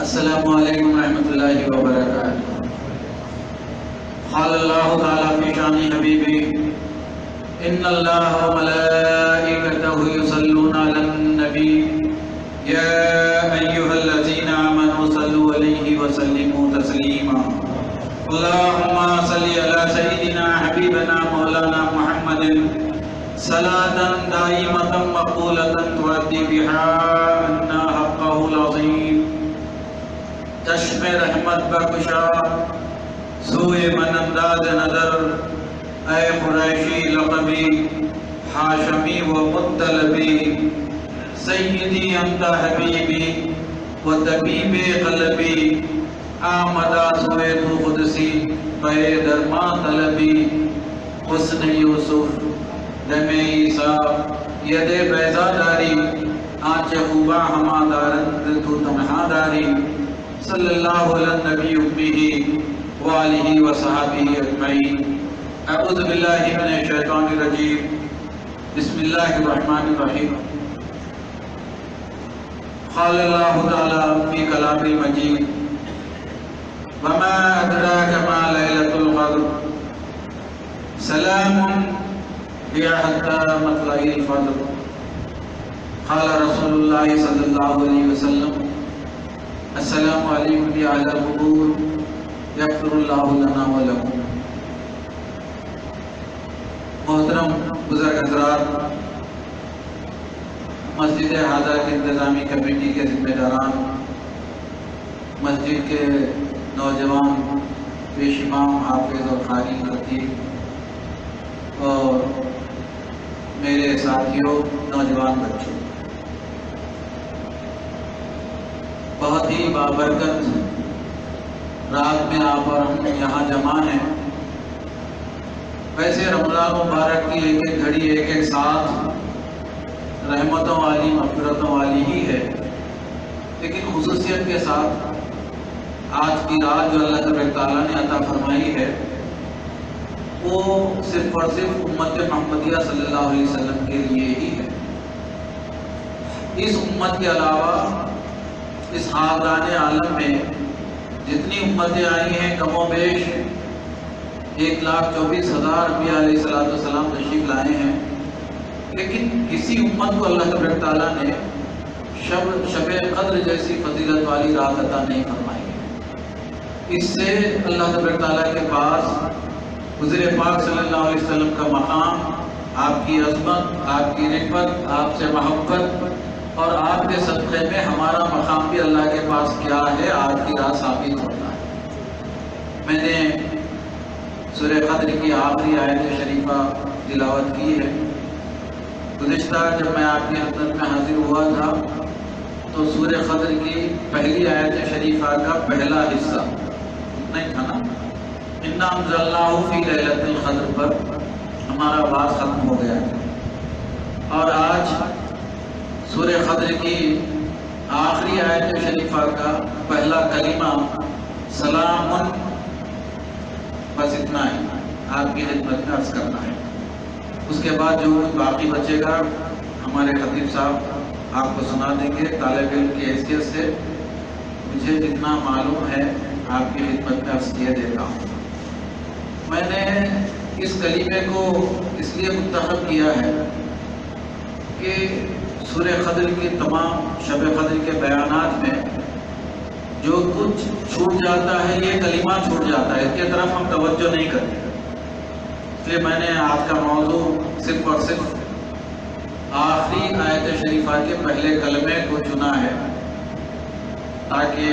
السلام علیکم ورحمۃ اللہ وبرکاتہ۔ قال اللہ تعالیٰ فی شان حبیبی ان اللہ وملائکتہ یصلون علی النبی یا ایہا الذین آمنوا صلوا علیہ وسلموا تسلیما۔ اللہم صلی علی سیدنا حبیبنا مولانا محمد صلاة دائمة مقبولة تؤدی بہا عنا حقہ العظیم۔ چشم رحمت بخشا سوئے من انداز نظر، اے قریشی لقبی ہاشمی و مطلبی، سیدی انت حبیبی و طبیب قلبی، آمدہ سوئے تو قدسی بے درما طلبی، حسن یوسف دم عیسیٰ ید بیضا داری، آنچ خوبا ہما دارند تو تنہا داری، صلی اللہ علی النبی امہ وآلہ وصحابہ اجمعین۔ اعوذ باللہ من الشیطان الرجیم، بسم اللہ الرحمن الرحیم۔ قال اللہ تعالی فی کلام المجید وما ادراک ما لیلۃ القدر سلام ہی حتی مطلع الفجر۔ قال رسول اللہ صلی اللہ علیہ وسلم السلام علیکم یا اہل القبور یغفر اللہ لنا ولکم۔ محترم بزرگ حضرات، مسجد ہادہ کی انتظامی کمیٹی کے ذمہ داران، مسجد کے نوجوان پیش امام حافظ اور قاری خطیب، اور میرے ساتھیوں نوجوان بچوں، بہت ہی بابرکت رات میں آپ اور ہم یہاں جمع ہیں۔ ویسے رمضان مبارک کی ایک ایک گھڑی ایک ایک ساتھ رحمتوں والی مغفرتوں والی ہی ہے، لیکن خصوصیت کے ساتھ آج کی رات جو اللہ تبارک تعالیٰ نے عطا فرمائی ہے وہ صرف اور صرف امت محمدیہ صلی اللہ علیہ وسلم کے لیے ہی ہے۔ اس امت کے علاوہ اس خاندان عالم میں جتنی امتیں آئی ہیں کم و بیش 1,24,000 انبیاء علیہ السلام تشریف لائے ہیں، لیکن کسی امت کو اللہ تبارک تعالیٰ نے شب قدر جیسی فضیلت والی رات عطا نہیں فرمائی ہے۔ اس سے اللہ تبارک تعالیٰ کے پاس حضور پاک صلی اللہ علیہ وسلم کا مقام، آپ کی عظمت، آپ کی رغبت، آپ سے محبت اور آپ کے صدقے میں ہمارا مقام بھی اللہ کے پاس کیا ہے آج کی رات ثابت ہوتا ہے۔ میں نے سورہ قدر کی آخری آیت شریفہ تلاوت کی ہے۔ گزشتہ جب میں آپ کی خدمت میں حاضر ہوا تھا تو سورہ قدر کی پہلی آیت شریفہ کا پہلا حصہ نہیں تھا نا، اِنَّا أَنزَلْنَاهُ فِي لَيْلَةِ الْقَدْرِ پر ہمارا بات ختم ہو گیا ہے، اور آج سورہ قدر کی آخری آیت شریفہ کا پہلا کلمہ سلام، بس اتنا ہے آپ کی خدمت میں عرض کرنا ہے۔ اس کے بعد جو کچھ باقی بچے گا ہمارے خطیب صاحب آپ کو سنا دیں گے۔ طالب علم کی حیثیت سے مجھے جتنا معلوم ہے آپ کی خدمت میں عرض کیے دیتا ہوں۔ میں نے اس کلمے کو اس لیے منتخب کیا ہے کہ سورہ قدر کی تمام شب قدر کے بیانات میں جو کچھ چھوٹ جاتا ہے یہ کلمہ چھوٹ جاتا ہے، اس کی طرف ہم توجہ نہیں کرتے، اس لیے میں نے آج کا موضوع صرف اور صرف آخری آیت شریفہ کے پہلے کلمے کو چنا ہے تاکہ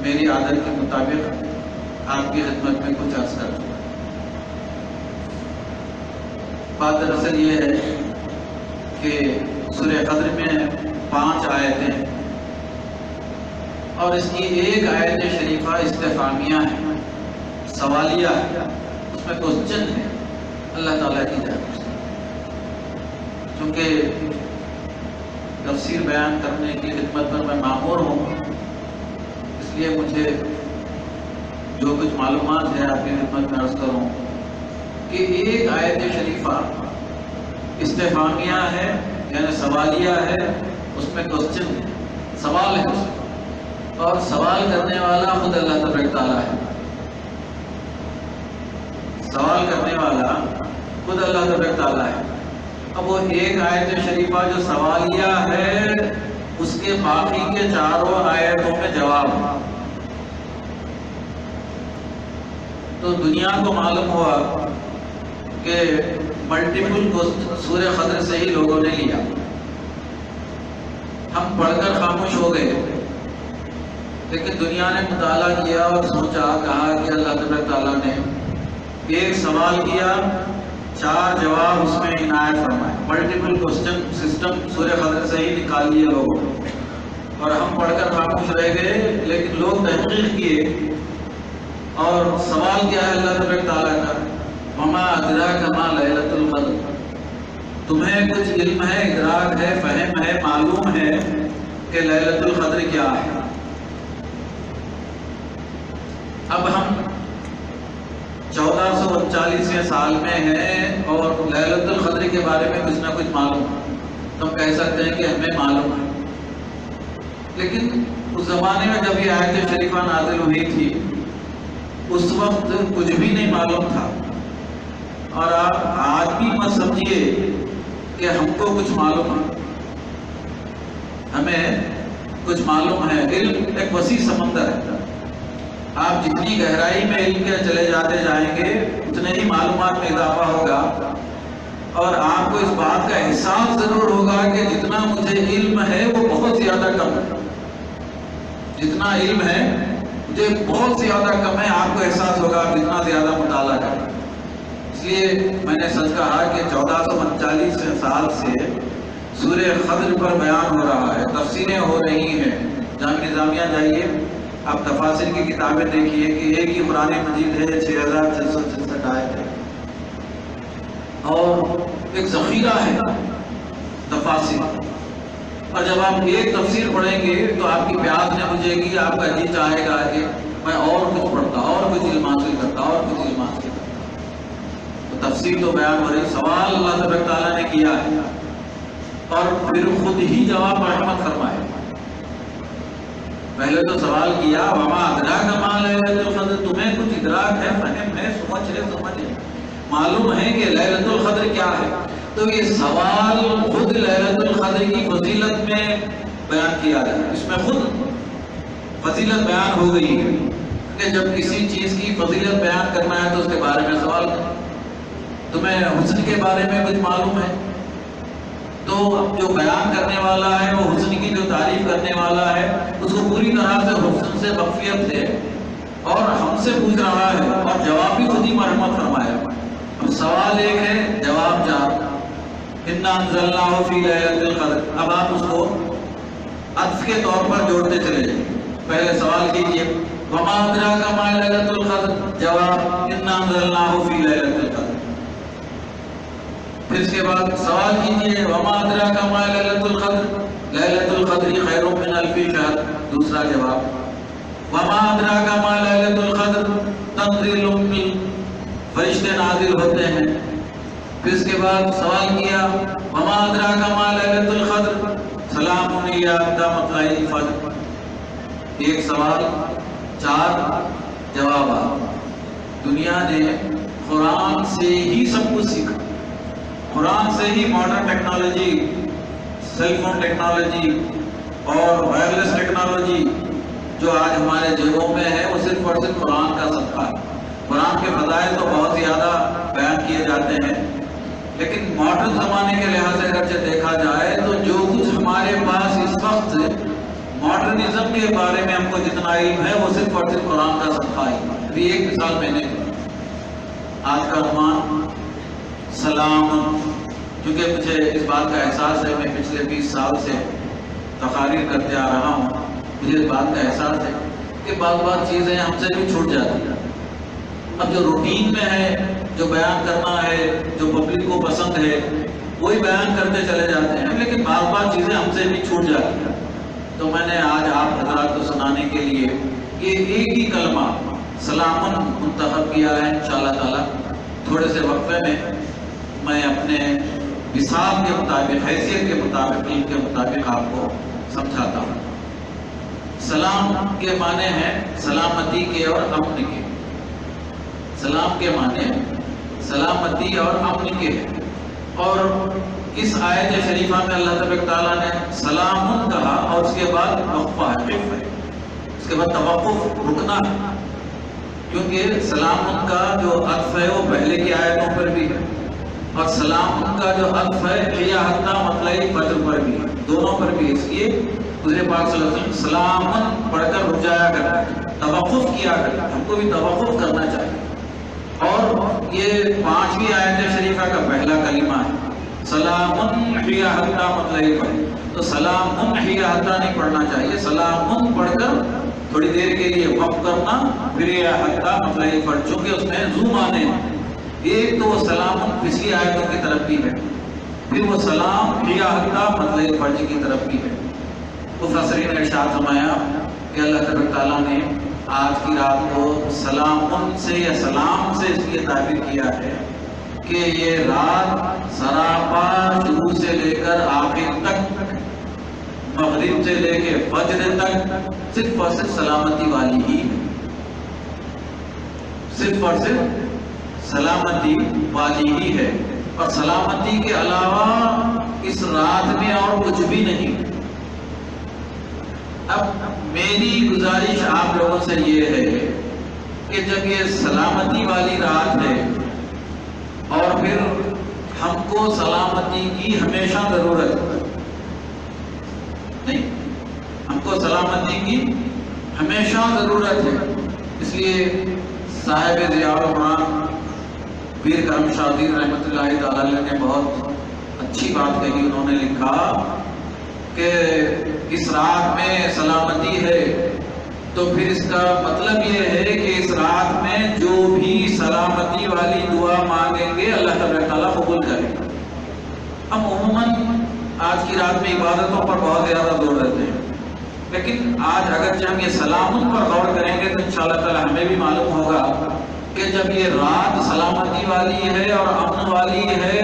میری عادت کے مطابق آپ کی خدمت میں کچھ عرض کر دوں۔ بات دراصل یہ ہے کہ سورہ قدر میں 5 آیتیں اور اس کی ایک آیت شریفہ استفہامیہ ہے، سوالیہ ہے، اس میں کوسچن ہے اللہ تعالیٰ کی جانب سے۔ چونکہ تفسیر بیان کرنے کی خدمت پر میں مامور ہوں، اس لیے مجھے جو کچھ معلومات ہے آپ کی خدمت میں عرض کروں کہ ایک آیت شریفہ استفہامیہ ہے یعنی سوالیہ ہے، اس میں کوسچن سوال ہے اس میں، اور سوال کرنے والا خود اللہ تبارک تعالیٰ ہے. سوال کرنے والا خود اللہ تبارک تعالیٰ ہے. اب وہ ایک آیت شریفہ جو سوالیہ ہے، اس کے باقی کے چاروں آیتوں میں جواب ہے. تو دنیا کو معلوم ہوا کہ ملٹیپل کوسچن سورہ خضر سے ہی لوگوں نے لیا. ہم پڑھ کر خاموش ہو گئے، لیکن دنیا نے مطالعہ کیا اور سوچا، کہا کہ اللہ تبارک تعالیٰ نے ایک سوال کیا، 4 جواب اس میں عنایت فرمائے. ملٹیپل کوسچن سسٹم سورہ خضر سے ہی نکال لیے لوگوں، اور ہم پڑھ کر خاموش رہ گئے. لیکن لوگ تحقیق کیے، اور سوال کیا ہے اللہ تبارک تعالیٰ کا، وما ادراک ما لیلۃ القدر. تمہیں کچھ علم ہے، ادراک ہے، فہم ہے، معلوم ہے کہ لیلۃ القدر کیا ہے؟ اب ہم 1439ویں سال میں ہیں اور لیلۃ القدر کے بارے میں کچھ نہ کچھ معلوم ہے، تو ہم کہہ سکتے ہیں کہ ہمیں معلوم ہے. لیکن اس زمانے میں جب یہ آیت شریفہ نازل ہوئی تھی، اس وقت کچھ بھی نہیں معلوم تھا. اور آپ آج بھی مت سمجھیے کہ ہم کو کچھ معلوم ہے، ہمیں کچھ معلوم ہے. علم ایک وسیع سمندر ہے. آپ جتنی گہرائی میں علم کے چلے جاتے جائیں گے، اتنے ہی معلومات میں اضافہ ہوگا. اور آپ کو اس بات کا احساس ضرور ہوگا کہ جتنا مجھے علم ہے وہ بہت زیادہ کم ہے. جتنا علم ہے مجھے بہت زیادہ کم ہے. آپ کو احساس ہوگا آپ جتنا زیادہ مطالعہ کریں. اس لیے میں نے سچ کہا کہ 1439 سال سے سورہ خضر پر بیان ہو رہا ہے، تفسیریں ہو رہی ہیں. جامع نظامیہ جائیے، آپ تفاسیر کی کتابیں دیکھیے کہ ایک ہی قرآن مجید ہے، 6666 آیت ہے، اور ایک ذخیرہ ہے تفاسیر. اور جب آپ ایک تفسیر پڑھیں گے تو آپ کی پیاس نہ بجھے گی، آپ کا جی چاہے گا کہ میں اور کچھ پڑھتا، اور کچھ علم حاصل کرتا، اور کچھ علم حاصل کرتا. تو تفسیر تو بیان ہو رہی، سوال اللہ تبارک تعالیٰ نے کیا ہے اور پھر خود ہی جواب رحمت فرمائے. پہلے تو سوال کیا، وما ادراک ما لیلۃ القدر. تمہیں کچھ ادراک ہے، فہم ہے، سمجھ ہے، معلوم ہے کہ لیلۃ القدر کیا ہے؟ تو یہ سوال خود لیلۃ القدر کی فضیلت میں بیان کیا جائے. اس میں خود فضیلت بیان ہو گئی ہے کہ جب کسی چیز کی فضیلت بیان کرنا ہے تو اس کے بارے میں سوال کریں. تمہیں حسن کے بارے میں کچھ معلوم ہے؟ تو جو بیان کرنے والا ہے، وہ حسن کی جو تعریف کرنے والا ہے، اس کو پوری طرح سے حسن سے واقفیت ہے اور ہم سے پوچھ رہا ہے، اور جواب بھی خود ہی مرحمت فرمایا. اب سوال ایک ہے، جواب 4. انا انزلناہ فی لیلۃ القدر. اب آپ اس کو عطف کے طور پر جوڑتے چلے جائیں. پہلے سوال کیجئے، وما ادراک ما لیلۃ القدر. جواب، انا انزلناہ فی لیلۃ القدر. پھر اس کے بعد سوال کیجئے، وما ادراک ما لیلۃ القدر. لیلۃ القدر خیر من الف شہر. دوسرا جواب، وما ادراک ما لیلۃ القدر. تنزیل من، فرشتے نازل ہوتے ہیں. پھر اس کے بعد سوال کیا، وما ادراک ما لیلۃ القدر. سلام ہی حتی مطلع الفجر. ایک سوال 4 جوابات. دنیا نے قرآن سے ہی سب کچھ سیکھا. قرآن سے ہی modern technology, cell phone technology اور وائرلیس ٹیکنالوجی جو آج ہمارے جیبوں میں ہے، وہ صرف اور صرف قرآن کا صدقہ ہے. قرآن کے فضائل تو بہت زیادہ بیان کیے جاتے ہیں، لیکن ماڈرن زمانے کے لحاظ سے اگرچہ دیکھا جائے تو جو کچھ ہمارے پاس اس وقت ماڈرنزم کے بارے میں ہم کو جتنا علم ہے، وہ صرف اور صرف قرآن کا صدقہ ہے. ابھی ایک مثال میں نے آج کا عنوان سلام، کیونکہ مجھے اس بات کا احساس ہے، میں پچھلے 20 سال سے تقاریر کرتے آ رہا ہوں. مجھے اس بات کا احساس ہے کہ بعض چیزیں ہم سے بھی چھوٹ جاتی ہیں. اب جو روٹین میں ہے، جو بیان کرنا ہے، جو پبلک کو پسند ہے، وہی بیان کرتے چلے جاتے ہیں، لیکن بعض چیزیں ہم سے بھی چھوٹ جاتی ہیں. تو میں نے آج آپ حضرات کو سنانے کے لیے یہ ایک ہی کلمہ سلامن منتخب کیا ہے. انشاءاللہ تعالی تھوڑے سے وقفے میں میں اپنے نصاب کے مطابق، حیثیت کے مطابق، علم کے مطابق آپ کو سمجھاتا ہوں۔ سلام کے معنی ہیں سلامتی کے اور امن کے۔ سلام کے معنی سلامتی اور امن کے ہیں، اور اس آیت شریفہ میں اللہ تبارک تعالیٰ نے سلام کہا اور اس کے بعد وقفہ ہے، اس کے بعد توقف، رکنا ہے، کیونکہ سلام کا جو عطف ہے وہ پہلے کی آیتوں پر بھی ہے، اور سلام کا جو عطف ہے حیا حتی مطلع فجر پر بھی ہے، دونوں پر بھی ہے۔ اس لیے حضور پاک صلی اللہ علیہ وسلم سلامن پڑھ کر رک جایا کرتے، توقف کیا کرتے، ہم کو بھی توقف کرنا چاہیے۔ اور یہ 5ویں آیت شریفہ کا پہلا کلمہ ہے سلامن حیا حتی مطلع فجر، تو سلامن حیا حتی نہیں پڑھنا چاہیے، سلامن پڑھ کر تھوڑی دیر کے لیے وقف کرنا، پھر حیا حتی مطلع فجر، چونکہ اس میں زو معنی ہیں، ایک تو وہ سلام پچھلی آیتوں کی طرف بھی ہے، پھر وہ سلام حیا حتی مطلع فجر کی طرف بھی ہے۔ مفسرین نے ارشاد فرمایا کہ اللہ تبارک تعالیٰ نے آج کی رات کو سلام سے یا سلام سے اس لیے تعبیر کیا ہے کہ یہ رات سراپا شروع سے لے کر آخر تک، مغرب سے لے کے فجر تک صرف اور صرف سلامتی والی ہی ہے، صرف اور صرف سلامتی والی ہی ہے، اور سلامتی کے علاوہ اس رات میں اور کچھ بھی نہیں۔ اب میری گزارش آپ لوگوں سے یہ ہے کہ جب یہ سلامتی والی رات ہے اور پھر ہم کو سلامتی کی ہمیشہ ضرورت ہے، نہیں، ہم کو سلامتی کی ہمیشہ ضرورت ہے، اس لیے صاحب ضیاء الرحمن پیر کرم شاہ رحمۃ اللہ تعالی نے بہت اچھی بات کہی، انہوں نے لکھا کہ اس رات میں سلامتی ہے تو پھر اس کا مطلب یہ ہے کہ اس رات میں جو بھی سلامتی والی دعا مانگیں گے اللہ تبارک تعالیٰ قبول کرے گا۔ ہم عموماً آج کی رات میں عبادتوں پر بہت زیادہ زور دیتے ہیں، لیکن آج اگرچہ ہم یہ سلامت پر غور کریں گے تو انشاءاللہ تعالیٰ ہمیں بھی معلوم ہوگا کہ جب یہ رات سلامتی والی ہے اور امن والی ہے،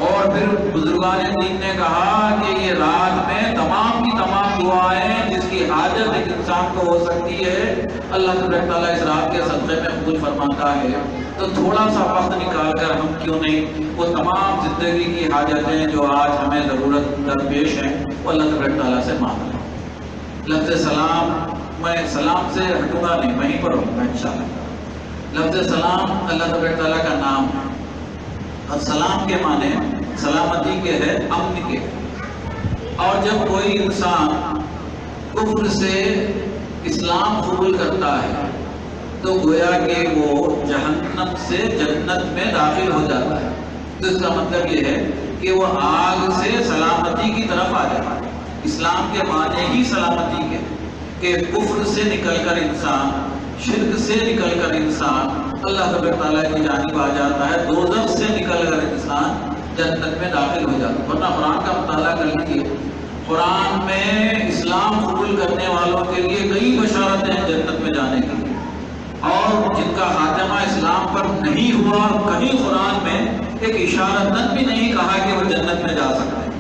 اور پھر بزرگان دین نے کہا کہ یہ رات میں تمام کی تمام دعائیں جس کی حاجت ایک انسان کو ہو سکتی ہے اللہ تبارک تعالیٰ اس رات کے صدقے میں قبول فرماتا ہے، تو تھوڑا سا وقت نکال کر ہم کیوں نہیں وہ تمام زندگی کی حاجتیں جو آج ہمیں ضرورت درپیش ہیں وہ اللہ تبارک تعالیٰ سے مانگ لیں۔ لفظ سلام، میں سلام سے ہٹوں گا نہیں، وہیں پر ہوں گا انشاءاللہ۔ لفظ سلام اللہ تبارک تعالیٰ کا نام ہے، اور سلام کے معنی سلامتی کے ہے، امن کے، اور جب کوئی انسان کفر سے اسلام قبول کرتا ہے تو گویا کہ وہ جہنم سے جنت میں داخل ہو جاتا ہے، تو اس کا مطلب یہ ہے کہ وہ آگ سے سلامتی کی طرف آ جاتا ہے۔ اسلام کے معنی ہی سلامتی کے کہ کفر سے نکل کر انسان، شرک سے نکل کر انسان اللہ تبارک تعالیٰ کی جانب آ جاتا ہے، دوزخ سے نکل کر انسان جنت میں داخل ہو جاتا ہے۔ ورنہ قرآن کا مطالعہ کر لیجیے، قرآن میں اسلام قبول کرنے والوں کے لیے کئی بشارتیں ہیں جنت میں جانے کے لیے، اور جن کا خاتمہ اسلام پر نہیں ہوا کہیں قرآن میں ایک اشارتاً بھی نہیں کہا کہ وہ جنت میں جا سکتے ہیں۔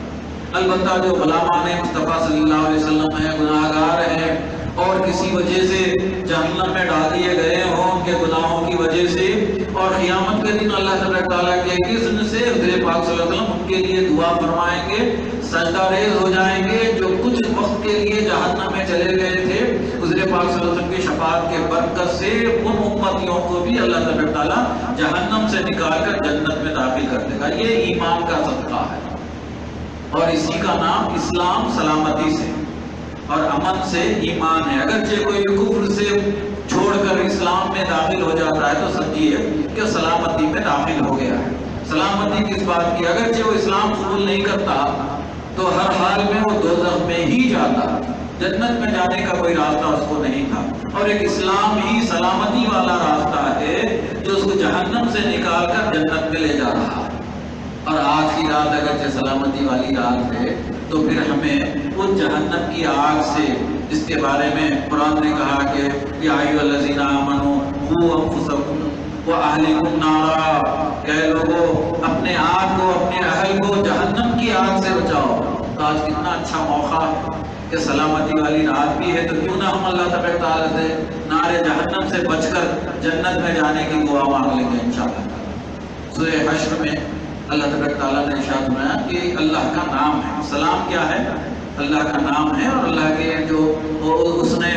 البتہ جو غلامان مصطفیٰ صلی اللہ علیہ وسلم ہیں، گناہ گار ہیں اور کسی وجہ سے جہنم میں ڈال دیے گئے ہوں ان کے گناہوں کی وجہ سے، اور قیامت کے دن اللہ تبارک تعالیٰ کے اذن سے حضور پاک صلی اللہ علیہ وسلم ان کے لیے دعا فرمائیں گے، سجدہ ریز ہو جائیں گے، جو کچھ وقت کے لیے جہنم میں چلے گئے تھے حضور پاک صلی اللہ علیہ وسلم کی شفاعت کے برکت سے ان امتیوں کو بھی اللہ تبارک تعالیٰ جہنم سے نکال کر جنت میں داخل کر دے گا۔ یہ ایمان کا صدقہ ہے، اور اسی کا نام اسلام سلامتی سے اور امن سے ایمان ہے۔ اگرچہ کوئی کفر سے چھوڑ کر اسلام میں داخل ہو جاتا ہے تو سمجھیے کہ سلامتی میں داخل ہو گیا ہے۔ سلامتی کس بات کی؟ اگرچہ وہ اسلام قبول نہیں کرتا تو ہر حال میں وہ دوزخ میں ہی جاتا، جنت میں جانے کا کوئی راستہ اس کو نہیں تھا، اور ایک اسلام ہی سلامتی والا راستہ ہے جو اس کو جہنم سے نکال کر جنت میں لے جا رہا ہے۔ اور آج کی رات اگرچہ سلامتی والی رات ہے تو پھر ہمیں ان جہنم کی آگ سے جس کے بارے میں قرآن نے کہا کہ یا ایھا الذین آمنوا قوا انفسکم واہلکم نارا، کہ لوگوں اپنے آپ کو، اپنے اہل کو جہنم سے بچاؤ. تو آج کتنا اچھا موقع ہے کہ سلامتی والی رات بھی ہے، تو کیوں نہ ہم اللہ تبارک تعالیٰ سے نار جہنم سے بچ کر جنت میں جانے کی دعا مانگ لیں گے انشاءاللہ. سورہ حشر میں اللہ تبارک تعالیٰ نے ارشاد فرمایا کہ اللہ کا نام ہے. سلام کیا ہے؟ اللہ کا نام ہے، اور اللہ کے جو اس نے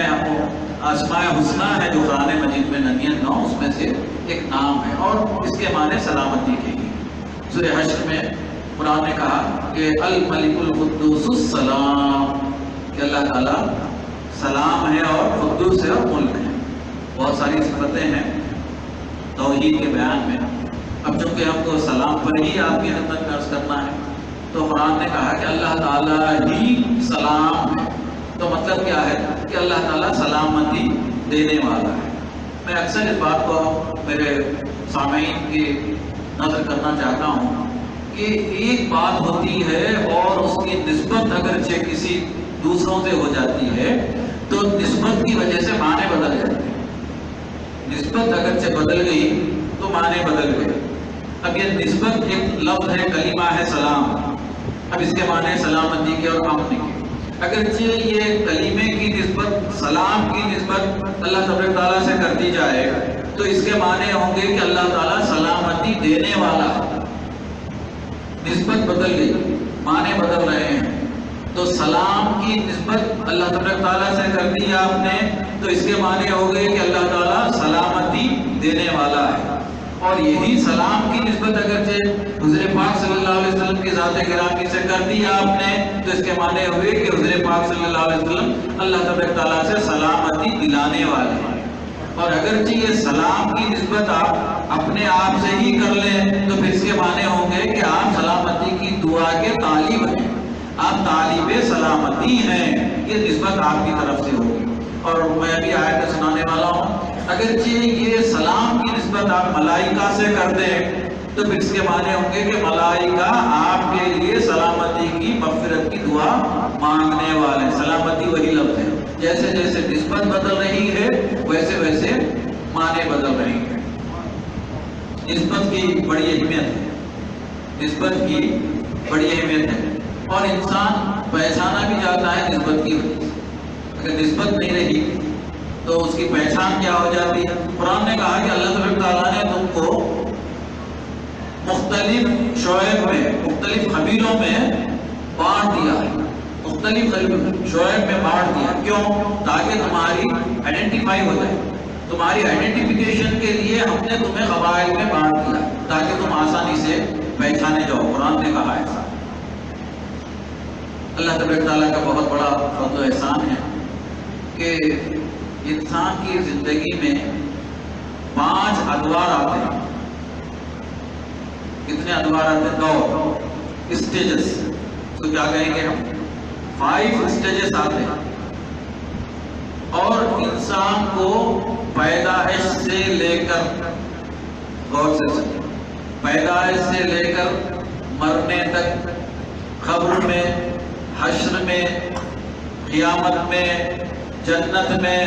اسماء حسنہ ہے جو قرآن مجید میں 99 اس میں سے ایک نام ہے، اور اس کے معنی سلامتی کے ہی. سورہ حشر میں قرآن نے کہا کہ الملک القدوس السلام، کہ اللہ تعالیٰ سلام ہے اور قدوس ہے اور ملک ہے. بہت ساری صفتیں ہیں توحید کے بیان میں. اب چونکہ ہم کو سلام پر ہی آپ کی خدمت میں عرض کرنا ہے، تو قرآن نے کہا کہ اللہ تعالیٰ ہی سلام ہے. تو مطلب کیا ہے کہ اللہ تعالیٰ سلامتی دینے والا ہے. میں اکثر اس بات کو میرے سامعین کی نظر کرنا چاہتا ہوں کہ ایک بات ہوتی ہے اور اس کی نسبت اگرچہ کسی دوسروں سے ہو جاتی ہے تو نسبت کی وجہ سے معنی بدل جاتے ہیں. نسبت اگرچہ بدل گئی تو معنی بدل گئے. اب یہ نسبت ایک لفظ ہے، کلمہ ہے سلام. اب اس کے معنی سلامتی کے اور امن کے. اگرچہ یہ کلمے کی نسبت، سلام کی نسبت اللہ تبارک تعالیٰ سے کر دی جائے تو اس کے معنی ہوں گے کہ اللہ تعالیٰ سلامتی دینے والا ہے. نسبت بدل گئی، معنی بدل رہے ہیں. تو سلام کی نسبت اللہ تبارک تعالیٰ سے کر دی آپ نے تو اس کے معنی ہو گئے کہ اللہ تعالیٰ سلامتی دینے والا ہے. اور یہی سلام کی نسبت اگرچہ حضور پاک صلی اللہ علیہ وسلم کی ذات گرامی سے کر دی آپ نے تو اس کے معنی ہوئے کہ حضور پاک صلی اللہ علیہ وسلم اللہ تبارک تعالیٰ سے سلامتی دلانے والے ہیں. اور اگرچہ یہ سلام کی نسبت آپ اپنے آپ سے ہی کر لیں تو پھر اس کے معنی ہوں گے کہ آپ سلامتی کی دعا کے طالب ہیں، آپ طالب سلامتی ہیں. یہ نسبت آپ کی طرف سے ہوگی. اور میں ابھی آیت سنانے والا ہوں، اگرچہ یہ سلام کی نسبت آپ ملائکہ سے کر دیں تو پھر اس کے معنی ہوں گے کہ ملائکہ آپ کے لیے سلامتی کی مغفرت کی دعا مانگنے والے. سلامتی وہی لفظ ہے. جیسے جیسے نسبت بدل رہی ہے ویسے ویسے معنی بدل رہی ہے. نسبت کی بڑی اہمیت ہے، نسبت کی بڑی اہمیت ہے. اور انسان پہچانا بھی جاتا ہے نسبت کی وجہ سے. اگر نسبت نہیں رہی تو اس کی پہچان کیا ہو جاتی ہے؟ قرآن نے کہا کہ اللہ تبارک تعالیٰ نے تم کو مختلف شعیب میں، مختلف قبیلوں میں بانٹ دیا ہے. مختلف شعیب میں بانٹ دیا. کیوں؟ تاکہ تمہاری آئیڈینٹیفائی ہو جائے. تمہاری آئیڈینٹیفیکیشن کے لیے ہم نے تمہیں قبائل میں بانٹ دیا تاکہ تم آسانی سے پہچانے جاؤ. قرآن نے کہا ایسا. اللہ تبارک تعالیٰ کا بہت بڑا فضل و احسان ہے کہ انسان کی زندگی میں 5 ادوار آتے ہیں. کتنے ادوار آتے ہیں؟ 2 اسٹیجز. تو کیا کہیں گے ہم؟ 5 اسٹیجز آتے ہیں. اور انسان کو پیدائش سے لے کر، غور سے سنیں، پیدائش سے لے کر مرنے تک، قبر میں، حشر میں، قیامت میں، جنت میں،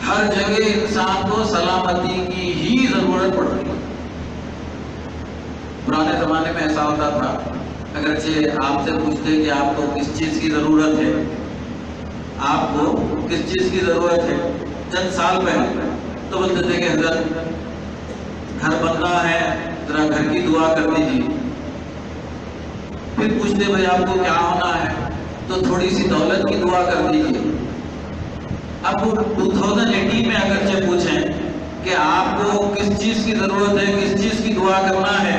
ہر جگہ انسان کو سلامتی کی ہی ضرورت پڑ رہی ہے. پرانے زمانے میں ایسا ہوتا تھا، اگرچہ آپ سے پوچھتے کہ آپ کو کس چیز کی ضرورت ہے، آپ کو کس چیز کی ضرورت ہے چند سال پہلے تو بولتے تھے کہ حضرت گھر بننا ہے، ذرا گھر کی دعا کر دیجیے. پھر پوچھتے بھائی آپ کو کیا ہونا ہے تو تھوڑی سی دولت کی دعا کر دیجیے. اب 2018 میں اگرچہ پوچھیں کہ آپ کو کس چیز کی ضرورت ہے، کس چیز کی دعا کرنا ہے،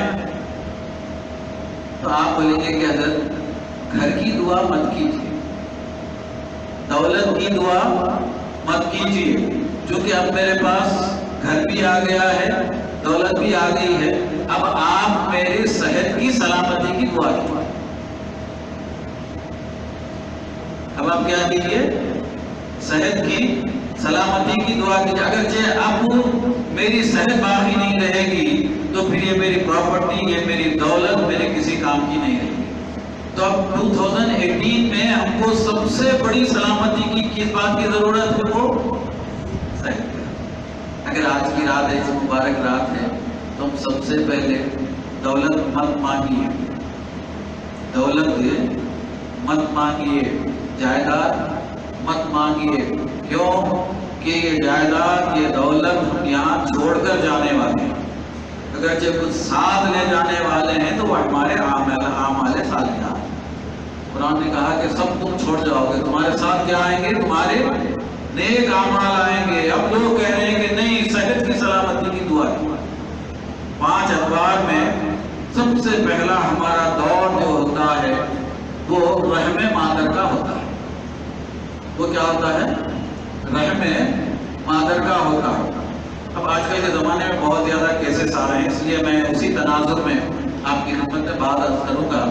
تو آپ بولیں گے کہ حضرت گھر کی دعا مت کیجیے، دولت کی دعا مت کیجیے، چونکہ اب میرے پاس گھر بھی آ گیا ہے، دولت بھی آ گئی ہے، اب آپ میرے صحت کی سلامتی کی دعا کیجیے. اب آپ کیا کیجیے؟ صحت کی سلامتی کی دعا کیجیے. اگرچہ اب میری صحت باقی نہیں رہے گی تو پھر یہ میری پراپرٹی، یہ میری دولت میرے کسی کام کی نہیں رہے گی. تو اب 2018 میں ہم کو سب سے بڑی سلامتی کی کس بات کی ضرورت ہے؟ وہ صحت. اگر آج کی رات ایسی مبارک رات ہے تو ہم سب سے پہلے دولت مت مانگیے، دولت مت مانگیے، جائیداد مت مانگیے. کیوں کہ یہ جائیداد، یہ دولت ہم یہاں چھوڑ کر جانے والے ہیں. اگرچہ کچھ ساتھ لے جانے والے ہیں تو وہ ہمارے اعمال صالحہ. قرآن نے کہا کہ سب تم چھوڑ جاؤ گے، تمہارے ساتھ کیا آئیں گے؟ تمہارے نیک اعمال آئیں گے. اب لوگ کہہ رہے ہیں کہ نہیں، صحت کی سلامتی کی دعا ہے. 5 ادوار میں سب سے پہلا ہمارا دور جو ہوتا ہے وہ رحم مادر کا ہوتا ہے. وہ کیا ہوتا ہے؟ رحم مادر کا ہوتا ہے. اب آج کل کے زمانے میں بہت زیادہ کیسز آ رہے ہیں، اس لیے میں اسی تناظر میں آپ کی خدمت میں بات عرض کروں گا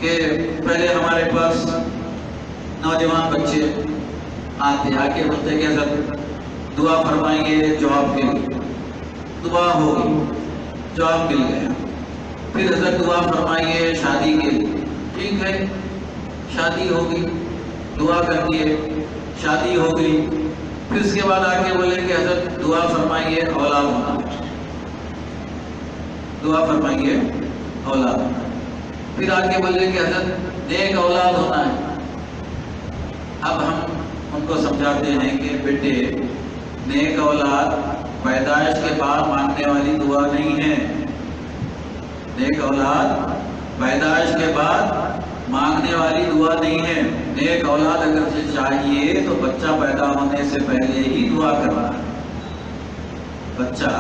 کہ پہلے ہمارے پاس نوجوان بچے آتے، آ کے بولتے کہ حضرت دعا فرمائیں گے جاب کے لیے. دعا ہوگی، جاب مل گیا. پھر حضرت دعا فرمائیے شادی کے لیے. ٹھیک ہے، شادی ہوگی، دعا کر دیے، شادی ہو گئی. پھر اس کے بعد آ کے بولے کہ حضرت دعا فرمائیے اولاد ہونا. دعا فرمائیے اولاد. پھر آ کے بولے کہ حضرت نیک اولاد ہونا ہے. اب ہم ان کو سمجھاتے ہیں کہ بیٹے، نیک اولاد پیدائش کے بعد مانگنے والی دعا نہیں ہے. نیک اولاد پیدائش کے بعد مانگنے والی دعا نہیں ہے. نیک اولاد اگر چاہیے تو بچہ پیدا ہونے سے پہلے ہی دعا کرنا ہے. بچہ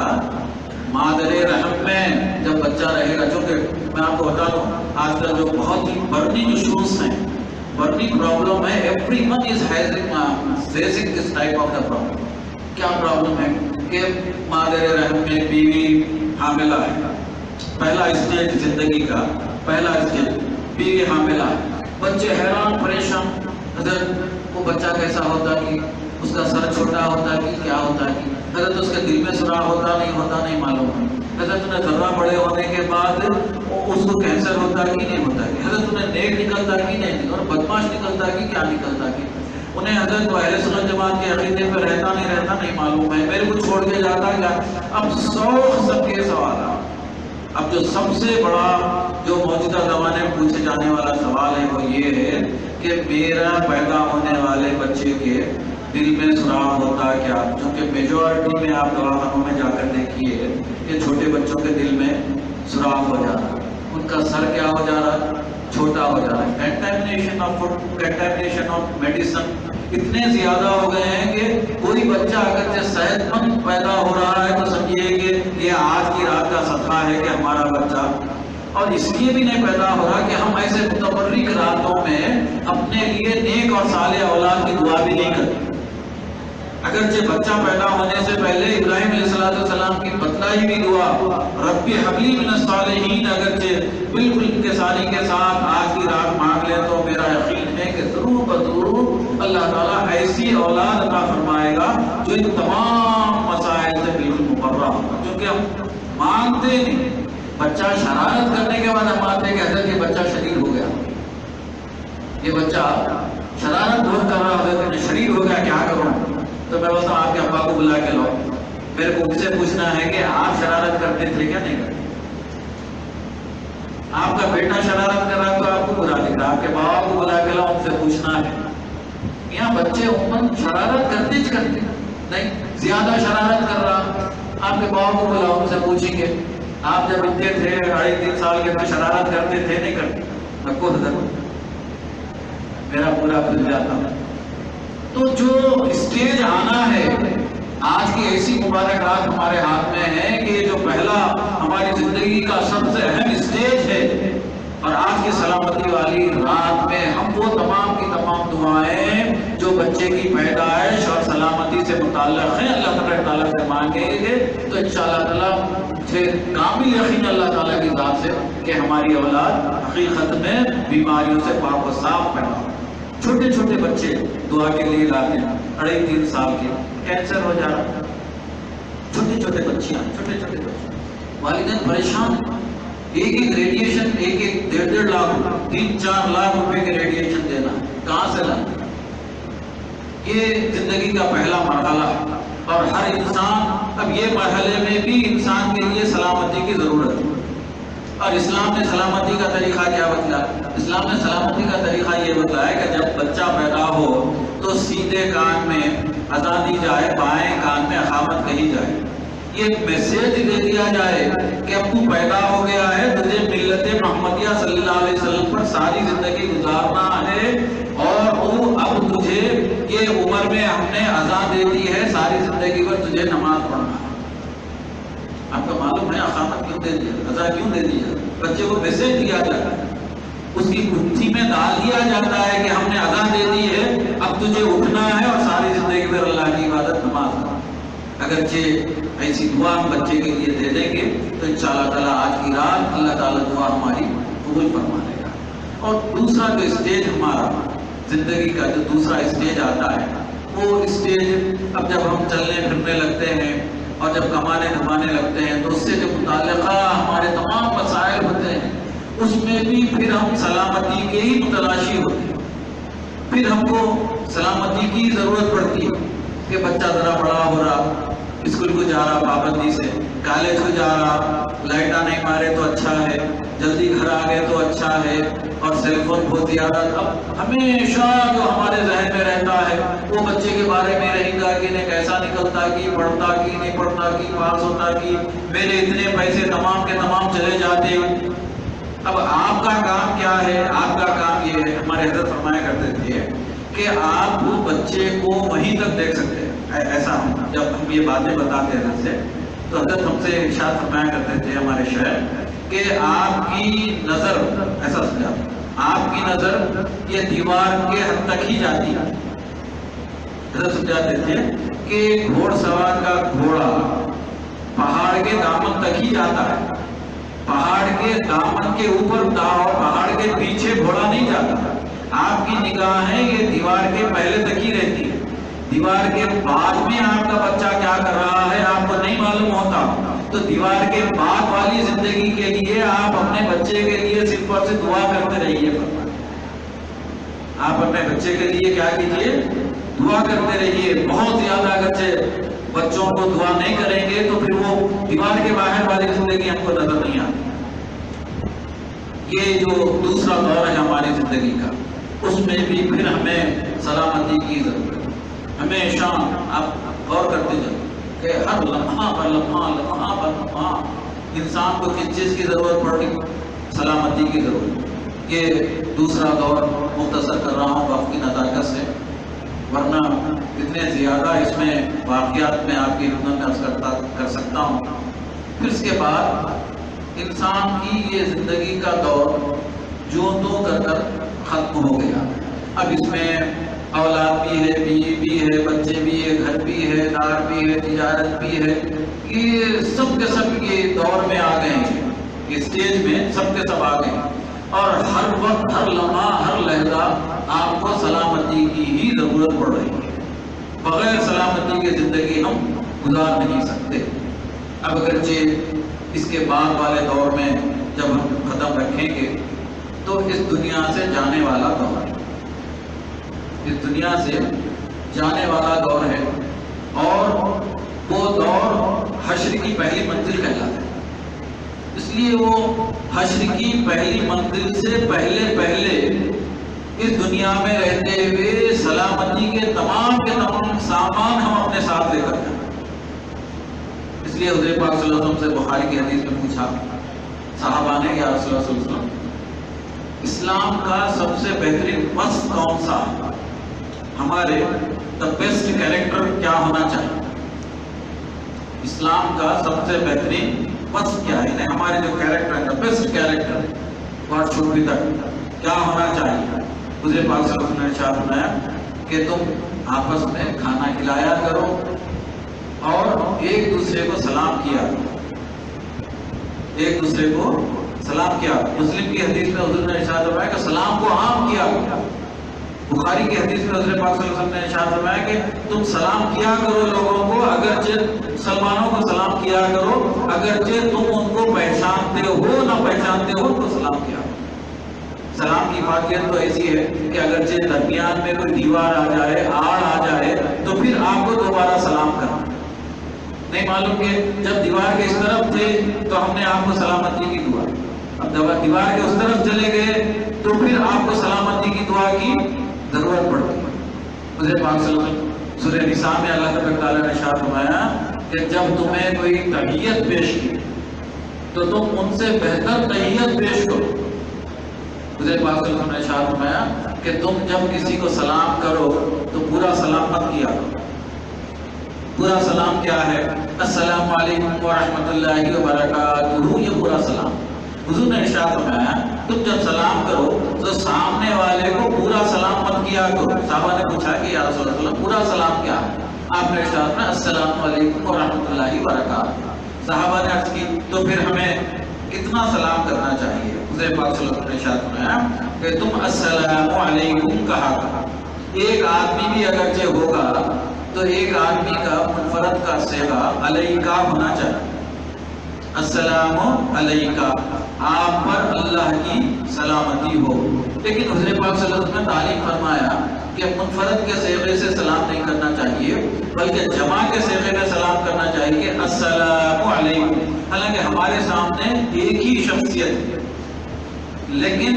مادر رحم میں جب بچہ رہے گا، چونکہ میں آپ کو بتا دوں آج کل جو بہت ہی برننگ ایشوز ہیں، برننگ پرابلم ہے. Every one is facing this type of the problem. کیا پرابلم ہے کہ مادر رحم میں بیوی حاملہ ہے. پہلا اسٹیج زندگی کا، پہلا اسٹیج بیوی حاملہ ہے. بچے حیران پریشان، حضرت وہ بچہ کیسا ہوتا کہ اس کا سر چھوٹا ہوتا کہ کیا ہوتا کہ حضرت اس کے دل میں سوراخ ہوتا نہیں معلوم ہے. حضرت انہیں ذرہ بڑے ہونے کے بعد اس کو کینسر ہوتا کہ نہیں ہوتا کہ حضرت انہیں نیک نکلتا کہ نہیں، اور بدماش نکلتا کہ کیا نکلتا کہ انہیں حضرت اہل سنت جماعت کے عقیدے پہ رہتا نہیں معلوم ہے. میرے کو چھوڑ کے جاتا کیا؟ اب 100 سب کے سوالات. اب جو سب سے بڑا جو موجودہ زمانے میں پوچھے جانے والا سوال ہے وہ یہ ہے کہ میرا پیدا ہونے والے بچے کے دل میں سوراخ ہوتا کیا؟ کیونکہ میجورٹی میں آپ دواخانوں میں جا کر دیکھیے کہ چھوٹے بچوں کے دل میں سوراخ ہو جا رہا ہے، ان کا سر کیا ہو جا رہا ہے؟ چھوٹا ہو جا رہا ہے. کنٹامینیشن آف فوڈ، کنٹامینیشن آف میڈیسن اتنے زیادہ ہو گئے ہیں کہ کوئی بچہ اگر صحت مند پیدا ہو رہا ہے تو سمجھیے کہ یہ آج کی رات کا صدقہ ہے کہ ہمارا بچہ. اور اس لیے بھی نہیں پیدا ہو رہا کہ ہم ایسے متبرک راتوں میں اپنے لیے نیک اور صالح اولاد کی دعا بھی نہیں کرتے. اگرچہ بچہ پیدا ہونے سے پہلے ابراہیم علیہ السلام کی بتلائی ہوئی دعا رب حب لی من الصالحین اگرچہ بالکل انکساری کے ساتھ آج کی رات مانگ لے تو میرا یقین ہے کہ ضرور بضرور اللہ تعالیٰ ایسی اولاد عطا فرمائے گا جو ان تمام مسائل سے بالکل مبرہ ہوگا. کیونکہ ہم مانگتے نہیں، بچہ شرارت کرنے کے بعد ہم آتے ہیں کہ حضرت یہ بچہ شدید ہو گیا، یہ بچہ شرارت بہت کر رہا ہے، حضرت شدید ہو گیا، کیا کروں؟ تو میں بولتا ہوں آپ کے ابا کو بلا کے لاؤ. میرے کو ان سے پوچھنا ہے کہ آپ شرارت کرتے تھے کیا نہیں کرتے؟ آپ کا بیٹا شرارت کر رہا تو آپ کو برا دکھ رہا، آپ کے بابا کو بلا کے لاؤ، ان سے پوچھنا ہے. یہاں بچے عموماً شرارت کرتے نہیں، زیادہ شرارت کر رہا، آپ کے بابا کو بلاؤ، ان سے پوچھیں گے آپ جب اتنے تھے 2.5-3 سال کے میں شرارت کرتے تھے نہیں کرتے؟ میں کو حضرت میرا پورا بھول جاتا. تو جو اسٹیج آنا ہے، آج کی ایسی مبارک رات ہمارے ہاتھ میں ہے کہ جو پہلا ہماری زندگی کا سب سے اہم اسٹیج ہے، اور آج کی سلامتی والی رات میں ہم وہ تمام کی تمام دعائیں جو بچے کی پیدائش اور سلامتی سے متعلق ہیں اللہ تعالیٰ سے مانگیں گے تو انشاءاللہ تعالیٰ سے کامل یقین اللہ تعالیٰ کی ذات سے کہ ہماری اولاد حقیقت میں بیماریوں سے پاک و صاف پیدا ہو. چھوٹے چھوٹے بچے دعا کے لیے لاتے ہیں، 2.5-3 سال کے کینسر ہو جا رہا. چھوٹے چھوٹے بچیاں، چھوٹے چھوٹے بچے، والدین پریشان ہیں. ایک ریڈیشن 1-1.5 لاکھ 3-4 لاکھ روپے کے ریڈیشن دینا کہاں سے لانا؟ یہ زندگی کا پہلا مرحلہ ہے، اور ہر انسان اب یہ مرحلے میں بھی انسان کے لیے سلامتی کی ضرورت ہے. اور اسلام نے سلامتی کا طریقہ کیا بتلایا؟ اسلام نے سلامتی کا طریقہ یہ بتلایا کہ جب بچہ پیدا ہو تو سیدھے کان میں اذان دی جائے، بائیں کان میں اقامت کہی جائے، یہ میسیج دے دیا جائے کہ اب تو پیدا ہو گیا ہے، تجھے ملت محمدیہ صلی اللہ علیہ وسلم پر ساری زندگی گزارنا ہے، اور اب تجھے یہ عمر میں ہم نے اذان دے دی ہے، ساری زندگی پر تجھے نماز پڑھنا ہے۔ آپ کو معلوم ہے اقامت کیوں دے دیا، اذان کیوں دے دیا؟ بچے کو میسیج دیا جاتا ہے، اس کی گتھی میں ڈال دیا جاتا ہے کہ ہم نے اذان دے دی ہے، اب تجھے اٹھنا ہے اور ساری زندگی پر اللہ کی عبادت نماز کرنا۔ اگرچہ ایسی دعا ہم بچے کے لیے دے دیں گے تو انشاءاللہ تعالیٰ آج کی رات اللہ تعالیٰ دعا ہماری قبول فرما لے گا۔ اور دوسرا جو اسٹیج ہمارا زندگی کا جو دوسرا اسٹیج آتا ہے، وہ اسٹیج اب جب ہم چلنے پھرنے لگتے ہیں اور جب کمانے دھمانے لگتے ہیں تو اس سے جو متعلقہ ہمارے تمام مسائل ہوتے ہیں اس میں بھی پھر ہم سلامتی کے ہی متلاشی ہوتے ہیں۔ پھر ہم کو سلامتی کی ضرورت پڑتی ہے کہ بچہ ذرا بڑا ہو رہا، اسکول کو جا رہا پابندی سے، کالج کو جا رہا، لائٹاں نہیں مارے تو اچھا ہے، جلدی گھر آ گئے تو اچھا ہے، اور سیل فون بہت زیادہ اب ہمیشہ جو ہمارے ذہن میں رہتا ہے وہ بچے کے بارے میں رہے گا کہ انہیں کیسا نکلتا کی، پڑھتا کی نہیں پڑھتا کی، پاس ہوتا کی، میرے اتنے پیسے تمام کے تمام چلے جاتے ہیں۔ اب آپ کا کام کیا ہے؟ آپ کا کام یہ ہے، ہمارے حضرت فرمایا کرتے تھے کہ آپ بچے کو وہیں تک دیکھ سکتے ہیں۔ ایسا جب ہم یہ باتیں بتاتے ہیں حضرت سے تو حضرت ہم سے ارشاد فرمایا کرتے تھے ہمارے شہر کہ آپ کی نظر، ایسا سمجھا، آپ کی نظر یہ دیوار کے حد تک ہی جاتی ہے۔ حضرت سمجھاتے تھے کہ گھوڑ سوار کا گھوڑا پہاڑ کے دامن تک ہی جاتا ہے، پہاڑ کے دامن کے اوپر اور پہاڑ کے پیچھے گھوڑا نہیں جاتا۔ آپ کی نگاہیں یہ دیوار کے پہلے تک ہی رہتی ہے، دیوار کے بعد میں آپ کا بچہ کیا کر رہا ہے آپ کو نہیں معلوم ہوتا۔ تو دیوار کے بعد والی زندگی کے لیے آپ اپنے بچے کے لیے صرف اور صرف دعا کرتے رہیے۔ آپ اپنے بچے کے لیے کیا کیجیے؟ دعا کرتے رہیے۔ بہت زیادہ اگرچہ بچوں کو دعا نہیں کریں گے تو پھر وہ دیوار کے باہر والی زندگی ہم کو نظر نہیں آتی۔ یہ جو دوسرا دور ہے ہماری زندگی کا، اس میں بھی پھر ہمیں سلامتی کی ضرورت ہے۔ ہمیشہ آپ غور کرتے جائیں کہ ہر لمحہ پر لمحہ انسان کو کس چیز کی ضرورت پڑ رہی؟ سلامتی کی ضرورت۔ یہ دوسرا دور مختصر کر رہا ہوں وقت کی نزاکت سے، ورنہ اتنے زیادہ اس میں واقعات میں آپ کی خدمت میں کر سکتا ہوں۔ پھر اس کے بعد انسان کی یہ زندگی کا دور جو تو کر ختم ہو گیا۔ اب اس میں اولاد بھی ہے، بیوی بھی ہے، بچے بھی ہے، گھر بھی ہے، دار بھی ہے، تجارت بھی ہے، یہ سب کے سب یہ دور میں آ گئے ہیں، یہ اسٹیج میں سب کے سب آ گئے ہیں، اور ہر وقت ہر لمحہ ہر لہجہ آپ کو سلامتی کی ہی ضرورت پڑ رہی ہے۔ بغیر سلامتی کے زندگی ہم گزار نہیں سکتے۔ اب اگرچہ اس کے بعد والے دور میں جب ہم قدم رکھیں گے تو اس دنیا سے جانے والا دور ہے، اس دنیا سے جانے والا دور ہے، اور وہ دور حشر کی پہلی منزل کہلاتا ہے۔ اس لیے وہ حشر کی پہلی منزل سے پہلے اس دنیا میں رہتے ہوئے سلامتی کے تمام سامان ہم اپنے ساتھ لے کر جائیں۔ اس لیے حضور پاک صلی اللہ علیہ وسلم سے بخاری کی حدیث میں پوچھا صحابہ نے، یا رسول اللہ صلی اللہ علیہ وسلم اسلام کا سب سے بہترین وصف کون سا ہے؟ ہمارے the best character کیا ہونا چاہیے؟ اسلام کا سب سے بہترین وصف کیا ہے؟ ہمارے جو کیریکٹر ہے the best character what should be that کیا ہونا چاہیے؟ حضور پاک صلی اللہ علیہ وسلم نے ارشاد فرمایا کہ تم آپس میں کھانا کھلایا کرو اور ایک دوسرے کو سلام کیا کرو، ایک دوسرے کو سلام کیا۔ مسلم کی حدیث میں حضور نے ارشاد فرمایا کہ سلام کو عام کیا۔ بخاری کی حدیث میں حضور پاک صلی اللہ علیہ وسلم نے ارشاد فرمایا کہ تم سلام کیا کرو لوگوں کو، اگرچہ مسلمانوں کو سلام کیا کرو، اگرچہ تم ان کو پہچانتے ہو نہ پہچانتے ہو تو سلام کیا۔ سلام کی فاقیت تو ایسی ہے کہ اگرچہ درمیان میں کوئی دیوار آ جائے، آڑ آ جائے، تو پھر آپ کو دوبارہ سلام کرنا۔ نہیں معلوم کہ جب دیوار کے اس طرف تھے تو ہم نے آپ کو سلامتی کی دعا، اب دیوار کے اس طرف چلے گئے تو پھر آپ کو سلامتی کی دعا کی ضرورت پڑتی ہے۔ حضور پاک صلی اللہ علیہ وسلم سورہ نساء میں اللہ تبارک تعالیٰ نے ارشاد فرمایا کہ جب تمہیں کوئی تحیت پیش کی تو تم ان سے بہتر تحیت پیش کرو۔ حضور پاک صلی اللہ علیہ وسلم نے ارشاد فرمایا کہ تم جب کسی کو سلام کرو تو پورا سلام مت کیا کرو۔ پورا سلام کیا ہے؟ السلام علیکم ورحمۃ اللہ وبرکاتہ، یہ پورا سلام۔ حضور نے ارشاد فرمایا تم جب سلام کرو تو سامنے والے کو پورا سلام مت کیا کرو۔ صحابہ نے پوچھا کہ یا رسول اللہ پورا سلام کیا ہے؟ آپ نے ارشاد فرمایا السلام علیکم ورحمۃ اللہ وبرکاتہ۔ صحابہ نے عرض کی تو پھر ہمیں کتنا سلام کرنا چاہیے؟ حضور پاک صلی اللہ علیہ وسلم نے ارشاد فرمایا کہ تم السلام علیکم کہا کرو۔ ایک آدمی بھی اگرچہ ہوگا تو ایک آدمی کا منفرد کا صیغہ علیکہ ہونا چاہیے۔ السلام علیکہ، آپ پر اللہ کی سلامتی ہو۔ لیکن حضور پاک صلی اللہ علیہ وسلم نے تعلیم فرمایا کہ منفرد کے صیغے سے سلام نہیں کرنا چاہیے بلکہ جمع کے صیغے میں سلام کرنا چاہیے کہ السلام علیکم۔ حالانکہ ہمارے سامنے ایک ہی شخصیت ہے لیکن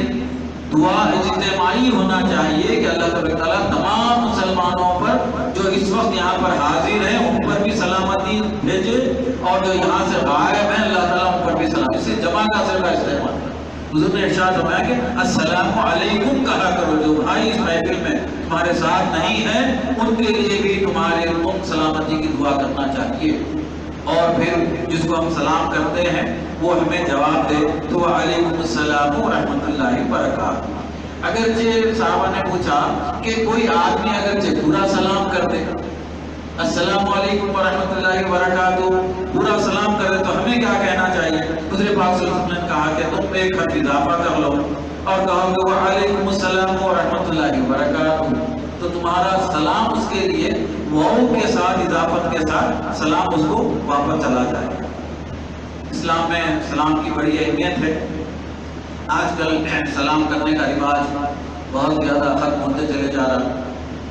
دعا اجتماعی ہونا چاہیے کہ اللہ تعالیٰ تمام مسلمانوں پر جو اس وقت یہاں پر حاضر ہیں ان پر بھی سلامتی بھیجے اور جو یہاں سے غائب ہیں اللہ تعالیٰ ان پر بھی سلام، اسے جمع کا صرف استعمال ہے۔ حضور نے ارشاد فرمایا کہ السلام علیکم کہا کرو، جو بھائی اس محفل میں تمہارے ساتھ نہیں ہیں ان کے لیے بھی تمہارے سلامتی کی دعا کرنا چاہیے۔ اور پھر جس کو ہم سلام کرتے ہیں وہ ہمیں جواب دے تو وعلیکم السلام ورحمۃ اللہ وبرکاتہ۔ اگرچہ صحابہ نے پوچھا کہ کوئی آدمی اگرچہ پورا سلام کر دے السلام علیکم ورحمۃ اللہ وبرکاتہ پورا سلام کر دے تو ہمیں کیا کہنا چاہیے؟ حضور پاک صلی اللہ علیہ وسلم نے کہا کہ تم ایک حرف اضافہ کر لو اور کہو کہ وعلیکم السلام ورحمۃ اللہ وبرکاتہ، تو تمہارا سلام اس کے لیے واو کے ساتھ اضافت کے ساتھ سلام اس کو واپس چلا جائے۔ اسلام میں سلام کی بڑی اہمیت ہے۔ آج کل سلام کرنے کا رواج بہت زیادہ ختم ہوتے چلے جا رہا،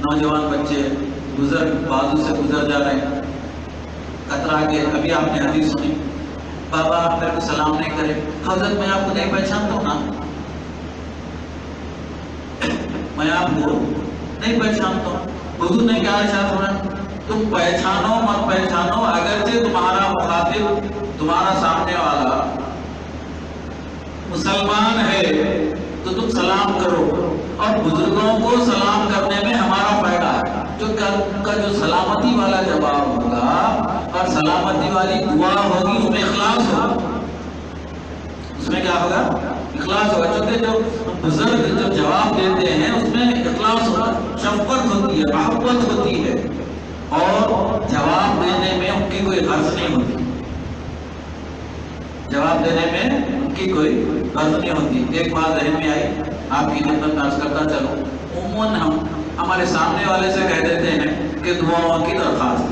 نوجوان بچے بزرگ بازو سے گزر جا رہے ہیں کترا کے۔ ابھی آپ نے حدیث سنی بابا آپ میرے کو سلام نہیں کرے، حضرت میں آپ کو نہیں پہچانتا ہوں نا، میں آپ کو نہیں پہچانتا ہوں۔ حضور نے کیا ارشاد فرمایا تم پہچانو مت پہچانو، اگرچہ تمہارا مخاطب تمہارا سامنے والا مسلمان ہے تو تم سلام کرو، اور بزرگوں کو سلام کرنے میں ہمارا فائدہ ہے، جو ان کا جو سلامتی والا جواب ہوگا اور سلامتی والی دعا ہوگی اس میں اخلاص ہوگا، اس میں کیا ہوگا؟ اخلاص ہوگا۔ چونکہ جو بزرگ جو جواب دیتے ہیں اس میں اخلاص ہوگا، شفقت ہوتی ہے، محبت ہوتی ہے اور جواب دینے میں ان کی کوئی غرض نہیں ہوتی، جواب دینے میں ان کی کوئی غرض نہیں ہوتی۔ ایک بات ذہن میں آئی آپ کی خدمت میں عرض کرتا چلو، عموماً ہم ہمارے سامنے والے سے کہہ دیتے ہیں کہ دعاؤں کی درخواست،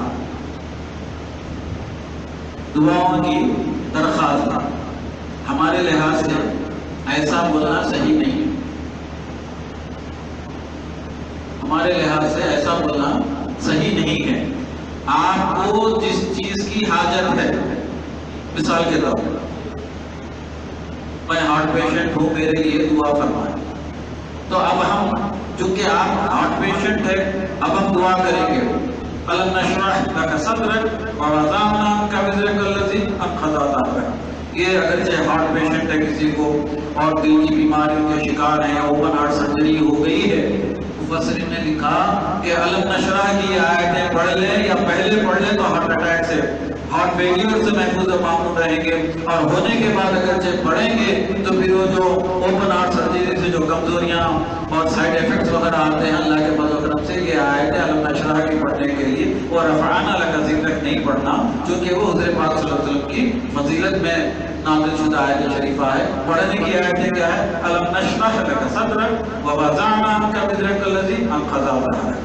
دعاؤں کی درخواست، ہمارے لحاظ سے ایسا بولنا صحیح نہیں ہے، ہمارے لحاظ سے ایسا بولنا صحیح نہیں ہے۔ آپ کو جس چیز کی حاجت ہے، مثال کے طور پر میں ہارٹ پیشنٹ ہوں، میرے لیے دعا فرمائیں، تو اب ہم چونکہ آپ ہارٹ پیشنٹ ہے اب ہم دعا کریں گے أَلَمْ نَشْرَحْ لَكَ صَدْرَكَ وَوَضَعْنَا عَنْكَ وِزْرَكَ الَّذِي أَنْقَضَ ظَهْرَكَ۔ یہ اگرچہ ہارٹ پیشنٹ ہے کسی کو اور دل کی بیماریوں کے شکار ہیں، اوپن ہارٹ سرجری ہو گئی ہے، مفسرین نے لکھا کہ أَلَمْ نَشْرَحْ کی آیتیں پڑھ لیں یا پہلے پڑھ لیں تو ہارٹ اٹیک سے، ہارٹ فیلئر سے محفوظ و معمول رہیں گے، اور ہونے کے بعد اگرچہ پڑھیں گے تو پھر وہ جو اوپن ہارٹ سرجری سے جو کمزوریاں اور سائیڈ ایفیکٹس وغیرہ آتے ہیں اللہ کے فضل و کرم سے، یہ آیتیں أَلَمْ نَشْرَحْ کی پڑھنے کے لیے اور رفعنا لک ذکرک نہیں پڑھنا، چونکہ وہ حضور پاک صلی اللہ علیہ وسلم کی فضیلت میں نازل شدہ آیت شریفہ ہے۔ پڑھنے کی آیتیں کیا ہے؟ أَلَمْ نَشْرَحْ لَكَ صَدْرَكَ وَوَضَعْنَا عَنْكَ وِزْرَكَ الَّذِي أَنْقَضَ ظَهْرَكَ۔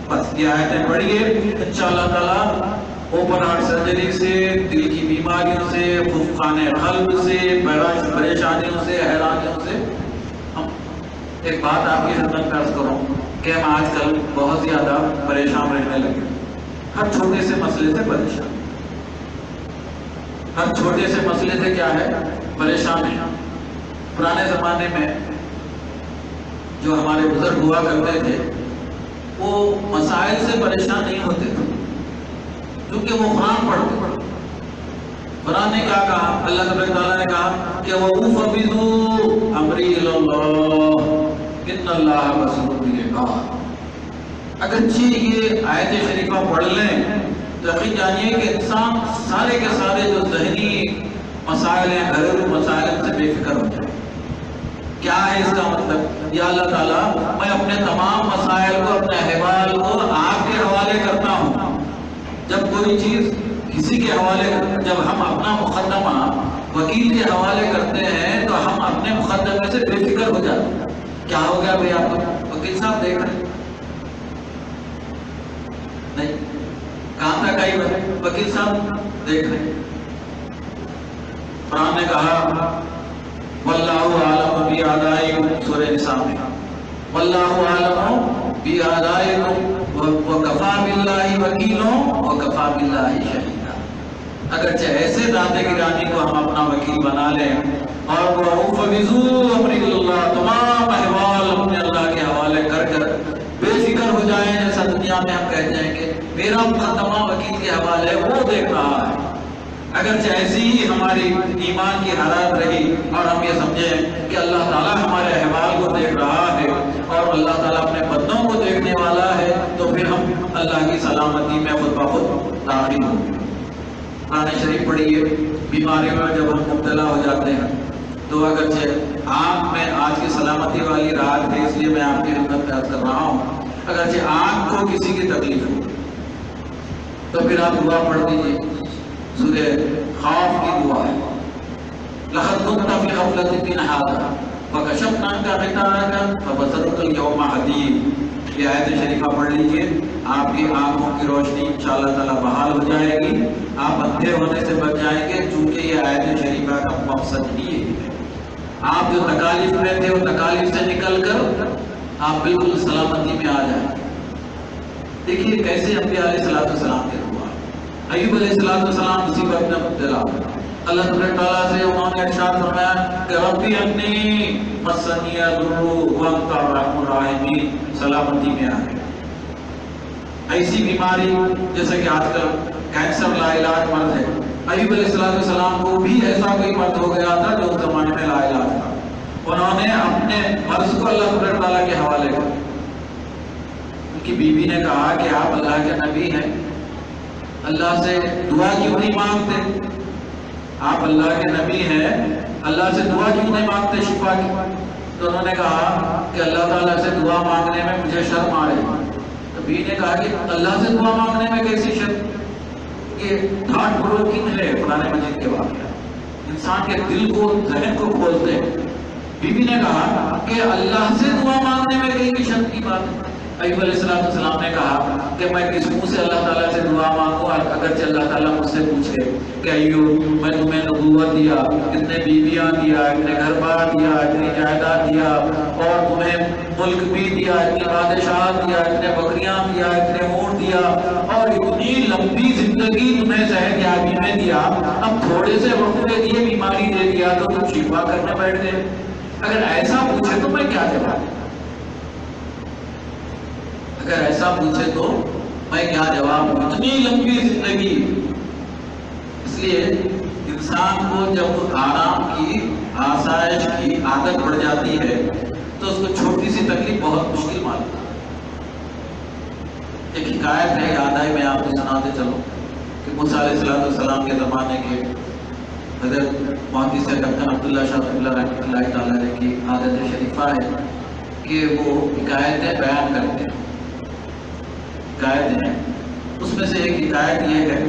بس یہ آیتیں پڑھیے، انشاءاللہ تعالیٰ اوپن ہارٹ سرجری سے، دل کی بیماریوں سے، خفقان قلب سے، پریشانیوں سے، حیرانیوں سے۔ ایک بات آپ کی خدمت میں عرض کروں کہ ہم آج کل بہت زیادہ پریشان رہنے لگے، ہر چھوٹے سے مسئلے سے پریشان، ہر چھوٹے سے مسئلے سے کیا ہے؟ پریشان ہے۔ پرانے زمانے میں جو ہمارے بزرگ ہوا کرتے تھے وہ مسائل سے پریشان نہیں ہوتے تھے، کیونکہ وہ قرآن پڑھتے۔ قرآن نے کیا کہا؟ اللہ تبارک تعالیٰ نے کہا کہ وَأُفَوِّضُ أَمْرِي إِلَى اللَّهِ إِنَّ اللَّهَ بَصِيرٌ بِالْعِبَادِ۔ اگرچہ یہ آیت شریفہ پڑھ لیں تو یقین جانیے کہ انسان سارے کے سارے جو ذہنی مسائل ہیں، گھریلو مسائل سے بے فکر ہو جائے۔ کیا ہے اس کا مطلب؟ یا اللہ تعالیٰ میں اپنے تمام مسائل کو، اپنے احوال کو آپ کے حوالے کرتا ہوں۔ جب کوئی چیز کسی کے حوالے، جب ہم اپنا مقدمہ وکیل کے حوالے کرتے ہیں تو ہم اپنے مقدمے سے بے فکر ہو جاتے ہیں۔ کیا ہو گیا بھائی؟ آپ کو وکیل صاحب دیکھ رہے ہیں؟ نہیں، کہاں تک آئی وکیل صاحب دیکھ رہے ہیں؟ قرآن نے کہا واللہ عالم بِأَعْدَائِكُمْ، سورہ نساء میں واللہ عالم بِأَعْدَائِكُمْ وَكَفَى بِاللَّهِ وَكِيلًا وَكَفَى بِاللَّهِ شَهِيدًا۔ اگرچہ ایسے ذات گرامی کو ہم اپنا وکیل بنا لیں اور وَأُفَوِّضُ أَمْرِي إِلَى اللَّهِ، تمام احوال اپنے اللہ کے حوالے کر بے فکر ہو جائیں، جیسا دنیا میں ہم کہتے ہیں کہ میرا مقدمہ وکیل کے حوالے وہ دیکھ رہا ہے۔ اگرچہ ایسی ہی ہماری ایمان کی حالت رہی اور ہم یہ سمجھیں کہ اللہ تعالیٰ ہمارے احوال کو دیکھ رہا ہے اور اللہ تعالیٰ اپنے بندوں کو دیکھنے والا ہے، تو پھر ہم اللہ کی سلامتی میں خود بخود داخل ہوں۔ قرآن شریف پڑھیے، بیماریوں میں جب ہم مبتلا ہو جاتے ہیں تو اگرچہ آنکھ میں آج کی سلامتی والی رات ہے، اس لیے میں آپ کی خدمت میں عرض کر رہا ہوں، اگرچہ آنکھ کو کسی کی تکلیف ہو تو پھر آپ دعا پڑھ دیجیے، سورہ خوف کی دعا ہے، لَقَدْ كُنْتَ فِي غَفْلَةٍ مِّنْ هَٰذَا فَكَشَفْنَا عَنْكَ غِطَاءَكَ فَبَصَرُكَ الْيَوْمَ حَدِيدٌ۔ یہ آیت شریفہ پڑھ لیجئے، آپ کی آنکھوں کی روشنی انشاءاللہ تعالیٰ بحال ہو جائے گی، آپ اندھے ہونے سے بچ جائیں گے، چونکہ یہ آیت شریفہ کا مقصد ہی یہی ہے۔ آپ جو تکالیف میں تھے وہ تکالیف سے نکل کر آپ بالکل سلامتی میں آ جائیں۔ دیکھیے کیسے انبیاء علیہ السلام کے دعا، ایوب علیہ السلام مصیبت میں مبتلا، اللہ تعالیٰ سے انہوں نے ارشاد فرمایا کہ ربی انی مسنی الضر وانت ارحم الراحمین، سلامتی میں آ گئے۔ ایسی بیماری جیسے کہ آج کل کینسر لا علاج مرض ہے، ایوب علیہ السلام کو بھی ایسا کوئی مرض ہو گیا تھا جو اس زمانے میں لا علاج تھا، انہوں نے اپنے مرض کو اللہ تعالیٰ کے حوالے کیا۔ ان کی بیوی نے کہا کہ آپ اللہ کے نبی ہیں، اللہ سے دعا کیوں نہیں مانگتے؟ آپ اللہ کے نبی ہیں، اللہ سے دعا کیوں نہیں مانگتے شفا کی؟ تو انہوں نے کہا کہ اللہ تعالیٰ سے دعا مانگنے میں مجھے شرم آ رہی ہے۔ تو بیوی نے کہا کہ اللہ سے دعا مانگنے میں کیسی شرم؟ یہ تھاٹ بروکنگ ہے قرآن مجید کے واقعہ، انسان کے دل کو، ذہن کو کھولتے ہیں۔ بیوی نے کہا کہ اللہ سے دعا مانگنے میں کہیں شرم کی بات ہے؟ ایوب علیہ السلام نے کہا کہ میں کس منہ سے اللہ تعالیٰ سے دعا مانگوں، اگرچہ اللہ تعالیٰ مجھ سے پوچھے کہ ایوب میں تمہیں نبوت دیا، اتنے بیویاں دیا، اتنے گھر بار دیا، اتنی جائیداد دیا، اور تمہیں ملک بھی دیا، اتنی بادشاہت دیا، اتنے بکریاں دیا، اتنے اونٹ دیا، اور اتنی لمبی زندگی تمہیں صحت یابی میں دیا، اب تھوڑے سے وقت کے لیے بیماری دے دیا تو تم شفا کرنے بیٹھ گئے؟ اگر ایسا پوچھے تو میں کیا جواب؟ اگر ایسا پوچھے تو میں کیا جواب دوں؟ اتنی لمبی زندگی۔ اس لیے انسان کو جب آرام کی، آسائش کی عادت پڑ جاتی ہے تو اس کو چھوٹی سی تکلیف بہت مشکل معلوم ہے۔ ایک حکایت ہے، یاد آئی، میں آپ کو سناتے چلوں کہ موسیٰ علیہ السلام کے زمانے کے حضرت محدث ڈاکٹر عبداللہ شاہ رحمۃ اللہ تعالیٰ علیہ کی عادت شریفہ ہے کہ وہ حکایتیں بیان کرتے ہیں۔ حکایت ہیں، اس میں سے ایک حکایت یہ ہے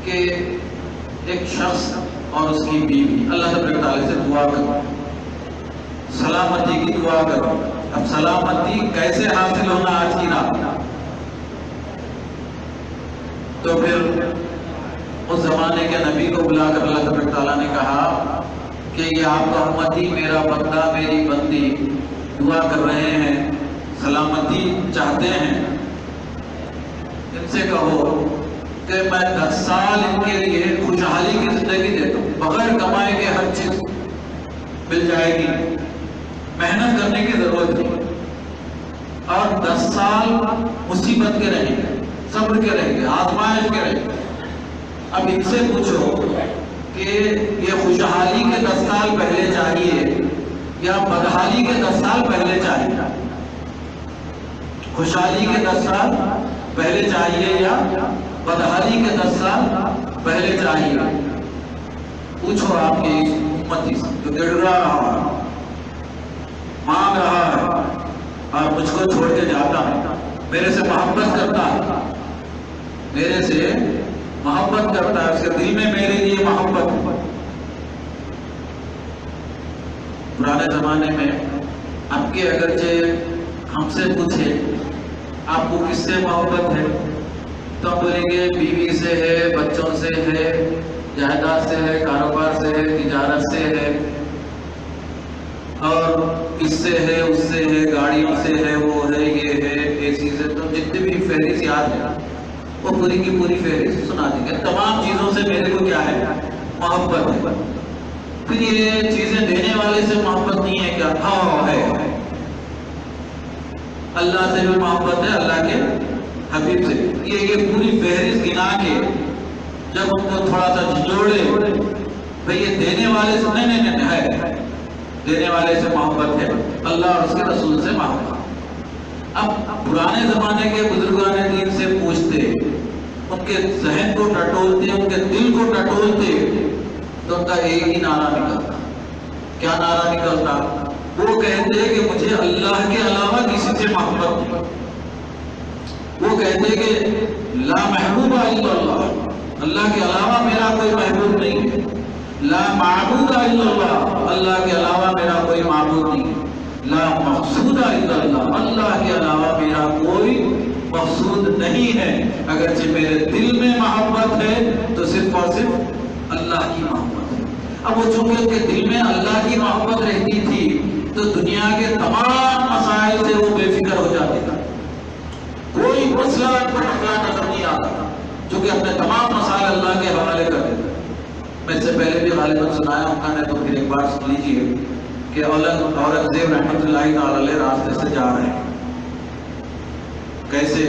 کہ ایک شخص اور اس کی بیوی اللہ تعالیٰ سے دعا کرو، سلامتی کی دعا کرو۔ اب سلامتی کیسے حاصل ہونا آج کی رات؟ تو پھر اس زمانے کے نبی کو بلا کر اللہ تعالیٰ نے کہا کہ یہ آپ کا امتی، میرا بندہ، میری بندی دعا کر رہے ہیں، سلامتی چاہتے ہیں، ان سے کہو کہ میں 10 سال ان کے لیے خوشحالی کی زندگی دیتا ہوں، بغیر کمائے کے ہر چیز، مل جائے گی، محنت کرنے کی ضرورت نہیں، اور 10 سال مصیبت کے رہیں گے، صبر کے رہیں گے، آزمائش کے رہیں گے۔ اب ان سے پوچھو کہ یہ خوشحالی کے 10 سال پہلے چاہیے یا بدحالی کے 10 سال پہلے چاہیے؟ خوشحالی کے 10 سال پہلے چاہیے یا بدحالی کے 10 سال پہلے چاہیے؟ پوچھو آپ کی امتی سے جو گڑ رہا ہے، مانگ رہا ہے اور مجھ کو چھوڑ کے جاتا ہے، میرے سے محبت کرتا ہے، میرے سے محبت کرتا ہے، اس کے دل میں میرے لیے محبت ہے۔ پرانے زمانے میں اب کے اگرچہ ہم سے پوچھے آپ کو کس سے محبت ہے تو ہم بولیں گے بیوی سے ہے، بچوں سے ہے، جائیداد سے ہے، کاروبار سے ہے، تجارت سے ہے، اور اس سے ہے، اس سے ہے، گاڑیوں سے ہے، وہ ہے، یہ ہے، اے سی سے، تو جتنے بھی فہرست یاد ہے وہ پوری کی پوری فہرست سنا دیں گے۔ تمام چیزوں سے میرے کو کیا ہے؟ محبت ہے۔ پھر یہ چیزیں دینے والے سے محبت نہیں ہے کیا؟ ہاں ہے۔ اللہ سے بھی محبت ہے، اللہ کے حبیب سے۔ یہ پوری فہرست گنا کے جب ہم کو تھوڑا سا جھنجھوڑے بھئی یہ دینے والے سے نہیں ہے، دینے والے سے محبت ہے، اللہ اور اس کے رسول سے محبت۔ اب پرانے زمانے کے بزرگان دین سے پوچھتے، ان کے ذہن کو ٹٹولتے، ان کے دل کو ٹٹولتے، تو ان کا ایک ہی نعرہ نکلتا۔ کیا نعرہ نکلتا؟ وہ کہتے کہ مجھے اللہ کے علاوہ کسی سے محبت نہیں۔ وہ کہتے کہ لا محبوب الا اللہ، اللہ کے علاوہ میرا کوئی محبوب نہیں ہے۔ لا معبود الا اللہ، اللہ کے علاوہ میرا کوئی معبود نہیں ہے۔ لا مقصود الا اللہ، اللہ کے علاوہ میرا کوئی مقصود نہیں ہے۔ اگرچہ میرے دل میں محبت ہے تو صرف اور صرف اللہ کی محبت ہے۔ اب وہ چونکہ ان کے دل میں اللہ کی محبت رہتی تھی تو دنیا کے تمام مسائل سے وہ بے فکر ہو جاتے تھے، کوئی مسئلہ ان کو ٹکرا نظر نہیں آتا، چونکہ اپنے تمام مسائل اللہ کے حوالے کر دیتے۔ میں اس سے پہلے بھی غالباً سنایا ہوں، میں نے تو پھر ایک بار سن لیجیے کہ اورنگزیب رحمۃ اللہ تعالی علیہ راستے سے جا رہے ہیں، کیسے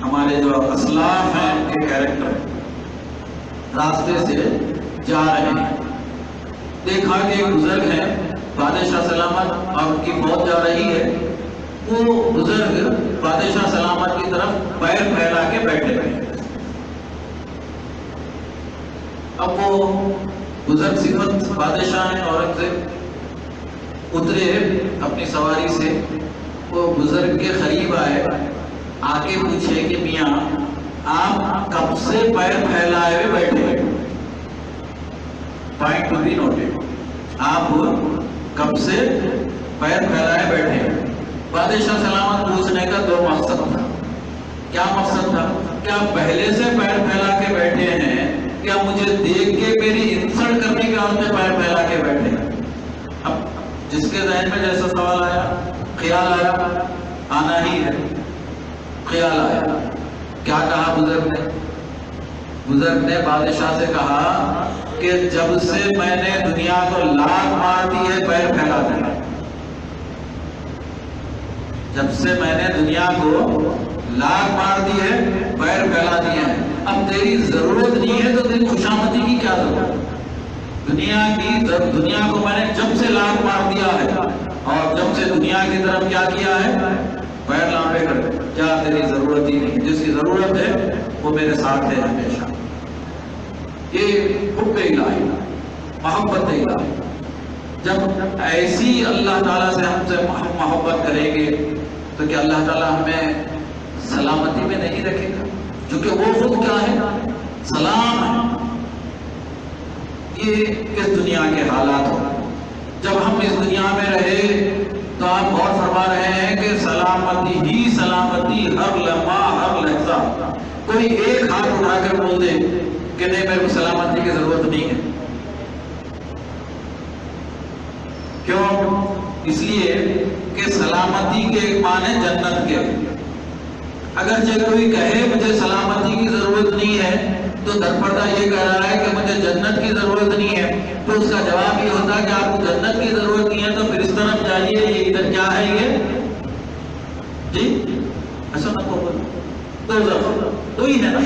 ہمارے جو اسلاف ہیں ان کے کیریکٹر راستے سے جا رہے ہیں۔ دیکھا کہ ایک بزرگ ہیں، بادشاہ سلامت اور ان کی فوج جا رہی ہے، وہ بزرگ بادشاہ سلامت کی طرف پیر پھیلا کے بیٹھے ہوئے۔ اب وہ بزرگ صفت بادشاہ ہیں، اورنگزیب اترے اپنی سواری سے، وہ بزرگ کے قریب آئے، آ کے پوچھے کہ میاں آپ کب سے پیر پھیلائے ہوئے بیٹھے ہیں؟ پوائنٹ ٹو بی نوٹڈ، آپ کب سے پیر پھیلائے بیٹھے ہیں؟ بادشاہ سلامت پوچھنے کا 2 مقصد تھا۔ کیا مقصد تھا؟ کیا پہلے سے پیر پھیلا کے بیٹھے ہیں، کیا مجھے دیکھ کے میری انسلٹ کرنے کے بعد میں پیر پھیلا کے بیٹھے ہیں؟ اب جس کے ذہن میں جیسا سوال آیا، خیال آیا، آنا ہی ہے، خیال آیا۔ کیا کہا بزرگ نے؟ بزرگ نے بادشاہ سے کہا کہ جب سے میں نے دنیا کو لات مار دی ہے پیر پھیلا دیا، جب سے میں نے دنیا کو لات مار دی ہے پیر پھیلا دیا ہے، اب تیری ضرورت نہیں ہے تو تیری خوشامدی کی کیا ضرورت؟ دنیا کو میں نے جب سے لات مار دیا ہے اور جب سے دنیا کی طرف کیا کیا ہے؟ پیر لامبے کر، کیا تیری ضرورت ہی نہیں، جس کی ضرورت ہے وہ میرے ساتھ ہے ہمیشہ۔ یہ حب الہی، محبت الہی، جب ایسی اللہ تعالیٰ سے ہم سے محبت کریں گے تو کیا اللہ تعالیٰ ہمیں سلامتی میں نہیں رکھے گا؟ کیونکہ وہ خود کیا ہے؟ سلام ہے۔ یہ کس دنیا کے حالات ہو، جب ہم اس دنیا میں رہے تو آپ غور فرما رہے ہیں کہ سلامتی ہی سلامتی، ہر لمحہ ہر لحظہ۔ کوئی ایک ہاتھ اٹھا کر بول دے کہ نہیں میرے کو سلامتی کی ضرورت نہیں ہے۔ کیوں؟ اس لیے کہ سلامتی کے ایک معنی جنت کے۔ اگرچہ کوئی کہے مجھے سلامتی کی ضرورت نہیں ہے تو درپردہ یہ کہہ رہا ہے کہ مجھے جنت کی ضرورت نہیں ہے، تو اس کا جواب یہ ہوتا کہ آپ کو جنت کی ضرورت نہیں ہے تو پھر اس طرف جائیے، یہ ادھر کیا ہے یہ جی ایسا نہ بولو، دو ہی ہے نا،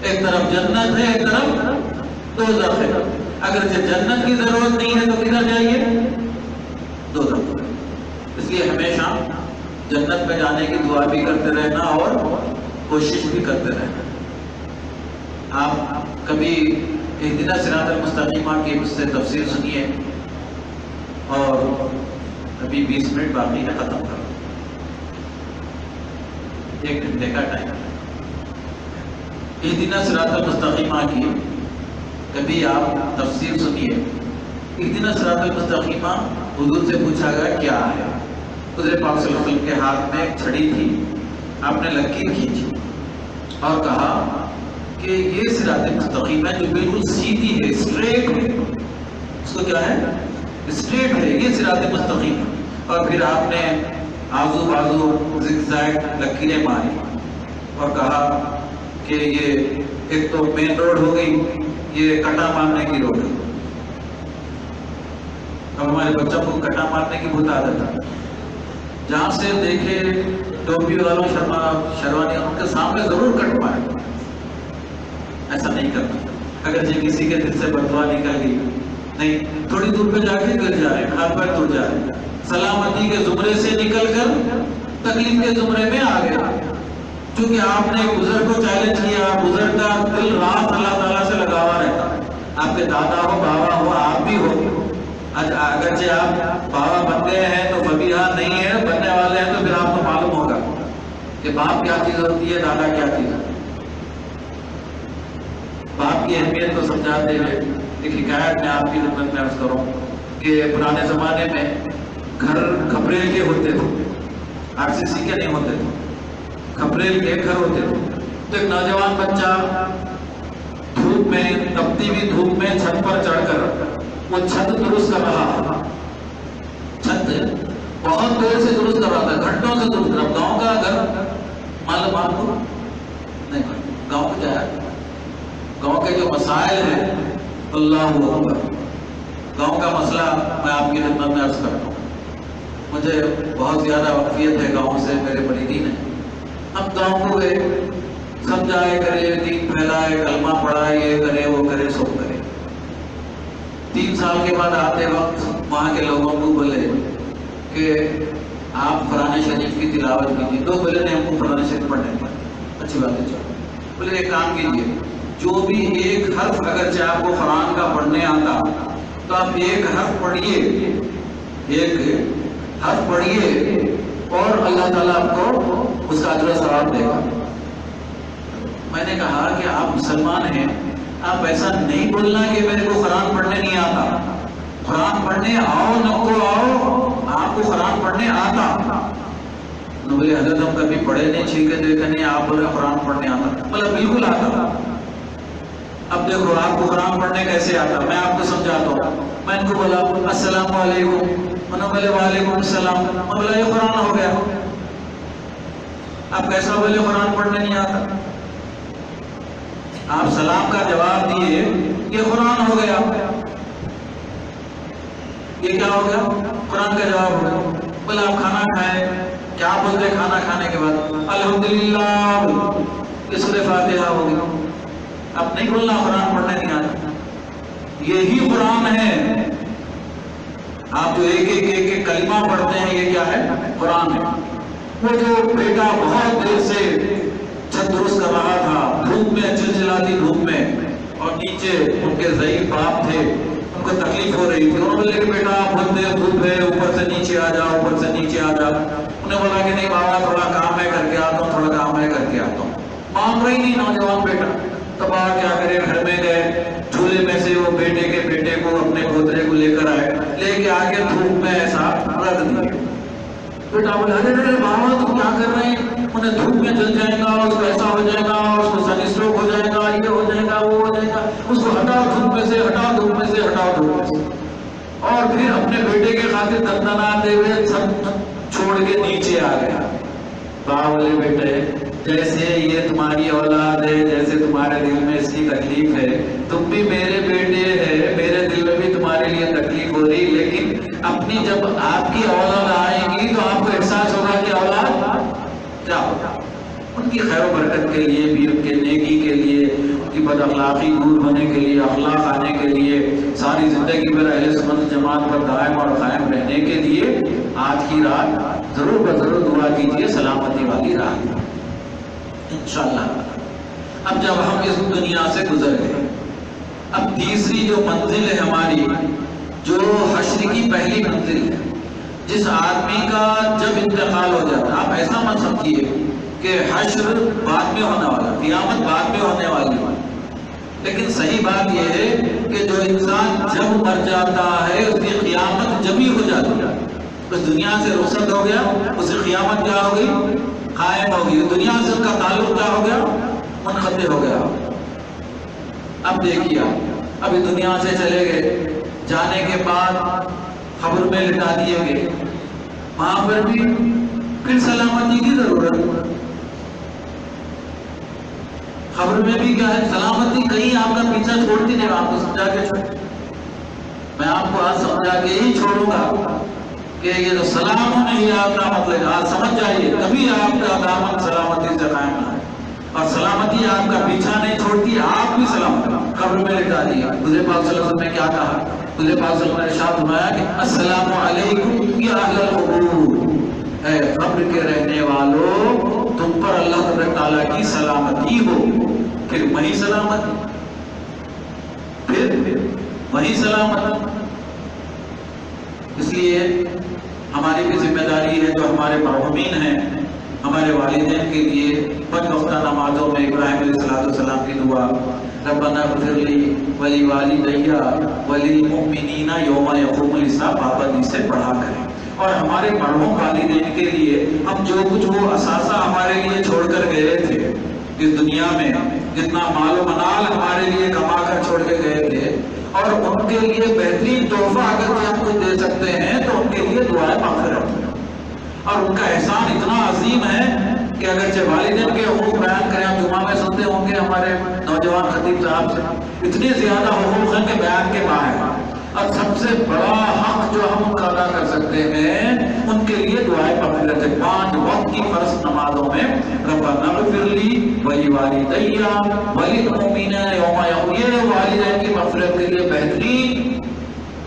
ایک طرف جنت ہے ایک طرف دوزخ ہے۔ اگر جنت کی ضرورت نہیں ہے تو کدھر جائیے؟ دوزخ۔ اس لیے ہمیشہ جنت میں جانے کی دعا بھی کرتے رہنا اور کوشش بھی کرتے رہنا۔ آپ کبھی اہدنا صراط المستقیم کی مجھ سے تفسیر سنیے، اور ابھی 20 منٹ باقی ہے، ختم کرو، 1 گھنٹے کا ٹائم ہے۔ اہدنا صراط المستقیم کی کبھی آپ تفسیر سنیے۔ اہدنا صراط المستقیم حضور سے پوچھا گیا کیا ہے؟ حضور پاک صلی اللہ علیہ وسلم کے ہاتھ میں ایک چھڑی تھی، آپ نے لکیر کھینچی اور کہا کہ یہ صراط مستقیم ہے جو بالکل سیدھی ہے، اسٹریٹ ہے، اس کو کیا ہے؟ اسٹریٹ ہے، یہ صراط مستقیم ہے۔ اور پھر آپ نے آزو بازو زگزیگ لکیریں ماری اور کہا کہ یہ ایک تو مین روڈ ہو گئی، یہ کٹا مارنے کی روڈ ہے۔ اب ہمارے بچوں کو کٹا مارنے کی بہت عادت ہے، جہاں سے دیکھے ٹوپی والوں شروانی ان کے سامنے ضرور کٹ مارے، ایسا نہیں کرنا۔ اگر جی کسی کے دل سے بددعا نکل گئی، نہیں، تھوڑی دور پہ جا کے گر جائے، ہاتھ پیر ٹوٹ جائے، سلامتی کے زمرے سے نکل کر تکلیف کے زمرے میں آ گیا، چونکہ آپ نے بزرگ کو چیلنج کیا۔ بزرگ کا دل رات اللہ تعالیٰ سے لگا ہوا رہتا ہے، آپ کے دادا ہو، بابا ہو، آپ بھی ہو۔ اگرچہ آپ بابا بن گئے ہیں تو فبیہا نہیں ہے، بننے والے ہیں تو پھر آپ کو معلوم ہوگا کہ باپ کیا چیز ہوتی ہے، دادا کیا چیز ہے۔ باپ کی اہمیت کو سمجھاتے ہوئے ایک حکایت میں آپ کی خدمت میں عرض کروں کہ پرانے زمانے میں گھر کھپریل کے ہوتے تھے، RCC کے نہیں ہوتے تھے، کھپریل کے گھر ہوتے تھے۔ تو ایک نوجوان بچہ دھوپ میں، تپتی ہوئی دھوپ میں چھت پر چڑھ کر وہ چھت درست کر رہا، چھت بہت دیر سے درست کر رہا تھا، گھنٹوں سے درست کر رہا۔ گاؤں کا گھر معلوم آپ کو نہیں، گاؤں کو جایا، گاؤں کے جو مسائل ہیں، اللہ اکبر، گاؤں کا مسئلہ میں آپ کی خدمت میں عرض کرتا ہوں۔ مجھے بہت زیادہ واقفیت ہے گاؤں سے، میرے مریدین ہیں۔ ہم گاؤں کو گئے، سمجھائے کرے، دین پھیلائے، کلمہ پڑھائے، یہ کرے وہ کرے سب کرے۔ 3 سال کے بعد آتے وقت وہاں کے لوگوں کو بولے کہ آپ قرآن شریف کی تلاوت کیجیے۔ تو بولے نہیں، ہم کو قرآن شریف پڑھنے کا اچھی بات ہے، چلو۔ بولے ایک کام کیجیے، جو بھی ایک حرف اگرچہ آپ کو قرآن کا پڑھنے آتا تو آپ ایک حرف پڑھیے، ایک حرف پڑھیے، اور اللہ تعالیٰ آپ کو اس کا اجر و ثواب دے گا۔ میں نے کہا کہ آپ مسلمان ہیں، آپ ایسا نہیں بولنا کہ میرے کو قرآن پڑھنے نہیں آتا۔ قرآن پڑھنے آؤ نہ کو آؤ، آپ کو قرآن پڑھنے آتا۔ انہوں نے بولے حضرت ہم کبھی پڑھے نہیں، چھینکے دیکھے نہیں، آپ بولے قرآن پڑھنے آتا۔ بولا بالکل آتا۔ اب دیکھو آپ کو قرآن پڑھنے کیسے آتا، میں آپ کو سمجھاتا ہوں۔ میں ان کو بولا السلام علیکم، انہوں نے بولے وعلیکم السلام۔ میں بولا یہ قرآن ہو گیا۔ آپ کیسا بولے قرآن پڑھنے نہیں آتا؟ آپ سلام کا جواب دیے، یہ قرآن ہو گیا۔ یہ کیا ہو گیا؟ قرآن کا جواب ہو گیا۔ بولا آپ کھانا کھائیں، کیا بولتے کھانا کھانے کے بعد؟ الحمدللہ، یہ سورہ فاتحہ ہو گیا۔ اب نہیں بولنا قرآن پڑھنے نہیں آتا، یہی قرآن ہے۔ آپ جو ایک کلمہ پڑھتے ہیں، یہ کیا ہے؟ قرآن ہے۔ وہ جو بیٹا بہت دیر سے چھت درست کر رہا تھا، دھوپ میں، چلچلاتی دھوپ میں، اور نیچے ان کے ضعیف باپ تھے، ان کو تکلیف ہو رہی تھی۔ انہوں نے بولے کہ بیٹا بہت دیر دھوپ ہے، اوپر سے نیچے آ جاؤ، اوپر سے نیچے آ جاؤ۔ انہیں بولا کہ نہیں بابا، تھوڑا کام ہے کر کے آتا ہوں، تھوڑا کام ہے کر کے آتا ہوں۔ مان رہی نہیں نوجوان بیٹا۔ تب آپ کیا کرے، گھر میں گئے، جھولے میں سے وہ بیٹے کے بیٹے کو، اپنے پوترے کو لے کر آئے، لے کے آگے دھوپ میں ایسا رکھ دیا۔ بیٹا بولا ارے بابا تم کیا کر رہے ہیں؟ انہیں دھوپ میں جل جائے گا، اس کو ایسا ہو جائے گا، اس کو سن اسٹروک ہو جائے گا، یہ ہو جائے گا، وہ ہو جائے گا، اس کو ہٹاؤ دھوپ میں سے، ہٹاؤ دھوپ میں سے، ہٹاؤ دھوپ میں سے۔ اور پھر اپنے بیٹے کے خاطر دندناتے ہوئے سب چھوڑ کے نیچے آ گیا۔ بابا بولے بیٹے جیسے یہ تمہاری اولاد ہے، جیسے تمہارے دل میں اس کی تکلیف ہے، تم بھی میرے بیٹے ہیں، میرے دل میں بھی تمہارے لیے تکلیف ہو رہی، لیکن اپنی جب آپ کی اولاد آئے گی تو آپ کو احساس ہوگا کہ اولاد کیا ہوگا، ان کی خیر و برکت کے لیے بھی، ان کے نیکی کے لیے، ان کی بد اخلاقی دور ہونے کے لیے، اخلاق آنے کے لیے، ساری زندگی پر اہل سنت جماعت پر دائم اور قائم رہنے کے لیے آج کی رات ضرور بضرور دعا کیجیے، سلامتی والی رات انشاءاللہ۔ اب جب ہم اس دنیا سے گزر گئے، اب تیسری جو منزل ہے ہماری، جو حشر کی پہلی منزل ہے، جس آدمی کا جب انتقال ہو جاتا ہے، آپ ایسا مت سمجھیے کہ حشر بعد میں ہونے والا، قیامت بعد میں ہونے والی، لیکن صحیح بات یہ ہے کہ جو انسان جب مر جاتا ہے اس کی قیامت جب ہی ہو جاتی ہے، اس دنیا سے رخصت ہو گیا، اس کی قیامت کیا ہو گئی؟ قائم ہو گئی، دنیا سے اس کا تعلق کیا ہو گیا؟ منقطع ہو گیا۔ اب دیکھیے، ابھی دنیا سے چلے گئے، جانے کے بعد قبر میں لٹا دیے گئے، وہاں پر بھی پھر سلامتی کی ضرورت، قبر میں بھی کیا ہے؟ سلامتی کہیں آپ کا پیچھا چھوڑتی نہیں، آپ کو سمجھا کے چھوڑ، میں آپ کو آج سمجھا کے ہی چھوڑوں گا کہ یہ جو سلام نہیں آپ کا مطلب آج سمجھ جائیے، کبھی آپ کا دامن سلامتی سے قائم نہ ہے، اور سلامتی آپ کا پیچھا نہیں چھوڑتی، آپ بھی سلامت قبر میں لٹا دیا۔ حضور پاک صلی اللہ علیہ وسلم نے کیا کہا؟ حضور پاک صلی اللہ علیہ وسلم نے ارشاد فرمایا کہ السلام علیکم یا اہل القبور، اے قبر کے رہنے والوں، تم پر اللہ تبارک تعالیٰ کی سلامتی ہو۔ پھر وہی سلامت، پھر وہی سلامت۔ اس لیے ہماری بھی ذمہ داری ہے، جو ہمارے مرحومین ہیں، ہمارے والدین کے لیے پنج وقتہ نمازوں میں ابراہیم علیہ السلام کی دعا، ربنا اغفر لی ولوالدی وللمؤمنین یوم یقوم الحساب، پابندی سے پڑھا کریں، اور ہمارے مرحوم والدین کے لیے ہم جو کچھ وہ اثاثہ ہمارے لیے چھوڑ کر گئے تھے اس دنیا میں، جتنا مال و منال ہمارے لیے کما کر چھوڑ کے گئے تھے، اور ان کے لیے بہترین تحفہ اگر ہم کچھ دے سکتے ہیں تو ان کے لیے دعائیں مغفرت، اور ان کا احسان اتنا عظیم ہے کہ اگرچہ والدین کے حقوق بیان کریں، ہم جمعہ میں سنتے ہوں گے ہمارے نوجوان خطیب صاحب سے، اتنے زیادہ حقوق ہیں کہ بیان کے باہر، اور سب سے بڑا حق جو ہم ان کا ادا کر سکتے ہیں ان کے لیے دعائیں مغفرت ہے۔ 5 وقت کی فرض نمازوں میں ربنا اغفر لی ولوالدی وللمؤمنین یوم یقوم، یہ والدین کی مغفرت کے لیے بہترین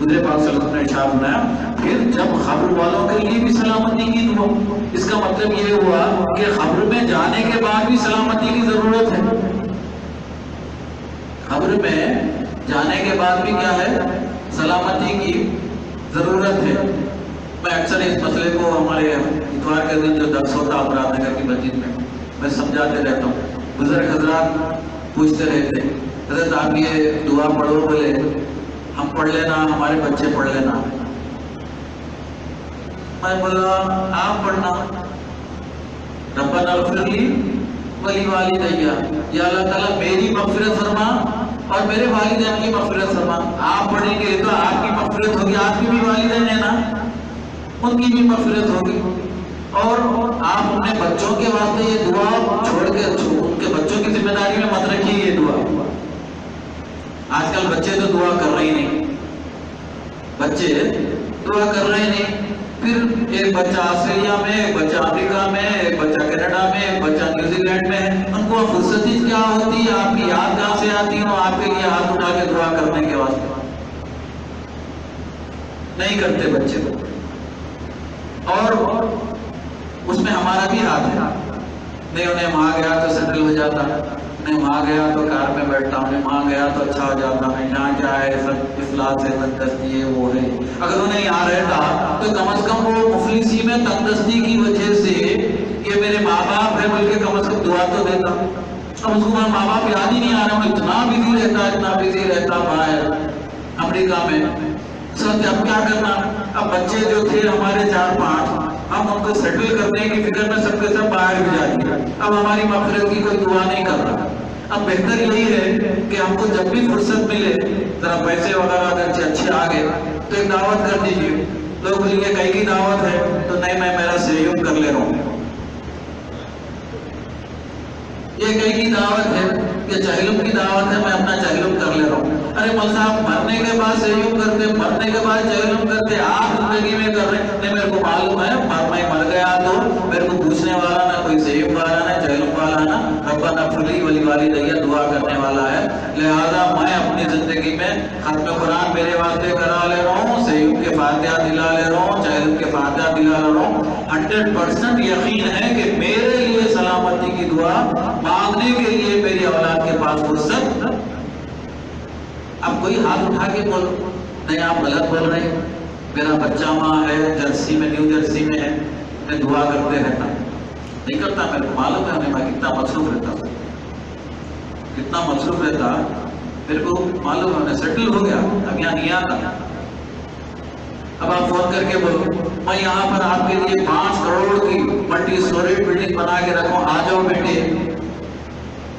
حضور پاک صلی اللہ علیہ وسلم نے ارشاد فرمایا۔ پھر جب قبر والوں کے لیے بھی سلامتی کی دعا، اس کا مطلب یہ ہوا کہ قبر میں جانے کے بعد بھی سلامتی کی ضرورت ہے، قبر میں جانے کے بعد بھی کیا ہے؟ سلامتی کی ضرورت ہے۔ میں اکثر اس مسئلے کو ہمارے اتوار کے دن جو درس ہوتا امراض نگر کی مسجد میں سمجھاتے رہتا ہوں، بزرگ حضرات پوچھتے رہتے ہیں، حضرت آپ یہ دعا پڑھو، بولے ہم پڑھ لینا، ہمارے بچے پڑھ لینا۔ میں بولا آپ پڑھنا، ربنا اغفر لی ولوالدی، یا اللہ تعالیٰ میری مغفرت فرما اور میرے والدین کی مغفرت فرما۔ آپ پڑھیں گے تو آپ کی مغفرت ہوگی، آپ کی بھی والدین ہیں نا، ان کی بھی مغفرت ہوگی، اور آپ اپنے بچوں کے واسطے یہ دعا چھوڑ کے ان کے بچوں کی ذمہ داری میں مت رکھیے یہ دعا۔ آج کل بچے تو دعا کر رہے ہی نہیں، بچے دعا کر رہے نہیں، پھر ایک بچہ آسٹریلیا میں، ایک بچہ امریکہ میں، ایک بچہ کینیڈا میں، ایک بچہ نیوزی لینڈ میں، ان کو فرصت ہی کیا ہوتی ہے؟ آپ کی یاد کہاں سے آتی ہے آپ کے لیے ہاتھ اٹھا کے دعا کرنے کے واسطے؟ نہیں کرتے بچے کو، اور اس میں ہمارا بھی ہاتھ ہے، نہیں انہیں وہاں گیا تو سیٹل ہو جاتا، نہیں وہاں گیا تو کار میں بیٹھتا ہوں، نہیں وہاں گیا تو اچھا ہو جاتا، میں یہاں کیا ہے سب افلاس ہے، تندرستی ہے، وہ ہے۔ اگر انہیں یہاں رہتا تو کم از کم وہ مفلسی میں تندرستی کی وجہ سے یہ میرے ماں باپ ہے بلکہ کم از کم دعا تو دیتا، اب اس کو ماں باپ یاد ہی نہیں آ رہا، اتنا بزی رہتا باہر امریکہ میں۔ سچ اب کیا کرنا؟ اب بچے جو تھے ہمارے 4-5، ہم ان کو سیٹل کرنے کی فکر میں سب کے سب باہر بھی جاتی ہے، اب ہماری مغفرت کی کوئی دعا نہیں کر رہا۔ اب بہتر یہی ہے کہ ہم کو جب بھی فرصت ملے، ذرا پیسے وغیرہ اگر اچھے آ گئے تو ایک دعوت کر دیجیے۔ لوگ بولیں گے کئی کی دعوت ہے، تو نہیں میں میرا سہیوگ کر لے رہا ہوں، یہ کہیں کی دعوت ہے، یہ چہلم کی دعوت ہے، میں اپنا چہلم کر لے رہا ہوں۔ ارے مول صاحب مرنے کے بعد سیوم کرتے، مرنے کے بعد چہلم کرتے، آپ زندگی میں کر رہے ہیں، میرے کو معلوم ہے میں مر گیا تو میرے کو پوچھنے والا نہ کوئی سیوم والا نہ چہلم والا نہ ربنا اغفر لی ولوالدی دعا کرنے والا ہے، لہذا میں اپنی زندگی میں ختم قرآن میرے واسطے کرا لے رہا ہوں، سیوم کے فاتحہ دلا لے رہا ہوں، چہلم کے فاتحہ دلا لے رہا ہوں۔ 100% یقین ہے کہ میرے لیے سلامتی کی دعا مانگنے کے لیے میری اولاد کے پاس فرصت۔ اب کوئی ہاتھ اٹھا کے بولو نہیں آپ غلط بول رہے ہیں، میرا بچہ وہاں ہے جرسی میں، نیو جرسی میں ہے، میں دعا کرتے رہتا نہیں کرتا، میرے کو معلوم ہے ہمیں میں کتنا مصروف رہتا، کتنا مصروف رہتا میرے کو معلوم ہے، میں سیٹل ہو گیا، اب یہاں نہیں آتا۔ اب آپ فون کر کے بولو میں یہاں پر آپ کے لیے 5 کروڑ کی ملٹی اسٹوریج بلڈنگ بنا کے رکھوں، آ جاؤ بیٹے۔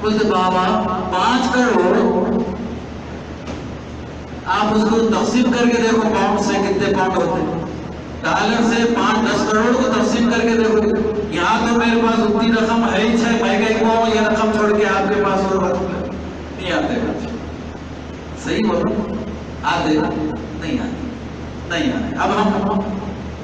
بولتے بابا 5 کروڑ آپ اس کو تقسیم کر کے دیکھو، پاؤنڈ سے کتنے پاؤنڈ ہوتے ہیں، ڈالر سے 5-10 کروڑ کو تقسیم کر کے دیکھو، یہاں تو میرے پاس اتنی رقم ہے ہی ہے، میں کہیں کو یہ رقم چھوڑ کے آپ کے پاس اور نہیں آتے، صحیح بولو آتے نہیں آتے نہیں آتے۔ اب ہم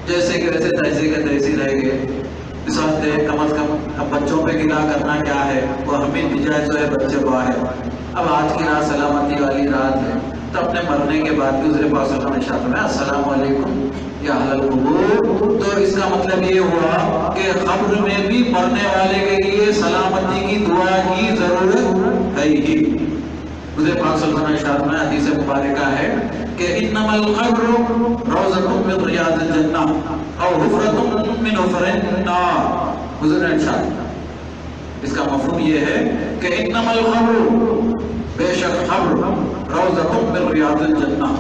جیسے کہ ویسے تیسے کے تیسے رہ گئے، اس واسطے کم از کم اب بچوں پہ گلا کرنا کیا ہے، وہ ہمیں بجائے جو ہے بچے باہر۔ اب آج کی رات سلامتی والی رات ہے، تو اپنے مرنے کے بعد بھی حضور پاک صلی اللہ علیہ وسلم نے السلام علیکم یا اہل القبور، تو اس کا مطلب یہ ہوا کہ قبر میں بھی مرنے والے کے لیے سلامتی کی دعا کی ضرورت ہے ہی۔ حضور پاک صلی اللہ علیہ وسلم میں حدیث مبارکہ ہے کہ انما القبر روضۃ من ریاض الجنہ او حفرۃ من حفر النار۔ حضور نے ارشاد، اس کا مفہوم یہ ہے کہ انما القبر، بے شک قبر، روضۃ من ریاض الجنہ،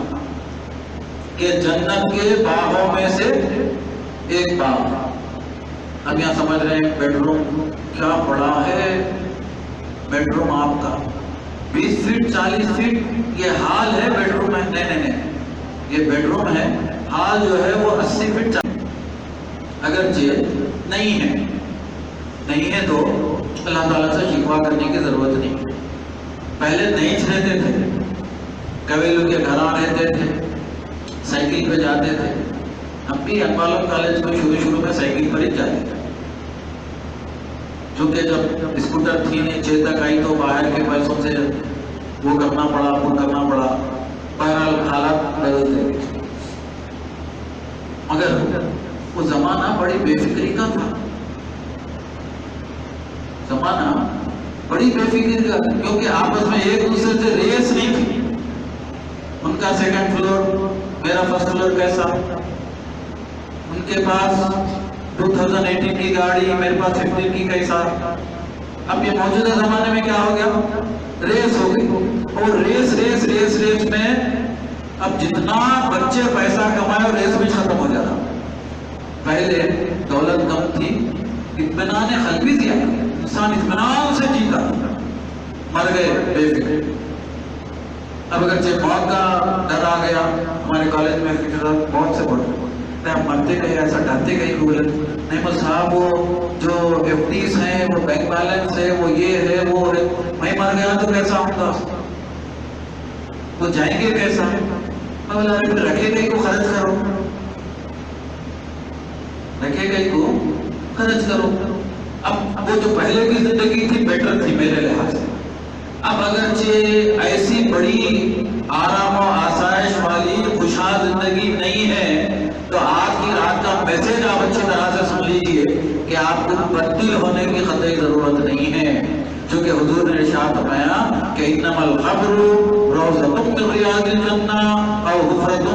کہ جنت کے باغوں میں سے ایک باغ۔ ہم یہاں سمجھ رہے ہیں بیڈ روم کیا بڑا ہے، بیڈ روم آپ کا 20 فٹ 40 فٹ یہ ہال ہے، بیڈ روم ہے، نہیں یہ بیڈ روم ہے، ہال جو ہے وہ 80 فٹ اگرچہ نہیں ہے تو اللہ تعالیٰ سے شکوہ کرنے کی ضرورت نہیں۔ پہلے نہیں رہتے تھے، قبیلوں کے گھراں رہتے تھے، سائیکل پہ جاتے تھے، ہم بھی انوالوں کالج کو شروع میں سائیکل پر ہی جاتے تھے، چونکہ جب اسکوٹر تھی نہیں، چیتک آئی تو باہر کے پیسوں سے وہ کرنا پڑا، بہرحال حالات بدلتے گئے، مگر وہ زمانہ بڑی بے فکری کا تھا، کیونکہ آپس میں ایک دوسرے سے ریس نہیں تھی، ان کا 2nd فلور میرا 1st فلور کیسا، ان کے پاس 2018 کی گاڑی میرے پاس 15 کی کیسا۔ اب یہ موجودہ زمانے میں کیا ہو گیا، ریس ہو گئی، اور ریس میں اب جتنا بچے پیسہ کمائے اور ریس میں ختم ہو جاتا۔ پہلے دولت کم تھی، اطمینان قلبی دیا، انسان اطمینان سے جیتا، مر گئے بے فکر۔ اب اگرچہ موت کا ڈر آ گیا، ہمارے کالج میں بہت سے بڑھتے ہم مرتے گئے، ایسا ڈرتے گئے، نہیں مول صاحب وہ جو FDs ہیں، وہ بینک بیلنس ہے، وہ یہ ہے وہ ہے، میں مر گیا تو کیسا ہوں گا، وہ جائیں گے کیسا، میں بولا پھر رکھے گئی کو خرچ کرو، رکھے گئی کو خرچ کرو۔ اب وہ جو پہلے کی زندگی تھی بیٹر تھی میرے لحاظ سے، اب اگرچہ ایسی بڑی آرام و آسائش والی خوشحال زندگی نہیں ہے، تو آج کی رات کا میسج آپ اچھی طرح سے سن لیجئے کہ آپ کو بدل ہونے کی قطعی ضرورت نہیں ہے، چونکہ حضور نے ارشاد فرمایا کہ انما القبر روضۃ من ریاض الجنہ او حفرۃ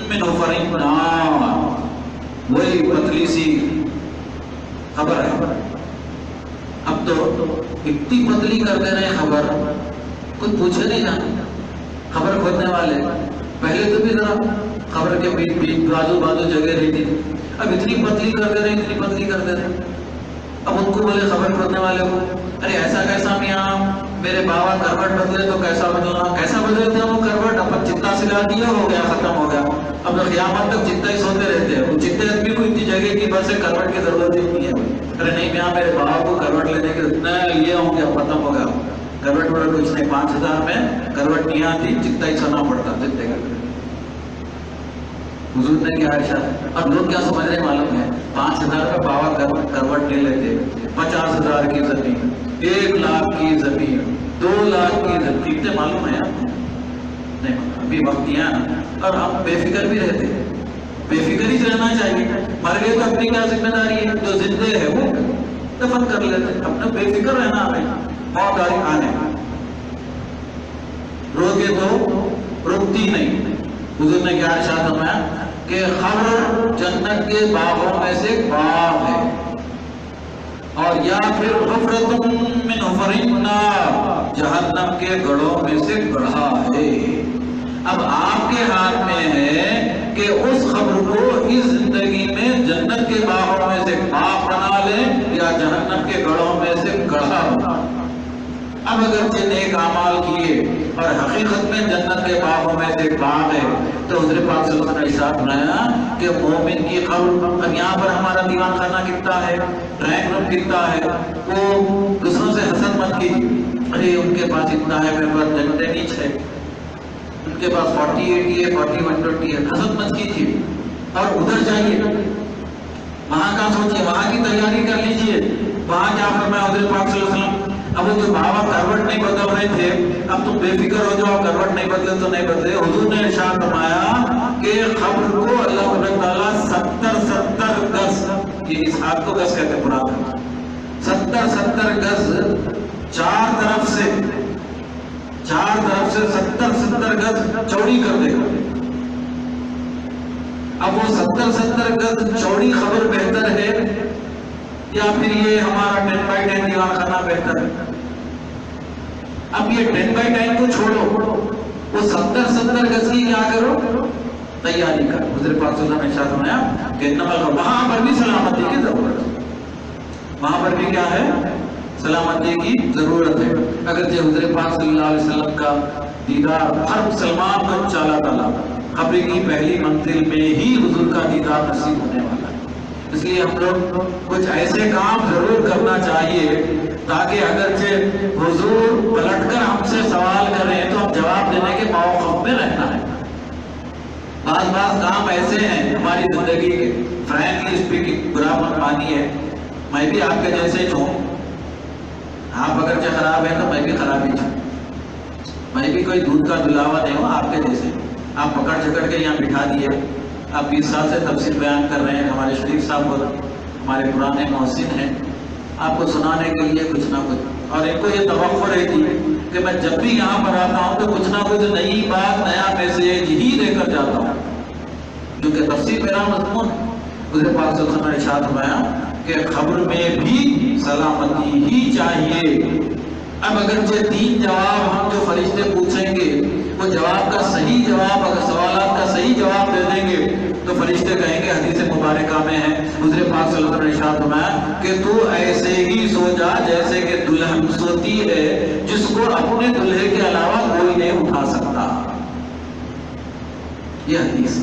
من حفر النار، وہی پتلی سی خبر ہے۔ اب تو اتنی پتلی کرتے رہے خبر، کچھ پوچھے نہیں جانا، خبر کھولنے والے پہلے تو بھی ذرا خبر کے بیچ بازو جگہ رہتی تھی، اب اتنی پتلی کرتے رہے، اب ان کو بولے خبر کھولنے والے کو ارے ایسا کیسا میاں میرے بابا کروٹ بدلے تو کیسا بدلنا، کیسا بدلتے ہیں وہ کروٹ؟ اپن چتا سلا دیا، ہو گیا، ختم ہو گیا، اب قیامت تک چتا ہی سوتے رہتے ہیں۔ وہ چتے آدمی کو اتنی جگہ کی بس ہے، کروٹ کی ضرورت ہی نہیں ہے۔ ارے نہیں میاں میرے بابا کو کروٹ لینے کے اتنا یہ ہو گیا، ختم ہو گیا، کروٹ وروٹ کچھ نہیں، 5000 میں کروٹ نہیں آتی، چتا ہی سونا پڑتا چتے کا۔ حضور نے کیا ارشاد، اب لوگ کیا سمجھ رہے معلوم ہے، 5000 کا بابا کروٹ لے لیتے، 50,000 کی زمین، 1 لاکھ کی زمین، 2 لاکھ کی زمین، کتنے معلوم ہے آپ؟ نہیں، ابھی وقت نہیں ہے، اور ہم بے فکر بھی رہتے، بے فکر ہی رہنا چاہیے۔ مر گئے تو اپنی کیا ذمہ داری ہے، جو زندے ہے وہ دفن کر لیتے، اپنا بے فکر رہنا ہمیں، موت آئی آنے، روکے تو رکتی نہیں۔ حضور نے کیا ارشاد فرمایا کہ قبر جنت کے باغوں میں سے ایک باغ ہے، اور یا پھر حفرۃ من حفر النار، جہنم کے گڑھوں میں سے گڑھا ہے۔ اب آپ کے ہاتھ میں ہے کہ اس قبر کو اس زندگی میں جنت کے باغوں میں سے باغ بنا لیں یا جہنم کے گڑھوں میں سے گڑھا بنا لیں۔ اب اگرچہ نیک اعمال کیے اور حقیقت میں جنت کے باغوں میں سے ایک باغ ہے، تو حضور پاک صلی اللہ علیہ وسلم نے ارشاد فرمایا کہ مومن کی قبر، اب یہاں پر ہمارا دیوان خانہ کتنا ہے، ڈرائنگ روم کتنا ہے، وہ دوسروں سے حسد مت کیجیے، ارے ان کے پاس اتنا ہے، میرے پاس جنت نیچ ہے، ان کے پاس 4080 ہے، 4120 ہے، حسد مت کیجیے، اور ادھر جائیے، وہاں کا سوچیے، وہاں کی تیاری کر لیجیے۔ وہاں کیا فرمایا حضور پاک صلی اللہ علیہ وسلم، اب وہ جو بابا کروٹ نہیں بدل رہے تھے، اب تم بے فکر ہو جاؤ، کروٹ نہیں بدلے تو نہیں بدلے۔ حضور نے ارشاد فرمایا کہ قبر کو اللہ تعالیٰ 70 گز، یہ اس ہاتھ کو گز کہتے ہیں قرآن میں، 70 گز چار طرف سے 70 گز چوڑی کر دے گا۔ اب وہ 70 گز چوڑی قبر بہتر ہے یا پھر یہ ہمارا 10x10 دیوان خانہ بہتر ہے؟ اب یہ 10x10 کو چھوڑو، وہ 70 گز کی کیا کرو، تیاری کرو۔ حضور پاک صلی اللہ علیہ وسلم نے ارشاد فرمایا کہ وہاں پر بھی سلامتی کی ضرورت ہے، وہاں پر بھی کیا ہے، سلامتی کی ضرورت ہے۔ اگرچہ حضور پاک صلی اللہ علیہ وسلم کا دیدار ہر مسلمان کو انشاءاللہ تعالیٰ قبر کی پہلی منزل میں ہی حضور کا دیدار نصیب ہونے والا ہے، اس لیے ہم لوگ کچھ ایسے کام ضرور کرنا چاہیے تاکہ اگرچہ حضور پلٹ کر ہم سے سوال کریں تو ہم جواب دینے کے موقف میں رہنا ہے۔ بعض کام ایسے ہیں ہماری زندگی کے، فرینکلی اسپیکنگ، برا مت مانیے، میں بھی آپ کے جیسے ہی ہوں، آپ اگرچہ خراب ہیں تو میں بھی خراب ہی ہوں، میں بھی کوئی دودھ کا دلاوا نہیں ہوں، آپ کے جیسے۔ آپ پکڑ جکڑ کے یہاں بٹھا دیے، آپ 20 سال سے تفسیر بیان کر رہے ہیں، ہمارے شریف صاحب ہمارے پرانے محسن ہیں، آپ کو سنانے کے لیے کچھ نہ کچھ، اور ان کو یہ توقع رہتی کہ میں جب بھی یہاں پر آتا ہوں تو کچھ نہ کچھ نئی بات، نیا میسیج ہی دے کر جاتا ہوں، کیونکہ تفسیر میرا مضمون۔ حضور پاک صلی اللہ علیہ وسلم نے ارشاد فرمایا کہ قبر میں بھی سلامتی ہی چاہیے۔ اب اگرچہ 3 جواب ہم جو فرشتے پوچھیں گے، وہ جواب کا صحیح جواب، اگر سوالات کا صحیح جواب دے دیں گے تو فرشتے کہیں گے، حدیث مبارکہ میں ہے، حضور پاک صلی اللہ علیہ وسلم نے ارشاد فرمایا کہ تو ایسے ہی سو جا جیسے کہ دلہن سوتی ہے جس کو اپنے دلہے کے علاوہ کوئی نہیں اٹھا سکتا۔ یہ حدیث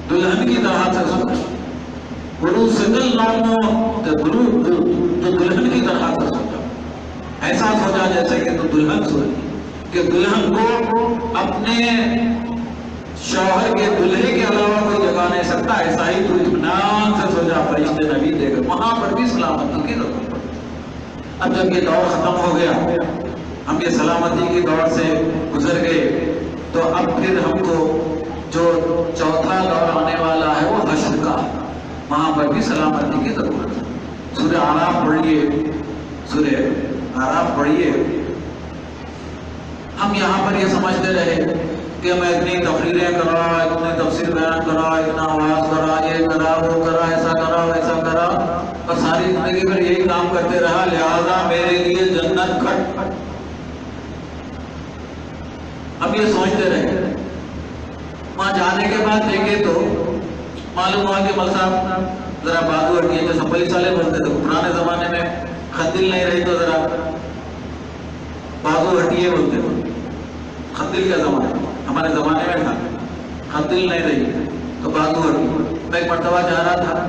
دلہن کی طرح سے سو، جو دلہن کی طرح سے سو جا، ایسا سو جا جیسے کہ تو دلہن سو رہی، کہ دلہن کو اپنے شوہر کے دلہے کے علاوہ کوئی جگہ نہیں سکتا، ایسا ہی تو اطمینان سے سو جا، فرشتے نبی دے کر وہاں پر بھی سلامتی کی ضرورت پڑتی۔ اب جب یہ دور ختم ہو گیا، ہم یہ سلامتی کی دور سے گزر گئے، تو اب پھر ہم کو جو چوتھا دور آنے والا ہے وہ حشر کا، وہاں پر بھی سلامتی کی ضرورت ہے۔ سورہ اعراف پڑھیے، سورہ اعراف پڑھیے۔ ہم یہاں پر یہ سمجھتے رہے کہ میں اتنی تقریریں کرا، اتنے تفسیر بیان کرا، اتنا آواز کرا، یہ کرا، وہ کرا، ایسا کرا، ویسا کرا، اور ساری زندگی پر یہی کام کرتے رہا، لہذا میرے لیے جنت کھٹ۔ اب یہ سوچتے رہے، وہاں جانے کے بعد دیکھے تو معلوم ہوا کہ مل صاحب ذرا بازو ہٹیے، جو 26 سالے بولتے تھے، پرانے زمانے میں خندل نہیں رہی تو ذرا بازو ہٹیے بولتے تھے، خندل کا زمانہ ہمارے زمانے میں تھا، خندل نہیں رہی تو بازو ہٹیے۔ میں ایک مرتبہ جا رہا تھا،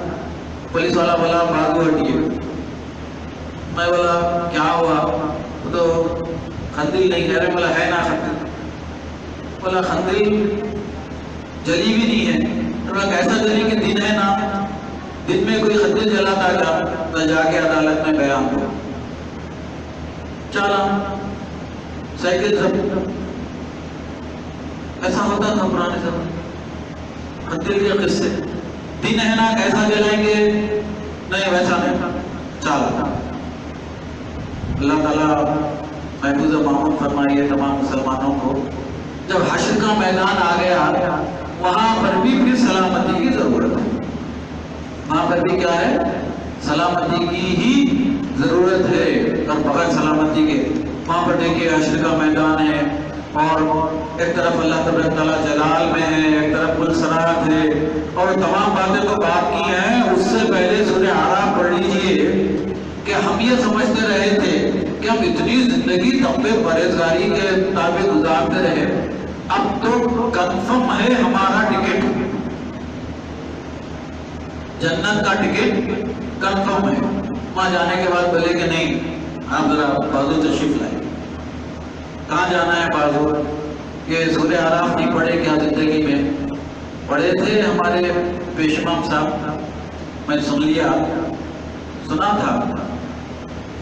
پولیس والا بولا بازو ہٹیے، میں بولا کیا ہوا؟ تو خندل نہیں کہہ رہے، بولا ہے نا خندل، بولا خندل جلی بھی نہیں ہے، تو کیسا جلی کہ دن ہے نا، دن میں کوئی خندل جلاتا کیا؟ تو جا کے عدالت میں بیان ہو، چلا سائیکل سب ایسا ہوتا تھا پرانے زمانے، خندل کے قصے، دن ہے نا کیسا جلائیں گے؟ نہیں ویسا نہیں، چلا۔ اللہ تعالیٰ محفوظ و معمون فرمائیے تمام مسلمانوں کو۔ جب حشر کا میدان آ گیا وہاں پر بھی پھر سلامتی کی ضرورت ہے، وہاں پر بھی کیا ہے؟ سلامتی کی ہی ضرورت ہے، اور بغیر سلامتی کے وہاں پر دیکھیے حشر کا میدان ہے، اور ایک طرف اللہ تبارک تعالیٰ جلال میں ہے، ایک طرف پلسرات ہے، اور تمام باتیں تو بات کی ہیں۔ اس سے پہلے سورہ اعراف پڑھ لیجئے کہ ہم یہ سمجھتے رہے تھے کہ ہم اتنی زندگی تقوی پرہیزگاری کے مطابق گزارتے رہے، اب تو کنفرم ہے ہمارا ٹکٹ، جنت کا ٹکٹ کنفرم ہے۔ وہاں جانے کے بعد بولے کہ نہیں آپ ذرا بازو تشریف لائیں، کہاں جانا ہے بازو؟ یہ سورہ اعراف نہیں پڑھے کیا زندگی میں؟ پڑھے تھے ہمارے پیش امام صاحب، میں سن لیا، سنا تھا،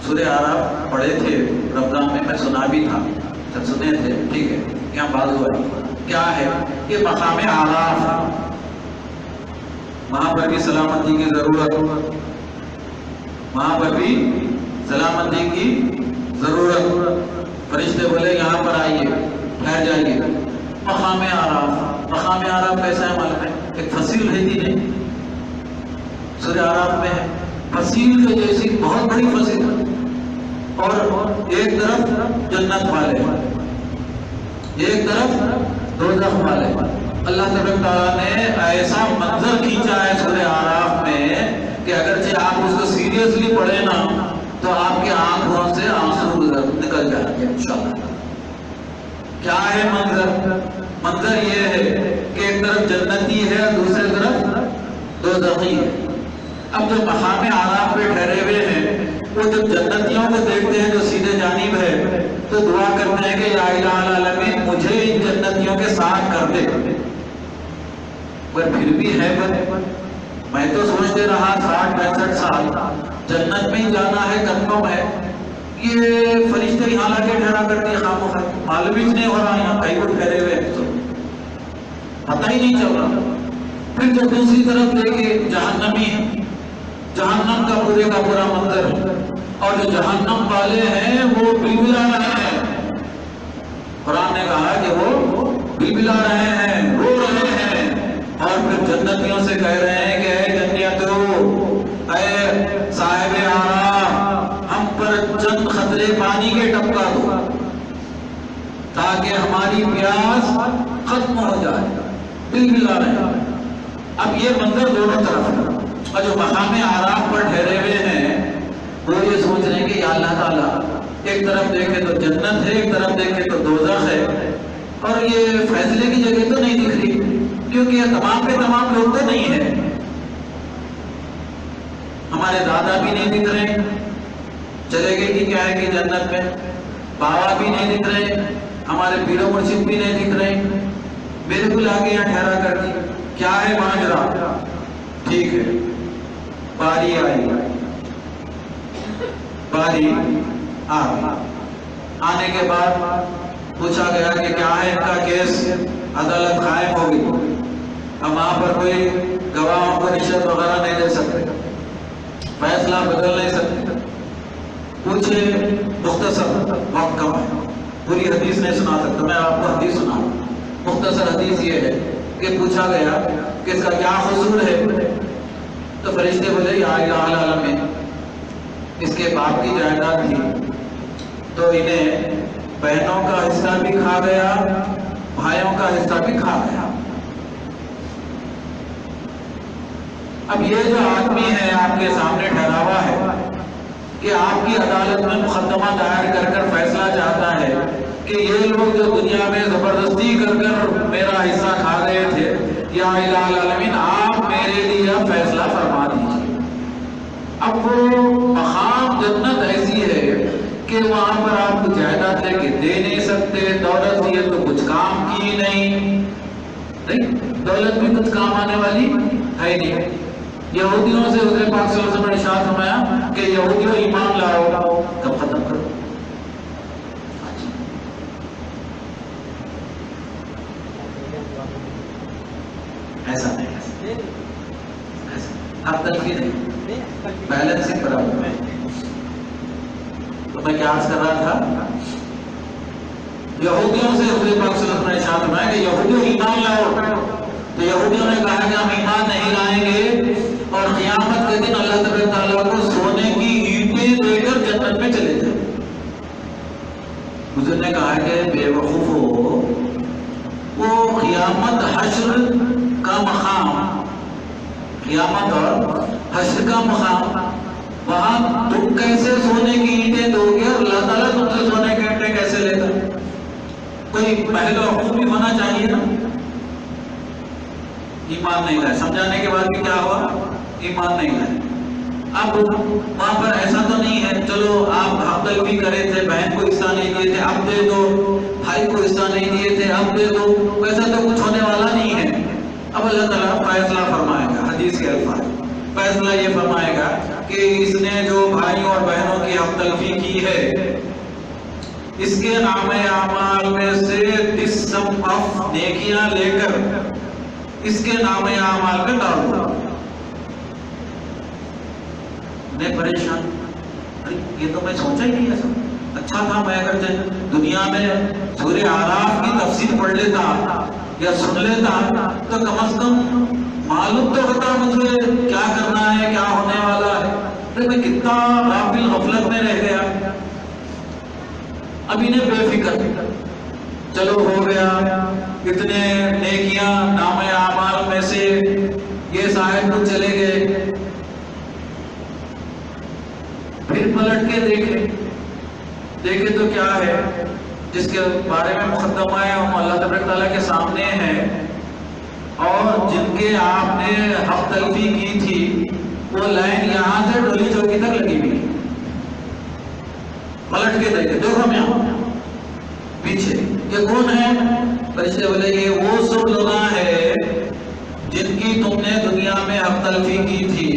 سورہ اعراف پڑھے تھے رمضان میں سنا بھی تھا، سب سنے تھے، ٹھیک ہے۔ یہاں بازو ہے، کیا ہے یہ؟ مقام اعراف، وہاں پر بھی سلامتی کی ضرورت، وہاں پر بھی سلامتی کی ضرورت۔ فرشتے بولے یہاں پر آئیے، ٹھہر جائیے۔ مقام اعراف، مقام اعراف کیسا ہے معلوم ہے؟ ایک فصیل رہتی نہیں، سورہ اعراف میں ہے، فصیل کے جیسی بہت بڑی فصیل، اور ایک طرف جنت والے، ایک طرف دوزخ والے۔ اللہ تبارک تعالیٰ نے ایسا منظر کھینچا ہے سورہ اعراف میں کہ اگرچہ آپ اس کو سیریسلی پڑھیں نا تو آپ کے آنکھوں سے آنسو نکل جائیں گے انشاءاللہ۔ کیا ہے منظر؟ منظر یہ ہے کہ ایک طرف جنتی ہے، دوسرے طرف دوزخی ہے۔ اب جو مقام اعراف پہ ٹھہرے ہوئے ہیں وہ جب جنتیوں کو دیکھتے ہیں جو سیدھے جانب ہے تو دعا کرتے ہیں کہ یا الہ العالمین مجھے ان جنتیوں کے ساتھ کر دے، پر پھر بھی ہے میں تو سوچتے رہا 60-65 سال جنت میں ہی جانا ہے، کنفرم ہے، یہ فرشتے یہاں لا کے ٹھہرا کرتے ہیں خاموخواہ، معلوم ہی نہیں ہو رہا یہاں کہیں کو ٹھہرے ہوئے ہیں، تو پتہ ہی نہیں چل رہا۔ پھر جب دوسری طرف دیکھے جہنمی ہے، جہنم کا پورے کا پورا منظر ہے، اور جو جہنم والے ہیں وہ بلبلا رہے ہیں، قرآن نے کہا کہ وہ بلبلا رہے ہیں، رو رہے ہیں، اور پھر جنتیوں سے کہہ رہے ہیں کہ اے جنتیوں، اے صاحب اعراف، ہم پر چند قطرے پانی کے ٹپکا دو تاکہ ہماری پیاس ختم ہو جائے، بلبلا رہے ہیں۔ اب یہ منظر دونوں طرف ہے، اور جو مقام اعراف پر ٹھہرے ہوئے ہیں وہ یہ سوچ رہے ہیں کہ یا اللہ تعالیٰ ایک طرف دیکھے تو جنت ہے، ایک طرف دیکھے تو دوزخ ہے، اور یہ فیصلے کی جگہ تو نہیں دکھ رہی، کیونکہ یہ تمام پہ تمام لوگ تو نہیں ہیں، ہمارے دادا بھی نہیں دکھ رہے، چلے گئے کہ کیا ہے کہ جنت میں، بابا بھی نہیں دکھ رہے، ہمارے پیر و مرشد بھی نہیں دکھ رہے، میرے کو لا کے یہاں ٹھہرا کر دی، کیا ہے ماجرا؟ ٹھیک ہے، باری آئی، باری آنے کے بعد پوچھا گیا کہ کیا ہے ان کا کیس، عدالت قائم ہوگی، ہم وہاں پر کوئی گواہوں کو رشوت وغیرہ نہیں دے سکتے، فیصلہ بدل نہیں سکتے، پوچھے مختصر وقت کم ہے، پوری حدیث نہیں سنا سکتا، میں آپ کو حدیث سناؤں، مختصر حدیث یہ ہے کہ پوچھا گیا کہ اس کا کیا قصور ہے، تو فرشتے بولے یا الہ العالمین، اس کے باپ کی جائیداد تھی تو انہیں بہنوں کا حصہ بھی کھا گیا، بھائیوں کا حصہ بھی کھا گیا۔ اب یہ جو آدمی ہے آپ کے سامنے ٹھہرا ہوا ہے، کہ آپ کی عدالت میں مقدمہ دائر کر کر فیصلہ چاہتا ہے کہ یہ لوگ جو دنیا میں زبردستی کر کر میرا حصہ کھا گئے تھے، یا الہ العالمین آپ میرے لیے فیصلہ فرما دیجیے۔ اب وہ مقام جنت ایسی ہے کہ وہاں پر آپ کو جائیداد لے کے دے نہیں سکتے، دولت دیے تو کچھ کام کی نہیں، دولت بھی کچھ کام آنے والی ہے نہیں۔ یہودیوں سے حضور پاک صلی اللہ علیہ وسلم نے ارشاد فرمایا کہ یہودیوں ایمان لاؤ، کب ختم کرو؟ ایسا نہیں، اب تلفی نہیں، بیلنسنگ برابر ہے۔ تو میں کیا عرض کر رہا تھا، یہودیوں سے حضور پاک صلی اللہ علیہ وسلم نے ارشاد فرمایا کہ یہودیوں ایمان لاؤ، تو یہودیوں نے کہا کہ ہم ایمان نہیں لائیں گے، اور قیامت کے دن اللہ تبارک تعالیٰ کو سونے کی اینٹیں دے کر جنت میں چلے جائیں۔ حضور نے کہا کہ بے وقوفو، وہ قیامت حشر کا مقام، قیامت اور حشر کا مقام، وہاں تم کیسے سونے کی اینٹیں دو گے اور اللہ تعالیٰ تم سے سونے کی اینٹیں کیسے لے گا؟ کوئی پہلے وقوف بھی ہونا چاہیے نا۔ ایمان نہیں لائے، سمجھانے کے بعد بھی کیا ہوا؟ ایمان نہیں لائے۔ اب وہاں پر ایسا تو نہیں ہے چلو آپ حق تلفی کرے تھے، بہن کو حصہ نہیں دیے تھے اب دے دو، بھائی کو حصہ نہیں دیے تھے اب دے دو، ویسا تو کچھ ہونے والا نہیں ہے۔ اب اللہ تعالیٰ فیصلہ فرمائے گا، حدیث کے الفاظ فیصلہ یہ فرمائے گا کہ اس نے جو بھائیوں اور بہنوں کی حق تلفی کی ہے، اس کے نام اعمال میں سے 10 نیکیاں لے کر اس کے نام اعمال میں ڈال دو۔ میں پریشان، یہ تو میں سوچا ہی نہیں ایسا، اچھا تھا میں اگر دنیا میں سورہ اعراف کی تفسیر پڑھ لیتا یا سن لیتا تو کم از کم معلوم تو ہوتا مجھے کیا کرنا ہے، کیا ہونے والا ہے۔ میں کتنا غافل غفلت میں رہ گیا۔ اب انہیں بے فکر، چلو ہو گیا، اتنے نیکیاں نام اعمال میں سے یہ صاحب تو چلے گئے، پھر پلٹ کے دیکھے تو کیا ہے، جس کے بارے میں مقدمہ ہے ہم اللہ تبارک تعالیٰ کے سامنے ہیں، اور جن کے آپ نے حق تلفی کی تھی وہ لائن یہاں سے ڈولی چوکی تک لگی ہوئی، پلٹ کے دیکھو ہم یہاں پیچھے یہ کون ہے؟ فرشتے بولے یہ وہ سب لوگ ہیں جن کی تم نے دنیا میں حق تلفی کی تھی،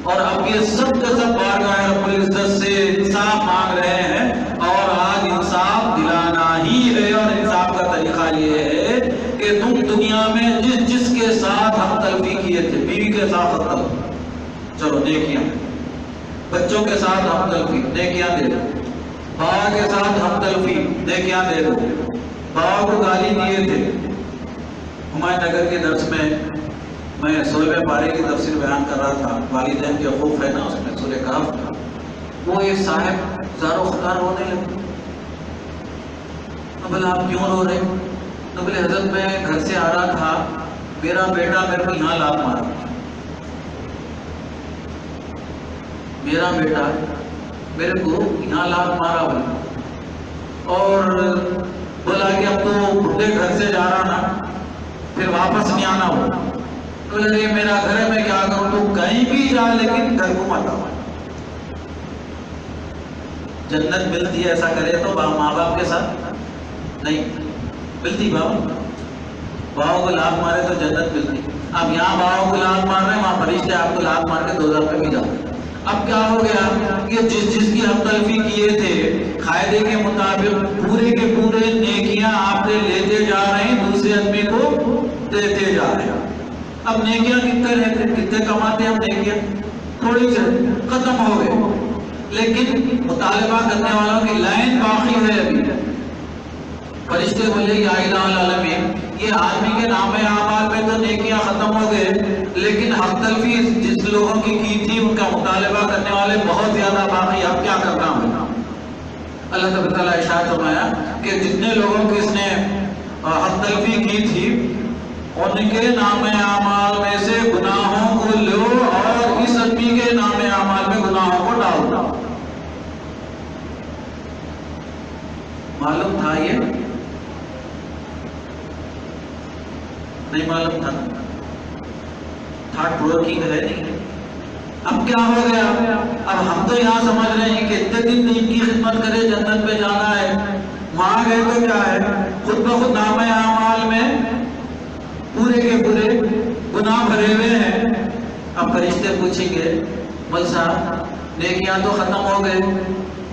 اور اب یہ سب کے سب بارگاہ رب العزت سے انصاف مانگ رہے ہیں، اور آج انصاف دلانا ہی ہے۔ اور انصاف کا طریقہ یہ ہے کہ تم دنیا میں جس کے ساتھ حق تلفی کیے تھے، بیوی کے ساتھ حق تلفی، چلو نیکیاں، بچوں کے ساتھ حق تلفی، نیکیاں دے دو، بابا کے ساتھ حق تلفی، نیکیاں دے دو، بابا کو گالی دیے تھے۔ ہمایوں نگر کے درس میں 16ویں پارے کی تفسیر بیان کر رہا تھا، والدین کے حقوق ہے نا اس میں سورہ کہف، وہ ایک صاحب زارو خطار رونے لگے۔ بولے آپ کیوں رو رہے؟ تو بولے حضرت میں گھر سے آ رہا تھا، میرا بیٹا میرے کو یہاں لات مارا، میرا بیٹا میرے کو یہاں لات مارا بولا، اور بولا کہ اب تو بڈھے گھر سے جا رہا نا، پھر واپس نہیں آنا ہو۔ بولے میرا گھر ہے میں کیا کروں؟ تو کہیں بھی جا لیکن گھر کو مت آؤ۔ جنت ملتی ہے ایسا کرے تو ماں باپ کے ساتھ نہیں ملتی، باؤں کو لات مارے تو جنت ملتی۔ اب یہاں باؤں کو لات مار رہے ہیں، وہاں فرشتے آپ کو لات مار کے 2000 پہ بھی جاتے۔ اب کیا ہو گیا کہ جس کی حق تلفی کیے تھے قاعدے کے مطابق پورے کے پورے نیکیاں آپ نے لیتے جا رہے ہیں، دوسرے آدمی کو دیتے جا رہے ہیں۔ اب نیکیاں کتنے رہتے، کتنے کماتے ہیں ہم نیکیاں؟ تھوڑی سے ختم ہو گئے، لیکن مطالبہ کرنے والوں کی لائن باقی ہے ابھی۔ فرشتے بولے یا الہ العالمین، یہ آدمی کے نام اعمال میں تو نیکیاں ختم ہو گئے، لیکن حق تلفی جس لوگوں کی تھی ان کا مطالبہ کرنے والے بہت زیادہ باقی، اب کیا کرنا ہوگا؟ اللہ تبارک تعالیٰ ارشاد فرمایا کہ جتنے لوگوں کی اس نے حق تلفی کی تھی ان کے نام اعمال میں سے گناہوں کو لو اور اس آدمی کے نام اعمال میں گناہوں کو ڈال دو۔ معلوم تھا یہ؟ نہیں معلوم تھا. تھاٹ پروکنگ ہے نہیں. اب کیا ہو گیا؟ اب ہم تو یہاں سمجھ رہے ہیں کہ اتنے دن دین کی خدمت کرے جنت پہ جانا ہے. وہاں گئے تو کیا ہے؟ خود بخود نامہ اعمال میں پورے کے پورے گناہ بھرے ہوئے ہیں. اب فرشتے پوچھیں گے مل صاحب نیکیاں تو ختم ہو گئے,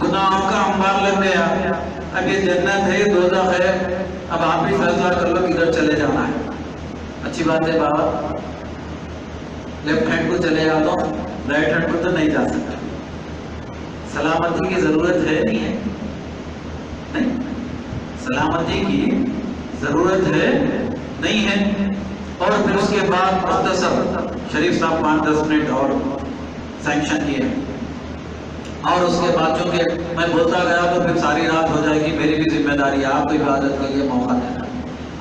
گناہوں کا انبار لگ گیا, اب یہ جنت ہے دوزخ ہے, اب آپ بھی فیصلہ کر لو کدھر چلے جانا ہے. اچھی بات ہے بابا, لیفٹ ہینڈ کو چلے جاتا ہوں, رائٹ ہینڈ کو تو نہیں جا سکتا. سلامتی کی ضرورت ہے نہیں ہے؟ نہیں, سلامتی کی ضرورت ہے نہیں ہے. اور پھر اس کے بعد مختصر شریف صاحب 5-10 منٹ اور سینکشن کیے, اور اس کے بعد چونکہ میں بولتا گیا تو پھر ساری رات ہو جائے گی. میری بھی ذمہ داری ہے آپ کو عبادت کے لیے موقع دینا.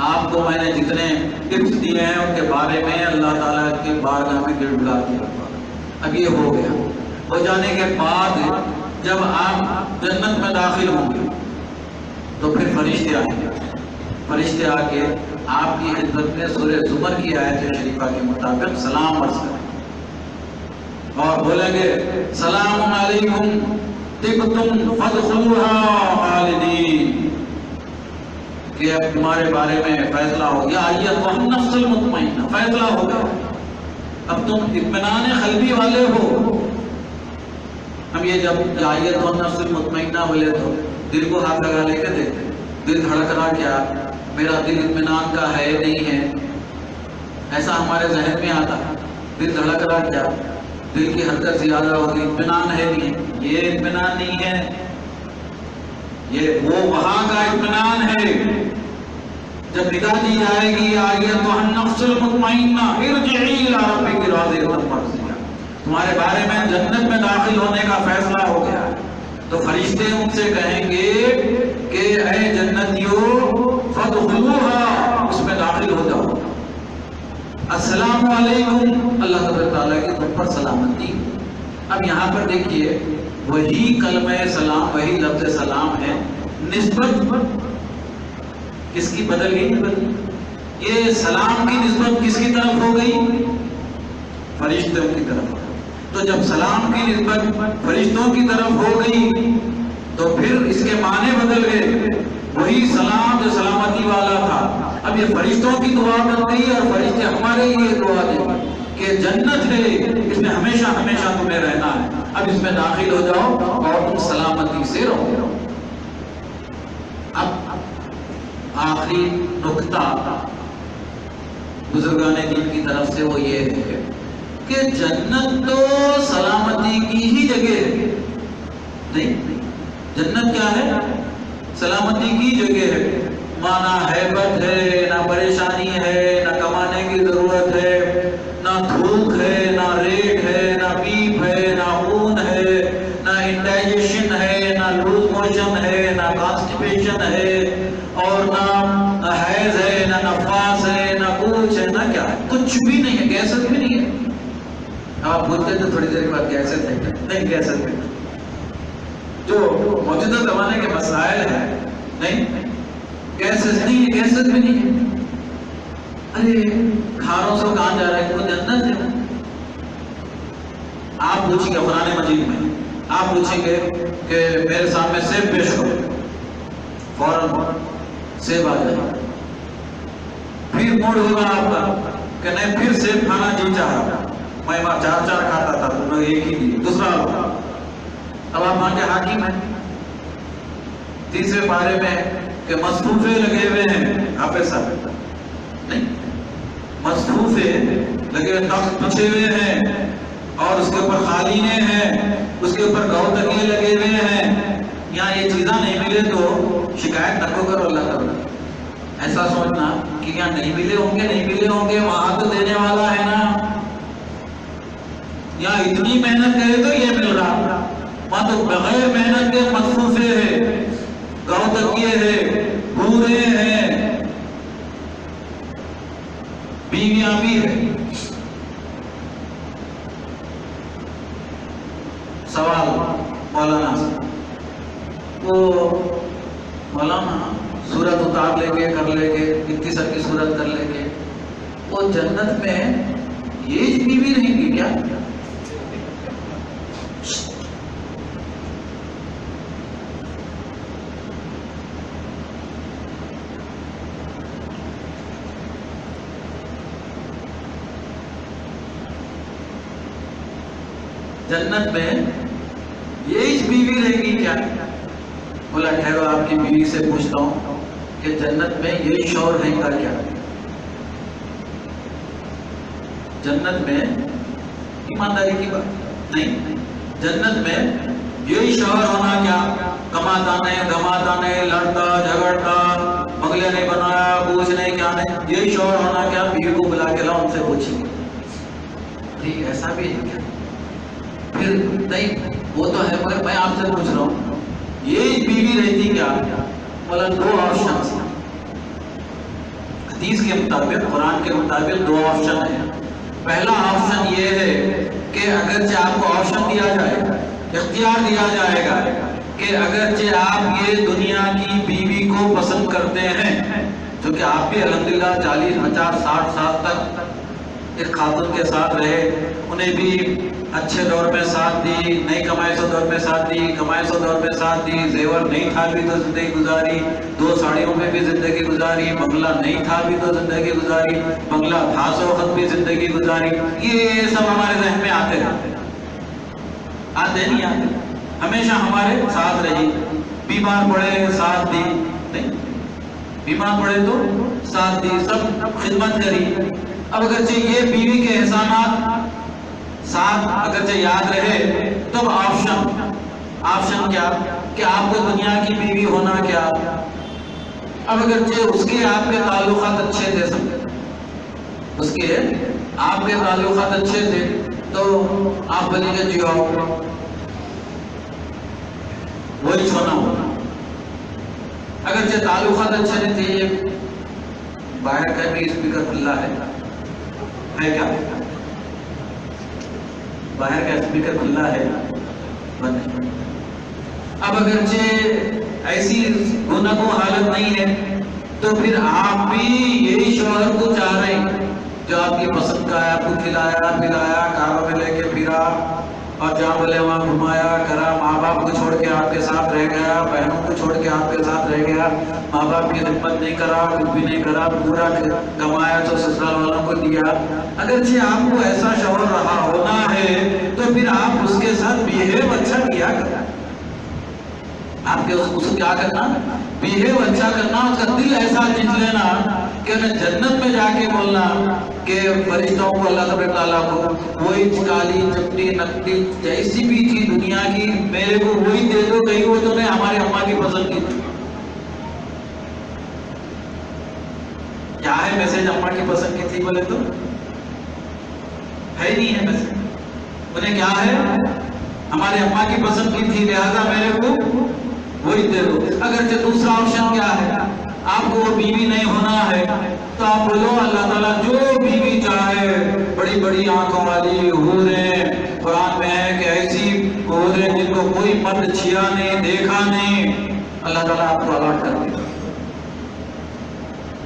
آپ کو میں نے جتنے ٹپس دیے ہیں ان کے بارے میں اللہ تعالیٰ کی بارگاہ میں گڑ گڑا دیا. اب یہ ہو گیا. ہو جانے کے بعد جب آپ جنت میں داخل ہوں گے تو پھر فرشتے آئیں گے. فرشتے آ کے آپ کی خدمت میں سورہ زمر کی آیت شریفہ کے مطابق سلام عرض کریں اور بولیں گے سلام علیکم طبتم فادخلوها خالدین, کہ اب تمہارے بارے میں فیصلہ ہو گیا. ایتھا النفس المطمئنہ, فیصلہ ہو گیا, اب تم اطمینان قلبی والے ہو. ہم یہ جب ایتھا النفس المطمئنہ بولے تو دل کو ہاتھ لگا لے کے دیکھتے, دل دھڑک رہا کیا, میرا دل اطمینان کا ہے نہیں ہے, ایسا ہمارے ذہن میں آتا. دل دھڑک رہا کیا, دل کی حرکت زیادہ ہوگی, اطمینان ہے نہیں. یہ اطمینان نہیں ہے, یہ وہ وہاں کا اطمینان ہے. جب نگاہ دی جائے گی ایتھا النفس المطمئنہ ارجعی الی ربک راضیۃ مرضیہ, تمہارے بارے میں جنت میں داخل ہونے کا فیصلہ ہو گیا. تو فرشتے ان سے کہیں گے کہ اے جنتیوں فادخلوها, اس میں داخل ہو جاؤ. السلام علیکم, اللہ تعالیٰ کی طرف پر سلامتی. اب یہاں پر دیکھیے وہی کلمہ سلام, وہی لفظ سلام ہے, نسبت کس کی بدل گئی؟ یہ سلام کی نسبت کس کی طرف ہو گئی؟ فرشتوں کی طرف. تو جب سلام کی نسبت فرشتوں کی طرف ہو گئی تو پھر اس کے معنی بدل گئے. وہی سلام جو سلامتی والا تھا اب یہ فرشتوں کی دعا بن گئی, اور فرشتے ہمارے لیے دعا دیں کہ جنت ہے, اس میں ہمیشہ ہمیشہ تمہیں رہنا ہے, اب اس میں داخل ہو جاؤ اور تم سلامتی سے رہو. اب آخری نکتہ بزرگان دین کی طرف سے وہ یہ ہے کہ جنت تو سلامتی کی ہی جگہ ہے. نہیں, جنت کیا ہے؟ سلامتی کی جگہ ہے. مانا ہیبت ہے, نہ پریشانی ہے, نہ کمانے کی ضرورت ہے, نہ دھوپ ہے, نہ ریٹ ہے, نہ پیپ ہے, نہ خون ہے, نہ انڈائجیشن ہے, نہ لوز موشن ہے, نہ کانسٹیپیشن ہے, اور نہ حیض ہے, نہ نفاس ہے, نہ کچھ ہے, نہ کیا ہے, کچھ بھی نہیں ہے. گیسز بھی نہیں ہے. آپ بولتے تھے تھوڑی دیر کے بعد گیسز ہے, نہیں گیسز ہے. جو موجودہ زمانے کے مسائل ہیں, نہیں گیسز نہیں ہے, گیسز بھی نہیں ہے. ارے کھاروں سے کہاں جا رہا ہے, وہ جنت ہے. آپ پوچھیں گے قرآن مجید میں, آپ پوچھیں گے کہ میرے سامنے سیب پیش کرو, فوراً سیب آ جائے. پھر موڈ ہوگا آپ کا کہ نہیں پھر سیب کھانا جی چاہا, میں وہاں 4 کھاتا تھا, تم نے ایک ہی دی. دوسرا اب آپ وہاں کے حاکم ہیں. تیسرے پارے میں کہ مصفوفے لگے ہوئے ہیں, حافظ صاحب نہیں, مصفوفے لگے ہوئے, تخت بچھے ہوئے ہیں, اور اس کے اوپر قالینیں ہیں, اس کے اوپر گاؤ تکیے لگے ہوئے ہیں. یہاں یہ چیزاں نہیں ملے تو شکایت نہ کرو اللہ تعالیٰ. ایسا سوچنا کہ یہاں نہیں ملے ہوں گے, نہیں ملے ہوں گے, وہاں تو دینے والا ہے نا. یہاں اتنی محنت کرے تو یہ مل رہا, وہاں تو بغیر محنت کے مصفوفے ہے, گاؤ تکیے ہے, بورے ہیں, بیویاں بھی ہے. سوال مولانا سے, وہ مولانا صورت اتار لیں گے، کر لیں گے، اتنی سر کی صورت کر لیں گے، وہ جنت میں یہ بیوی رہیں گی کیا؟ جنت میں یہ بیوی رہے گی کیا؟ بولا ٹھہرو آپ کی بیوی سے پوچھتا ہوں کہ جنت میں یہ شوہر رہے گا کیا؟ جنت میں ایمانداری کی بات نہیں، جنت میں یہی شوہر ہونا کیا؟ کماتا نہیں، دھماتا نہیں، لڑتا جھگڑتا، بنگلے نہیں بنایا، کچھ نہیں، کیا نہیں، یہی شوہر ہونا کیا؟ بیوی کو بلا کے لاؤ، ان سے پوچھیں گے ایسا بھی ہے کیا؟ پھر نہیں وہ تو ہے، مگر میں آپ سے پوچھ رہا ہوں یہ بیوی رہتی کیا؟ بولا دو آپشن، حدیث کے مطابق، قرآن کے مطابق دو آپشن ہیں۔ پہلا آپشن یہ ہے کہ اگرچہ آپ کو آپشن دیا جائے گا، اختیار دیا جائے گا کہ اگرچہ آپ یہ دنیا کی بیوی کو پسند کرتے ہیں، جو کہ آپ بھی الحمدللہ 40 50 60 سال تک ایک خاتون کے ساتھ رہے، انہیں بھی اچھے دور میں ساتھ دی، نہیں کمائے سو دور میں ساتھ دی، کمائے سو دور میں ساتھ دی، زیور نہیں تھا بھی تو زندگی گزاری، 2 ساڑیوں میں بھی زندگی گزاری، بنگلہ نہیں تھا بھی تو زندگی گزاری، بنگلہ تھا سو وقت بھی زندگی گزاری۔ یہ سب ہمارے ذہن میں آتے نہیں آتے، ہمیشہ ہمارے ساتھ رہی، بیمار پڑے ساتھ دی، نہیں بیمار پڑے تو ساتھ دی، سب خدمت کری۔ اب اگرچہ یہ بیوی کے احسانات ساتھ اگرچہ یاد رہے، تب آپشن کیا کہ آپ کو دنیا کی بیوی ہونا کیا؟ اب اگرچہ اس کے آپ کے تعلقات اچھے تھے، اس کے آپ کے تعلقات اچھے تھے، تو آپ بولیں گے جی آؤ وہی چھونا ہوگا۔ اگرچہ تعلقات اچھے نہیں تھے، یہ باہر کا بھی اسپیکر کھلا ہے کیا؟ باہر کا اسپیکر کھلا ہے بند۔ اب اگرچہ ایسی گناگو حالت نہیں ہے، تو پھر آپ بھی یہی شوہر کو چاہ رہے ہیں جو آپ کی پسند کا ہے، آپ کو کھلایا پلایا، کاروں میں لے کے پھرا اور جہاں بولے وہاں گھمایا کرا، ماں باپ کو چھوڑ کے آپ کے ساتھ رہ گیا، بہنوں کو چھوڑ کے آپ کے ساتھ رہ گیا، ماں باپ کی خدمت نہیں کرا، کچھ بھی نہیں کرا، پورا کمایا تو سسرال والوں کو دیا۔ اگرچہ آپ کو ایسا شوہر رہا ہونا ہے، تو پھر آپ اس کے ساتھ بیہیو اچھا کیا کرنا، آپ کے اس کو کیا کرنا، بیہیو اچھا کرنا، اس کا دل ایسا جیت لینا کہ انہیں جنت میں جا کے بولنا کہ فرشتوں کو، اللہ تبارک تعالیٰ کو وہی کالی چپٹی نکلی جیسی بھی تھی دنیا کی، میرے کو وہی دے دو، کہیں وہ تو نے ہماری اماں کی پسند کی تھی۔ کیا ہے میسج اماں کی پسند کی تھی بولے تو ہے نہیں ہے میسج، انہیں کیا ہے ہمارے اماں کی پسند کی تھی، لہذا میرے کو وہی دے دو۔ اگرچہ دوسرا آپشن کیا ہے، آپ کو وہ بیوی نہیں ہونا ہے، تو آپ بولو اللہ تعالیٰ جو بیوی چاہے، بڑی بڑی آنکھوں والی حوریں، قرآن میں ہے کہ ایسی حوریں جن کو کوئی مرد چھیا نہیں، دیکھا نہیں، اللہ تعالیٰ آپ کو الاٹ کر دے۔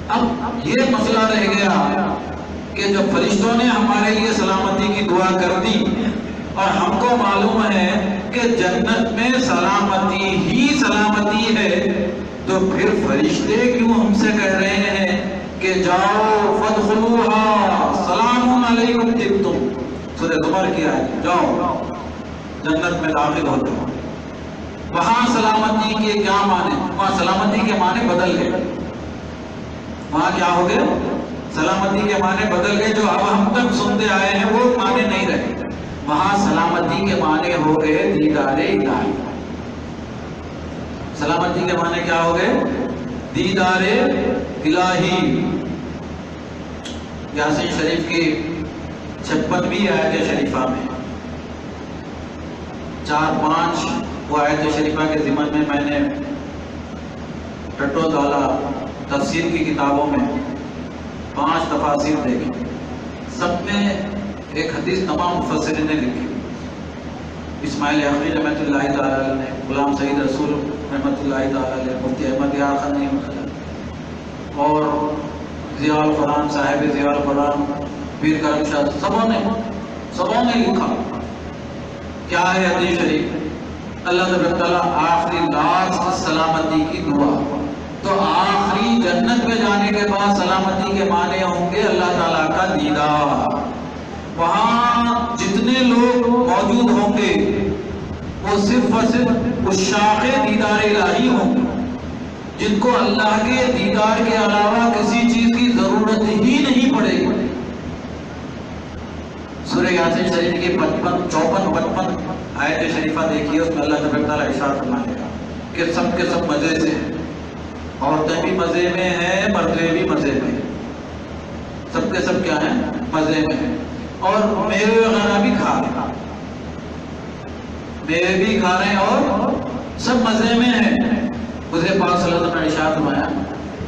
اب یہ مسئلہ رہ گیا کہ جب فرشتوں نے ہمارے لیے سلامتی کی دعا کر دی اور ہم کو معلوم ہے کہ جنت میں سلامتی ہی سلامتی ہے، تو پھر فرشتے کیوں ہم سے کہہ رہے ہیں کہ جاؤ فادخلوها سلام علیکم طبتم، سورہ زمر کی آیت، جاؤ جنت میں داخل ہو جاؤ۔ وہاں سلامتی کے کیا معنی، وہاں سلامتی کے معنی بدل گئے، وہاں کیا ہو گئے، سلامتی کے معنی بدل گئے، جو اب ہم تک سنتے آئے ہیں وہ معنی نہیں رہے۔ وہاں سلامتی کے معنی ہو گئے دیدار الہی، سلامتی کے معنی کیا ہو گئے، دیدار الہی۔ یاسین شریف کی 56ویں آیت شریفہ میں 4-5 وہ آیت شریفہ کے ضمن میں نے ٹٹو دالا تفسیر کی کتابوں میں 5 تفاسیر دیکھی، سب میں ایک حدیث تمام مفسرین نے لکھی، اسماعیل حقی رحمۃ اللہ تعالیٰ علیہ نے، غلام سعید رسول رحمۃ اللہ تعالیٰ علیہ، مفتی احمد یار خان اور ضیاء القرآن صاحب ضیاء القرآن پیر کرم شاہ، سبوں نے لکھا کیا ہے حدیث شریف، اللہ تبارک تعالیٰ آخری لاسٹ سلامتی کی دعا، تو آخری جنت میں جانے کے بعد سلامتی کے معنی ہوں گے اللہ تعالیٰ کا دیدار۔ وہاں جتنے لوگ موجود ہوں گے وہ صرف اور صرف عشاق دیدار الہی ہوں گے، جن کو اللہ کے دیدار کے علاوہ کسی چیز کی ضرورت ہی نہیں پڑے گی۔ سورہ یاسین شریف کی 54-55 آیت شریفہ دیکھیے، اس میں اللہ تبارک تعالیٰ ارشاد فرمائے گا کہ سب کے سب مزے سے ہیں، عورتیں بھی مزے میں ہیں، مردے بھی مزے میں ہیں، سب کے سب کیا ہیں؟ مزے میں ہیں، اور میوے وغیرہ بھی کھا رہے ہیں، میوے بھی کھا رہے ہیں اور سب مزے میں ہیں۔ حضور پاک صلی اللہ علیہ وسلم نے ارشاد فرمایا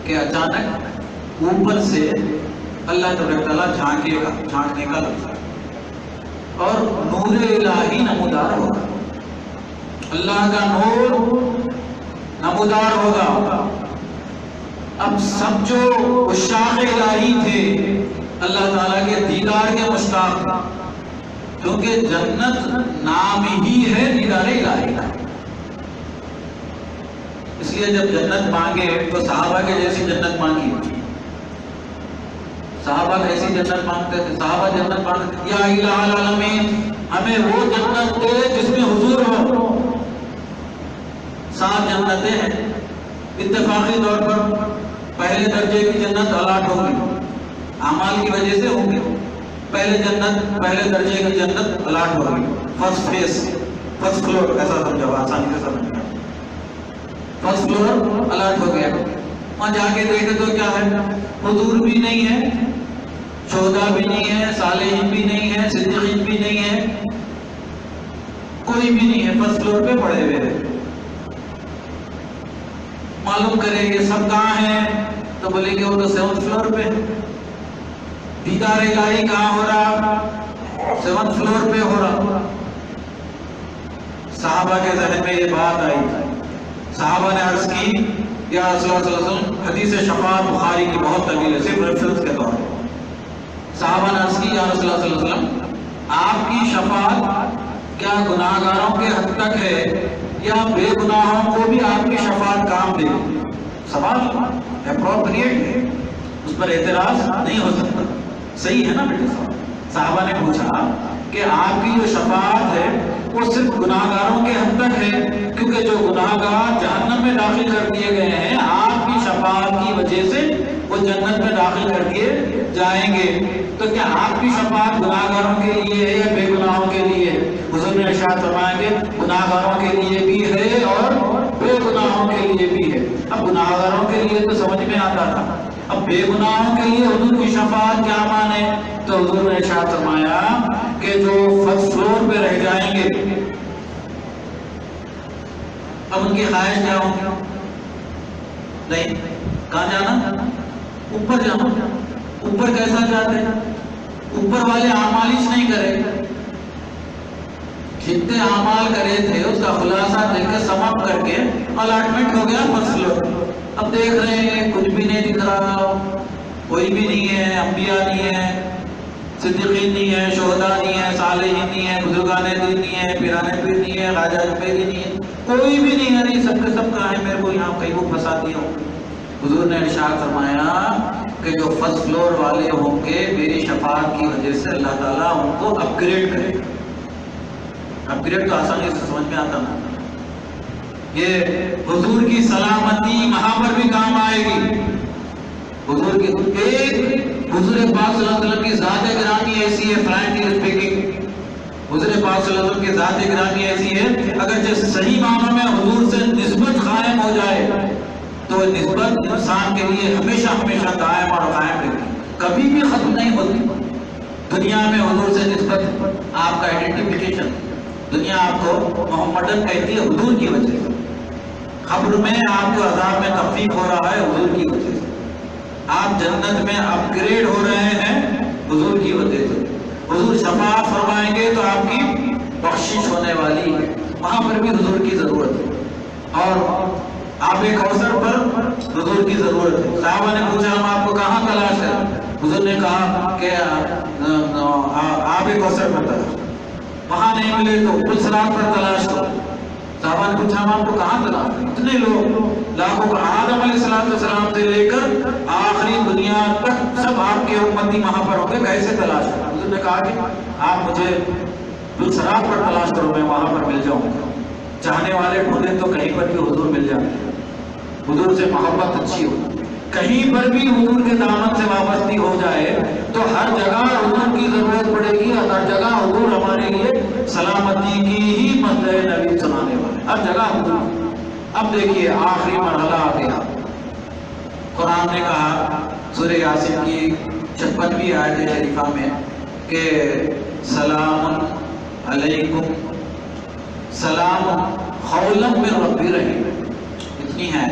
کہ اچانک اوپر سے اللہ تبارک تعالیٰ جھانکنے کا لفظ ہے اور نور الہی نمودار ہوگا، اللہ کا نور نمودار ہوگا۔ اب سب جو عشاق الہی تھے اللہ تعالیٰ کے دیدار کے مشتاق، کیونکہ جنت نام ہی ہے دیدار الہی کا، اس لیے جب جنت مانگے تو صحابہ کے جیسی جنت مانگی، صحابہ کیسی جنت مانگتے تھے؟ صحابہ جنت مانگتے یا الہ العالمین ہمیں وہ جنت دے جس میں حضور ہو۔ 7 جنتیں ہیں، اتفاقی طور پر پہلے درجے کی جنت الاٹ ہوگی، اعمال کی وجہ سے ہوگی، پہلے درجے کی جنت الاٹ ہوگی، فرسٹ فلور، ایسا سمجھو آسانی سے سمجھ گیا، فرسٹ فلور الاٹ ہو گیا۔ وہاں جا کے دیکھے تو کیا ہے؟ حضور بھی نہیں ہے، شہداء بھی نہیں ہے، صالحین بھی نہیں ہے، صدیقین بھی نہیں ہے، کوئی بھی نہیں ہے، فرسٹ فلور پہ پڑے ہوئے ہیں۔ معلوم کریں گے سب کہاں ہیں تو بولیں گے وہ تو 7th فلور پہ، دیدار الہی کہاں ہو رہا؟ 7th فلور پہ ہو رہا۔ صحابہ کے ذہن میں یہ بات آئی، صحابہ نے عرض کی یا رسول اللہ صلی اللہ علیہ وسلم، حدیث شفاعت بخاری کی بہت طویل ہے، صرف ریفرنس کے طور پر، صحابہ نے عرض کی یا رسول اللہ صلی اللہ علیہ وسلم آپ کی شفاعت کیا گناہگاروں کے حد تک ہے یا بے گناہوں کو بھی آپ کی شفاعت کام دے؟ سوال اپروپریٹ ہے، اس پر اعتراض نہیں ہو سکتا، صحیح ہے نا بیٹے صاحب؟ صحابہ نے پوچھا کہ آپ کی جو شفاعت ہے وہ صرف گناہگاروں کے حد تک ہے، کیونکہ جو گناہگار جہنم میں داخل کر دیے گئے ہیں آپ کی شفاعت کی وجہ سے وہ جنت میں داخل کر دیے جائیں گے، تو کیا آپ کی شفاعت گناہگاروں کے لیے ہے یا بے گناہوں کے لیے؟ حضور نے ارشاد فرمایا کہ گناہگاروں کے لیے بھی ہے اور بے گناہوں کے لیے بھی ہے۔ اب گناہگاروں کے لیے تو سمجھ میں آتا تھا، اب بے گناہوں کے لیے حضور کی شفاعت کیا مانے؟ تو حضور نے ارشاد فرمایا کہ جو فرسٹ فلور پہ رہ جائیں گے اب ان کی خواہش کیا ہوگی؟ نہیں، کہاں جانا؟ اوپر جانا۔ اوپر کیسا جاتے ہیں؟ اوپر والے اعمال نہیں کرے، جتنے اعمال کرے تھے اس کا خلاصہ دے کے سمپ کر کے الاٹمنٹ ہو گیا فرسٹ فلور۔ اب دیکھ رہے ہیں کچھ بھی نہیں دکھ رہا، کوئی بھی نہیں ہے، انبیاء نہیں ہے، صدیقین نہیں ہے، شہداء نہیں ہے، صالحین نہیں ہے، بزرگان دین نہیں ہے، پیرانے پیر نہیں ہے، خواجہ جبیری نہیں ہے، کوئی بھی نہیں ہے، نہیں سب کے سب کہاں ہے؟ میرے کو یہاں کہیں وہ پھنسا دیا ہو۔ حضور نے ارشاد فرمایا کہ جو فرسٹ فلور والے ہوں گے میری شفاعت کی وجہ سے اللہ تعالیٰ ان کو اپ گریڈ کرے گا۔ اپ گریڈ تو آسانی سے سمجھ میں آتا نا، یہ حضور کی سلامتی وہاں پر بھی کام آئے گی۔ حضور کی حضور پاک صلی اللہ علیہ وسلم کی ذات گرامی ایسی ہے، فرینکلی اسپیکنگ حضور پاک صلی اللہ علیہ وسلم کی ذات گرامی ایسی ہے، اگرچہ صحیح معنوں میں حضور سے نسبت قائم ہو جائے تو وہ نسبت انسان کے لیے ہمیشہ ہمیشہ قائم اور قائم رہے گی، کبھی بھی ختم نہیں ہوتی۔ دنیا میں حضور سے نسبت آپ کا آئیڈینٹیفیکیشن، دنیا آپ کو محمدن کہتی ہے حضور کی وجہ سے، قبر میں آپ کو عذاب میں تخفیف ہو رہا ہے حضور کی وجہ سے، آپ جنت میں اپ گریڈ ہو رہے ہیں حضور کی وجہ سے۔ حضور شفاعت فرمائیں گے تو آپ کی بخشش ہونے والی ہے، وہاں پر بھی حضور کی ضرورت ہے، اور آب کوثر پر حضور کی ضرورت ہے۔ صحابہ نے پوچھا ہم آپ کو کہاں تلاش کریں؟ حضور نے کہا کہ آب کوثر پر تلاش، وہاں نہیں ملے تو پلسرات پر تلاش کرو۔ صحابہ نے پوچھا ہم آپ کو کہاں تلاش کریں؟ اتنے لوگ لاکھوں، آدم علیہ السلام سے لے کر آخری دنیا تک سب آپ کے امتی وہاں پر ہوں گے، کیسے تلاش کریں؟ حضور نے کہا کہ آپ مجھے پلسرات پر تلاش کرو، میں وہاں پر مل جاؤں گا۔ چاہنے والے ڈھونڈے تو کہیں پر بھی حضور مل جاتے ہیں، حضور سے محبت اچھی ہو، کہیں پر بھی حضور کے دامن سے وابستی ہو جائے تو ہر جگہ حضور کی ضرورت پڑے گی، ہر جگہ حضور ہمارے لیے سلامتی کی ہی مطلب نبی سنانے والے، ہر جگہ حضور۔ اب دیکھیے آخری مرحلہ آ گیا، قرآن نے کہا سورہ یاسین کی 56ویں آیت شریفہ میں کہ سلام علیکم سلام قولا من رب رحیم، اتنی ہے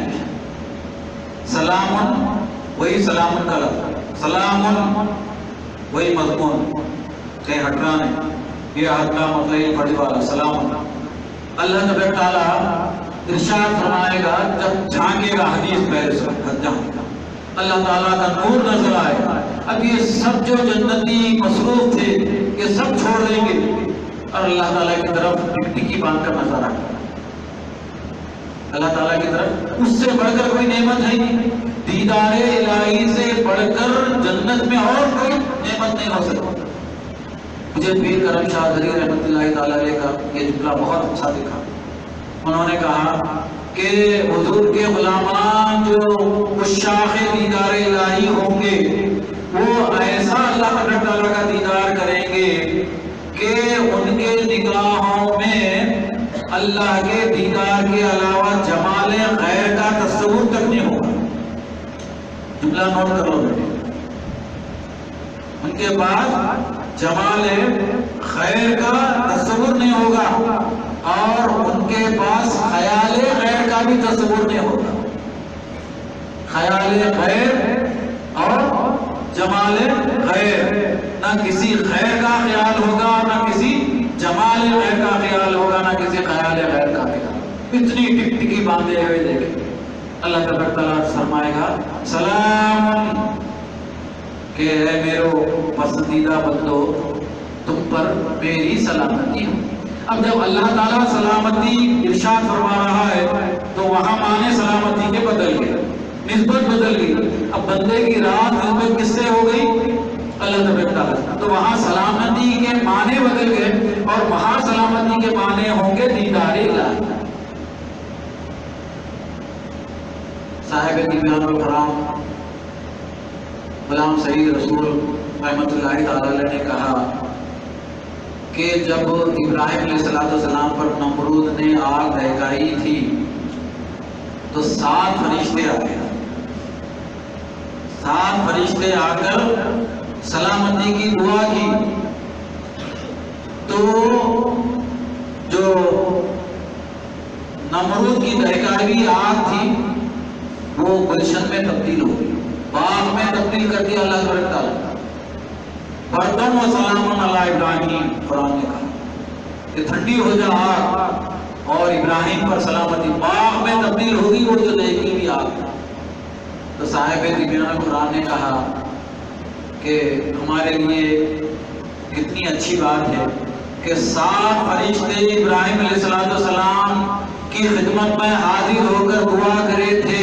سلام، وہی سلام کا لفظ، سلام وہی مضمون، کہیں ہٹنا نہیں، یہ ہٹنا مطلب یہ پڑھنے والا سلام۔ اللہ تبارک تعالیٰ ارشاد فرمائے گا جب جھانکے گا حدیث پہلے سے جھانکے گا، اللہ تعالیٰ کا نور نظر آئے گا۔ اب یہ سب جو جنتی مصروف تھے یہ سب چھوڑ دیں گے اور اللہ تعالیٰ کی طرف ٹکٹکی باندھ کر نظر آئے گا، اللہ تعالیٰ کی طرف۔ اس سے بڑھ کر کوئی نعمت ہے نہیں، دیدار الہی سے بڑھ کر جنت میں اور کوئی نعمت نہیں ہو سکتی۔ مجھے پیر کرم شاہ دری رحمۃ اللہ تعالیٰ علیہ کا یہ جملہ بہت اچھا دکھا، انہوں نے کہا کہ حضور کے غلامان جو عشاق دیدار الہی ہوں گے وہ ایسا اللہ تعالیٰ کا دیدار کریں گے کہ ان کے نگاہوں میں اللہ کے دیدار کے علاوہ جمال غیر کا تصور تک نہیں ہوگا۔ جملہ نوٹ کر لو بیٹے، ان کے پاس جمال خیر کا تصور نہیں ہوگا اور ان کے پاس خیال غیر کا بھی تصور نہیں ہوگا۔ خیال غیر اور جمال غیر، نہ کسی خیر کا خیال ہوگا نہ کسی جمال غیر کا خیال ہوگا نہ کسی خیال غیر کا خیال۔ اتنی ٹکٹکی باندھے ہوئے دیکھیں، اللہ تبارک تعالیٰ فرمائے گا سلام، کہ اے میرو پسندیدہ بندو تم پر میری سلامتی ہو۔ اب جب اللہ تعالیٰ سلامتی ارشاد فرما رہا ہے تو وہاں معنی سلامتی کے بدل گئے، نسبت بدل گئی۔ اب بندے کی رات نسبت کس سے ہو گئی؟ اللہ تبارک تعالیٰ، تو وہاں سلامتی کے معنی بدل گئے اور وہاں سلامتی کے معنی ہوں گے دیدار الہی۔ صاحب دیوان الکرام غلام سعید رسول رحمۃ اللہ تعالی نے کہا کہ جب ابراہیم علیہ السلام پر نمرود نے آگ دہکائی تھی تو 7 فرشتے آ گئے، 7 فرشتے آ کر سلامتی کی دعا کی، تو جو نمرود کی دہکائی آگ تھی وہ گلشن میں تبدیل ہو گئی، باغ میں تبدیل کر دیا اللہ تبارک تعالیٰ۔ برتن و سلام علی ابراہیم، قرآن نے کہا کہ ٹھنڈی ہو جا آگ اور ابراہیم پر سلامتی، باغ میں تبدیل ہوگی وہ جو دہکی ہوئی آگ۔ تو صاحب دیوان قرآن نے کہا کہ ہمارے لیے کتنی اچھی بات ہے کہ 7 فرشتے ابراہیم علیہ السلام کی خدمت میں حاضر ہو کر دعا کرے تھے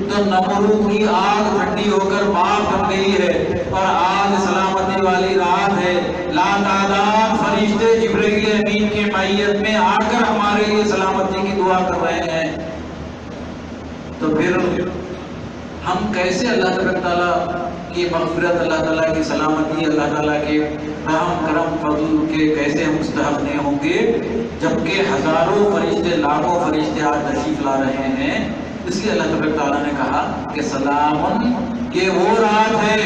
تو نمرود کی آگ ٹھنڈی ہو کر باغ بن گئی ہے اور آج سلامتی والی رات ہے۔ لاتعداد فرشتے جبرائیل امین کے معیت میں آ کر ہمارے لیے سلامتی کی دعا کر رہے ہیں، تو پھر ہم کیسے اللہ تبارک تعالیٰ کی مغفرت، اللہ تعالیٰ کی سلامتی، اللہ تعالیٰ کے رحم کرم فضل کے کیسے ہم مستحق نہیں ہوں گے جبکہ ہزاروں فرشتے، لاکھوں فرشتے آج تشریف لا رہے ہیں۔ اس لیے اللہ تبارک تعالیٰ نے کہا کہ سلام، یہ وہ رات ہے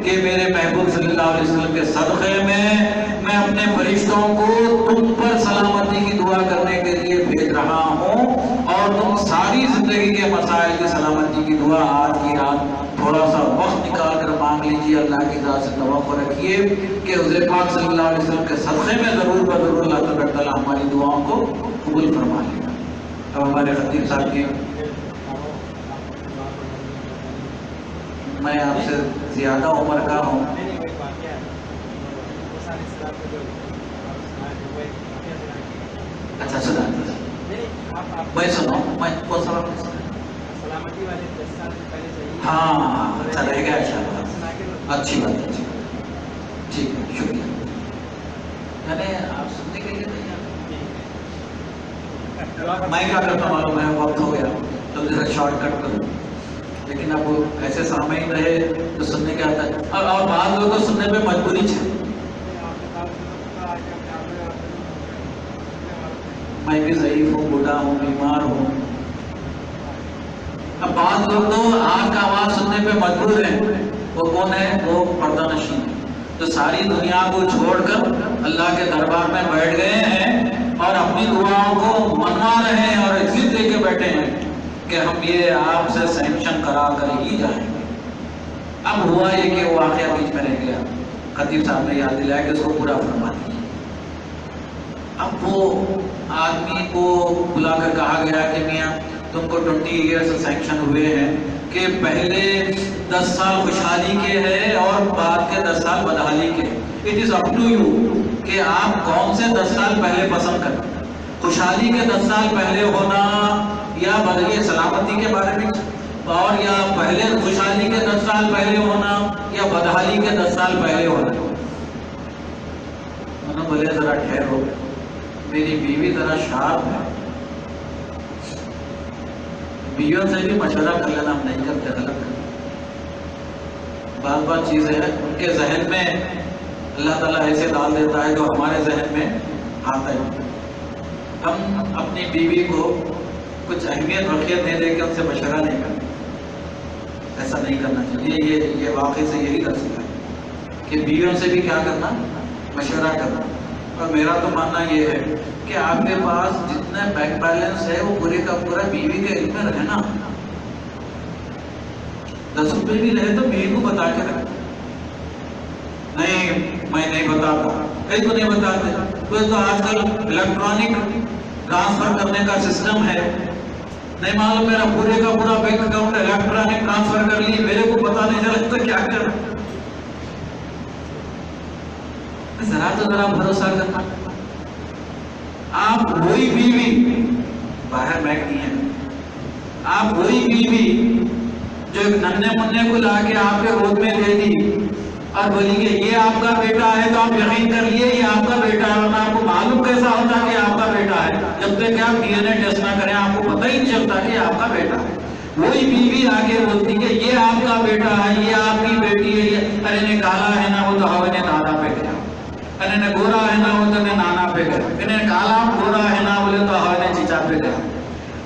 کہ میرے محبوب صلی اللہ علیہ وسلم کے صدقے میں اپنے فرشتوں کو تم پر سلامتی کی دعا کرنے کے لیے بھیج رہا ہوں اور تم ساری زندگی کے مسائل کی سلامتی کی دعا آج کی رات تھوڑا سا وقت نکال کر مانگ لیجیے، اللہ کی ذات سے توقع رکھیے کہ حضور پاک صلی اللہ علیہ وسلم کے صدقے میں ضرور بضرور اللہ تبارک تعالیٰ ہماری دعاؤں کو قبول فرما لے گا۔ اب ہمارے خطیب صاحب کی، میں آپ سے زیادہ عمر کا ہوں۔ اچھا سنا میں سنا، میں کون سا وقت سنا؟ ہاں اچھا رہ گیا، اچھا بات، اچھی بات، اچھی بات، ٹھیک ہے، شکریہ۔ میں نے آپ سننے کے لیے تیار، میں کیا کرتا معلوم ہے، وقت ہو گیا تو ذرا شارٹ کٹ کروں، لیکن اب وہ ایسے سامعین رہے تو سننے کے آتا ہے، اور بعض لوگ تو سننے پہ مجبوری ہے۔ میں بھی ضعیف ہوں، بوڑھا ہوں، بیمار ہوں، اب بعض لوگ تو آپ کا آواز سننے پہ مجبور ہیں۔ وہ کون ہے؟ وہ پردہ نشین، جو ساری دنیا کو چھوڑ کر اللہ کے دربار میں بیٹھ گئے ہیں اور اپنی دعاؤں کو منوا رہے ہیں اور ضد لے کے بیٹھے ہیں کہ ہم یہ آپ سے سینکشن کرا کر ہی جائیں گے۔ اب ہوا یہ کہ وہ واقعہ بیچ میں رہ گیا، خطیب صاحب نے یاد دلایا کہ اس کو پورا فرما دیا۔ اب وہ آدمی کو بلا کر کہا گیا کہ میاں تم کو 20 ایئرس سینکشن ہوئے ہیں کہ پہلے 10 سال خوشحالی کے ہیں اور بعد کے 10 سال بدحالی کے۔ It is up to you کہ آپ کون سے 10 سال پہلے پسند کریں، خوشحالی کے 10 سال پہلے ہونا یا بدحالی سلامتی کے بارے میں، اور یا پہلے خوشحالی کے 10 سال پہلے ہونا یا بدحالی کے 10 سال پہلے ہونا۔ انہوں نے بولے ذرا ٹھہرو، میری بیوی ذرا شارپ ہے، بیویوں سے بھی مشورہ کر لینا، ہم نہیں کرتے، غلط کرتے۔ بعض چیزیں ہیں ان کے ذہن میں اللہ تعالیٰ ایسے ڈال دیتا ہے جو ہمارے ذہن میں آتا ہے۔ ہم اپنی بیوی کو کچھ اہمیت وقیت دے دے کے ان سے مشورہ نہیں کرتے، ایسا نہیں کرنا چاہیے۔ یہ واقعی سے یہی درس ہے کہ بیویوں سے بھی کیا کرنا، مشورہ کرنا۔ اور میرا تو ماننا یہ ہے کہ آپ کے پاس جتنا بینک بیلنس ہے وہ پورے کا پورا بیوی کے علم میں رہنا۔ 10 روپے بھی رہے تو بیوی کو بتا کے رکھنا۔ نہیں میں نہیں بتاتا، کئی تو نہیں بتاتے، تو آج کل الیکٹرانک ٹرانسفر کرنے کا سسٹم ہے، نہیں معلوم میرا پورے کا پورا بینک اکاؤنٹ الیکٹرانک ٹرانسفر کر لیے، میرے کو پتا نہیں چلا تو کیا کرنا۔ ذرا تو ذرا بھروسہ کرنا۔ آپ وہی بیوی، باہر بیٹھتی ہیں، آپ وہی بیوی جو ایک ننھے منھے کو لا کے آپ کے گود میں دے دی اور بولی کہ یہ آپ کا بیٹا ہے، تو آپ یقین کر لیے یہ آپ کا بیٹا ہے، ورنہ آپ کو معلوم کیسا ہوتا کہ آپ کا بیٹا ہے؟ جب تک کہ آپ ڈی این اے ٹیسٹ نہ کریں آپ کو پتہ ہی نہیں چلتا کہ آپ کا بیٹا ہے۔ وہی بیوی آگے بولتی کہ یہ آپ کا بیٹا ہے، یہ آپ کی بیٹی ہے، ارے نے کالا ہے نا وہ تو ہوا نے دادا پہ گیا، ارے نے گورا ہے نا وہ تو نے نانا پہ گیا، انہیں کالا گورا ہے نا بولے تو ہوا نے چچا پہ گیا۔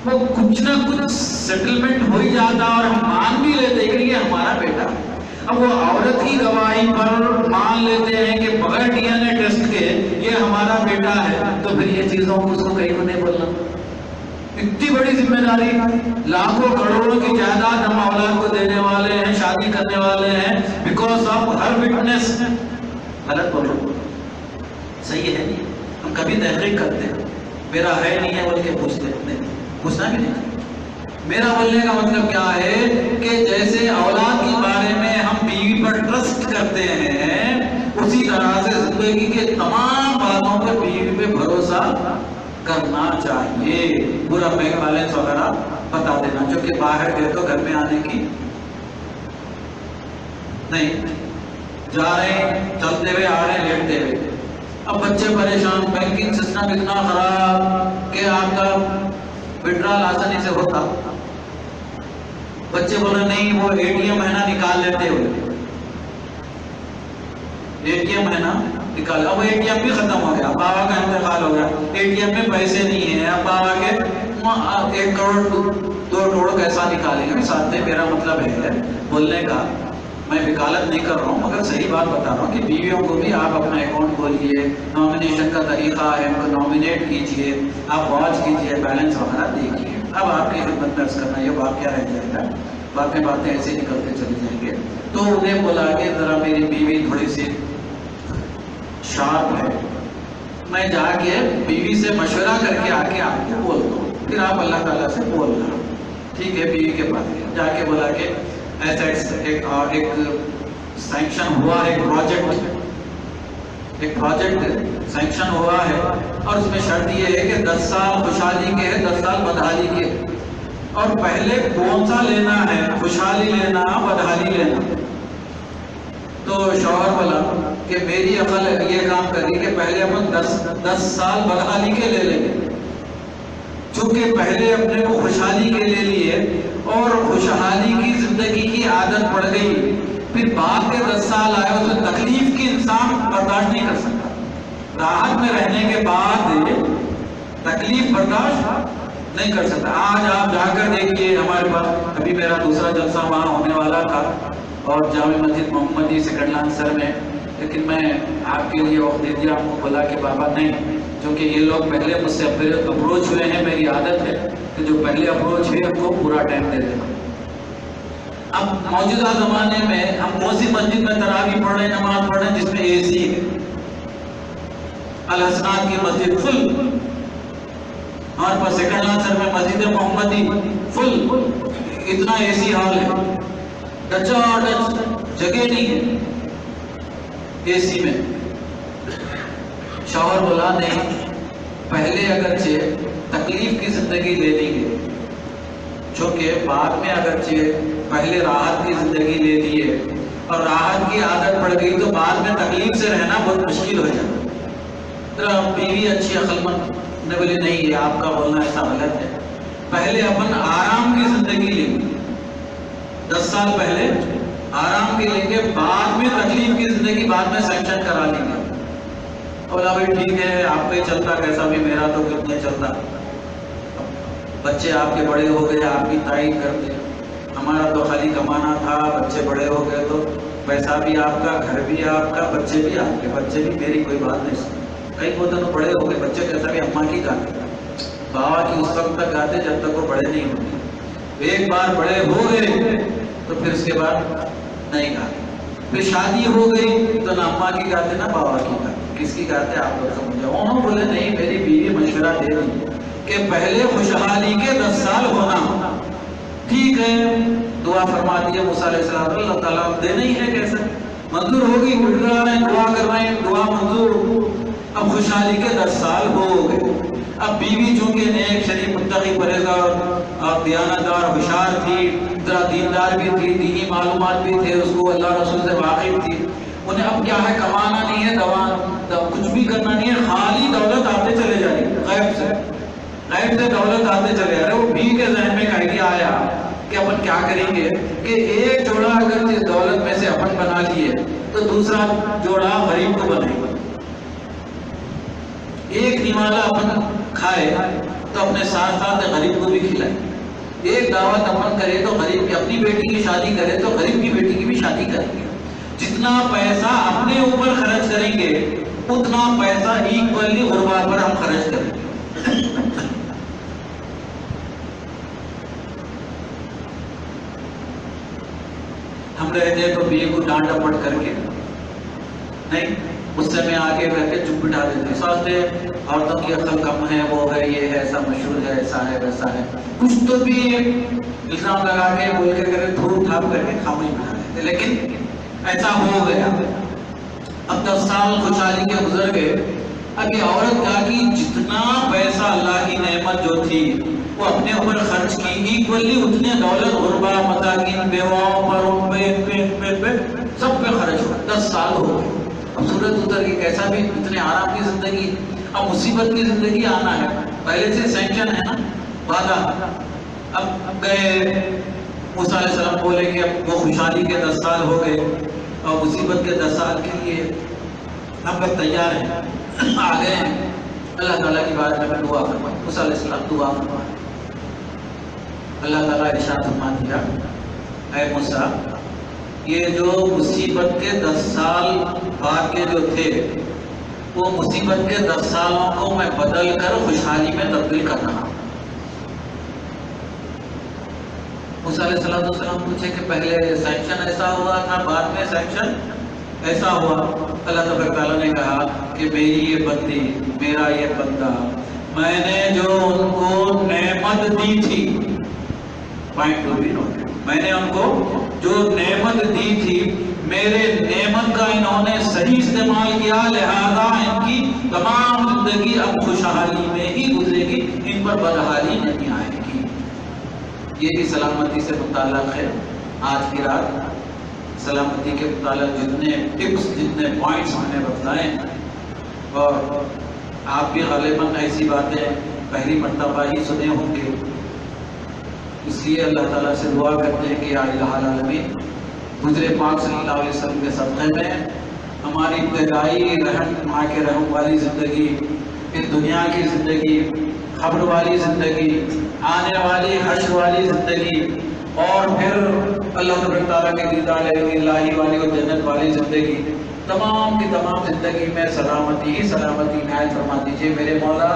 وہ کچھ نہ کچھ سیٹلمنٹ ہو ہی جاتا اور ہم مان بھی لیتے کہ یہ ہمارا بیٹا ہے۔ اب وہ عورت کی گواہی پر مان لیتے ہیں کہ بغیر ڈی این اے ٹیسٹ کے یہ ہمارا بیٹا ہے، تو پھر یہ چیزوں کو اس کو کہیں کو نہیں بولنا۔ اتنی بڑی ذمہ داری، لاکھوں کروڑوں کی جائیداد ہم اولاد کو دینے والے ہیں، شادی کرنے والے ہیں، بیکاز آف ہر وٹنس۔ غلط بولو، صحیح ہے نہیں، ہم کبھی تحقیق کرتے ہیں، میرا ہے نہیں ہے بول کے پوچھتے نہیں، پوچھنا بھی نہیں۔ میرا بولنے کا مطلب کیا ہے کہ جیسے اولاد کے بارے میں ہم بیوی پر ٹرسٹ کرتے ہیں، اسی طرح سے زندگی کے تمام باتوں پر بیوی پہ بھروسہ کرنا چاہیے۔ پورا بینک بیلنس وغیرہ بتا دینا، جو کہ باہر گئے تو گھر میں آنے کی نہیں، جا رہے ہیں چلتے ہوئے، آ رہے ہیں لیٹتے ہوئے۔ اب بچے پریشان، بینکنگ سسٹم اتنا خراب کہ آپ کا وڈرال آسانی سے ہوتا، بچے بولے نہیں وہ اے ٹی ایم ہے نا نکال لیتے ہوئے، اے ٹی ایم ہے نا نکال، اب اے ٹی ایم بھی ختم ہو گیا، بابا کا انتقال ہو گیا، اے ٹی ایم میں پیسے نہیں ہیں، اب بابا کے 1 کروڑ 2 کروڑ کیسا نکالیں گے؟ ساتھ میں میرا مطلب ہے بولنے کا، میں وکالت نہیں کر رہا ہوں مگر صحیح بات بتا رہا ہوں کہ بیویوں کو بھی آپ اپنا اکاؤنٹ کھولیے، نامینیشن کا طریقہ ہے، ان کو نامینیٹ کیجئے، آپ واچ کیجئے، بیلنس وغیرہ دیکھیے۔ اب آپ کی خدمت میں عرض کرنا یہ واقعہ رہ جائے گا باقی باتیں ایسے نکلتے چلے جائیں گے. تو انہیں بولا کہ ذرا میری بیوی تھوڑی سی شارپ ہے، میں جا کے بیوی سے مشورہ کر کے آ کے آپ کو بول دوں، پھر آپ اللہ تعالیٰ سے بولنا. ٹھیک ہے، بیوی کے پاس گیا، جا کے بولا کہ ایسا ایک سینکشن ہوا ہے، ایک پروجیکٹ سینکشن ہوا ہے، اور اس میں شرط یہ ہے کہ 10 سال خوشحالی کے ہے، 10 سال بدحالی کے، اور پہلے کون سا لینا ہے، خوشحالی لینا بدحالی لینا. تو شوہر بولا کہ میری عقل یہ کام کری کہ پہلے اپن 10 سال بدحالی کے لے لیں گے، چونکہ پہلے اپنے کو خوشحالی کے لے لیے اور خوشحالی کی زندگی کی عادت پڑ گئی، پھر بعد کے 10 سال آئے اس میں تکلیف کی انسان برداشت نہیں کر سکتا. راحت میں رہنے کے بعد تکلیف برداشت نہیں کر سکتا. آج آپ جا کر دیکھیے، ہمارے پاس ابھی میرا دوسرا جلسہ وہاں ہونے والا تھا اور جامع مسجد محمدی سیکنڈ لانسر میں، لیکن میں آپ کے لیے وقت دے دیا، آپ کو بولا کہ بابا نہیں، کیونکہ یہ لوگ پہلے مجھ سے اپروچ ہوئے ہیں، میری عادت ہے کہ جو پہلے اپروچ ہوئے ان کو پورا ٹائم دے دینا. اب موجودہ زمانے میں ہم کون سی مسجد میں تراویح پڑھ رہے ہیں، نماز پڑھ رہے ہیں جس میں اے سی ہے؟ الحسنات کی مسجد فل، ہمارے پاس سیکنڈ لانسر میں مسجد محمدی فل، اتنا اے سی ہال ہے، ڈچا جگہ نہیں ہے اے سی میں. شوہر بولا نہیں، پہلے اگرچہ تکلیف کی زندگی لے لیں گے، چونکہ بعد میں اگرچہ پہلے راحت کی زندگی لے لیے اور راحت کی عادت پڑ گئی تو بعد میں تکلیف سے رہنا بہت مشکل ہو جاتا. بیوی اچھی عقل مند نے بولے نہیں، یہ آپ کا بولنا ایسا غلط ہے، پہلے اپن آرام کی زندگی لیں گے، 10 سال پہلے آرام کی لیں گے، بعد میں تکلیف کی زندگی بعد میں سینکشن کرا لیں گے. بولا بھائی ٹھیک ہے، آپ کا ہی چلتا، کیسا بھی میرا تو کچھ نہیں چلتا، بچے آپ کے بڑے ہو گئے، آپ بھی تائید کرتے، ہمارا تو خالی کمانا تھا، بچے بڑے ہو گئے تو پیسہ بھی آپ کا، گھر بھی آپ کا، بچے بھی آپ کے، بچے بھی میری کوئی بات نہیں سنتے. کئی کو تو بڑے ہو گئے بچے، کیسا بھی اماں کی گاتے، بابا کی اس وقت تک گاتے جب تک وہ بڑے نہیں ہوتے. ایک بار بڑے ہو گئے تو پھر اس کے بعد نہیں گاتے. پھر شادی ہو گئی تو نہ اماں کی گاتے نہ بابا کی گاتے، کس کی گاتے آپ لوگ سمجھے. انہوں بولے نہیں، میری بیوی مشورہ دے دی کہ پہلے خوشحالی کے 10 سال ہونا. ٹھیک ہے، دعا فرما دیے موسیٰ علیہ السلام، اللہ تعالیٰ دینا ہی ہے، کیسے منظور ہوگی، اٹھ رہے ہیں دعا کر رہے ہیں، دعا منظور. اب خوشحالی کے 10 سال ہو گئے. اب بیوی چونکہ نیک شریف متقی پرہیزگار اور دیانتدار ہوشیار تھی، ذرا دیندار بھی تھی، دینی معلومات بھی تھے، اس کو اللہ رسول سے واقف تھی. انہیں اب کیا ہے، کمانا نہیں ہے، کچھ بھی کرنا نہیں ہے، خالی دولت آتے چلے جا رہی ہے، غیب سے دولت آتے چلے جا رہے. وہ بیوی کے ذہن میں ایک آئیڈیا آیا کہ اپن کیا کریں گے کہ ایک جوڑا اگر دولت میں سے اپن بنا لیے تو دوسرا جوڑا غریب کو بنائیں گے. ایک نوالا اپن کھائے تو اپنے ساتھ ساتھ غریب کو بھی کھلائے. ایک دعوت اپن کرے تو غریب کی، اپنی بیٹی کی شادی کرے تو غریب کی بیٹی کی بھی شادی کریں گے. جتنا پیسہ اپنے اوپر خرچ کریں گے اتنا پیسہ ایکولی غربا پر ہم خرچ کریں گے. ہم رہتے تو بیوی کو ڈانٹ ڈپٹ کر کے نہیں، غصے میں آگے کر کے چپ بٹھا دیتے، سوچتے عورتوں کی عقل کم ہے، وہ ہے، یہ ہے، ایسا مشہور ہے، ایسا ہے، ویسا ہے، کچھ تو بھی الزام لگا کے بول کے کرے، دھوپ تھاپ کر کے خاموش بنا دیتے. لیکن ایسا ہو گیا. اب 10 سال خوشحالی کے گزر گئے. اب یہ عورت کیا کی، جتنا پیسہ اللہ کی نعمت جو تھی وہ اپنے اوپر خرچ کی، ایکولی اتنے دولت غربا، مساکین، بیواؤں پر سب پہ خرچ ہوا. 10 سال ہو گئے. اب صورت اتر گئی، کیسا بھی اتنے آرام کی زندگی، اب مصیبت کی زندگی آنا ہے. پہلے سے سینکشن ہے نا، وعدہ. اب گئے موسیٰ علیہ السلام بولے کہ اب وہ خوشحالی کے 10 سال ہو گئے اور مصیبت کے 10 سال کے لیے ہم لوگ تیار ہیں، آ گئے ہیں. اللہ تعالیٰ کی بات میں دعا فرمائے. موسیٰ علیہ السلام دعا فرمائے. اللہ تعالیٰ ارشاد فرما دیا، اے موسیٰ، یہ جو مصیبت کے 10 سال بعد کے جو تھے وہ مصیبت کے 10 سالوں کو میں بدل کر خوشحالی میں تبدیل کر رہا ہوں. موسیٰ علیہ السلام پوچھے کہ پہلے سینکشن ایسا ہوا تھا، بعد میں سینکشن ایسا ہوا؟ اللہ تبارک تعالیٰ نے کہا کہ میری یہ بندی، میرا یہ بندہ، میں نے جو ان کو نعمت دی تھی، میں نے ان کو جو نعمت دی تھی، میرے نعمت کا انہوں نے صحیح استعمال کیا، لہذا ان کی تمام زندگی اب خوشحالی میں ہی گزرے گی، ان پر بدحالی نہیں آئے گی۔ یہ بھی سلامتی سے متعلق ہے۔ آج کی رات سلامتی کے متعلق جتنے ٹپس، جتنے پوائنٹس میں نے بتلائے، اور آپ بھی غالباً ایسی باتیں پہلی مرتبہ ہی سنے ہوں گے، اس لیے اللہ تعالیٰ سے دعا کرتے ہیں کہ یا الہ العالمین، حضور پاک صلی اللہ علیہ وسلم کے صدقے میں ہماری ابتدائی رحم، ماں کے رحم والی زندگی، اس دنیا کی زندگی، خبر والی زندگی، آنے والی حشر والی زندگی، اور پھر اللہ تعالیٰ کے دیدار الہی والی اور جنت والی زندگی، تمام کی تمام زندگی میں سلامتی ہی سلامتی عنایت فرما دیجیے میرے مولا،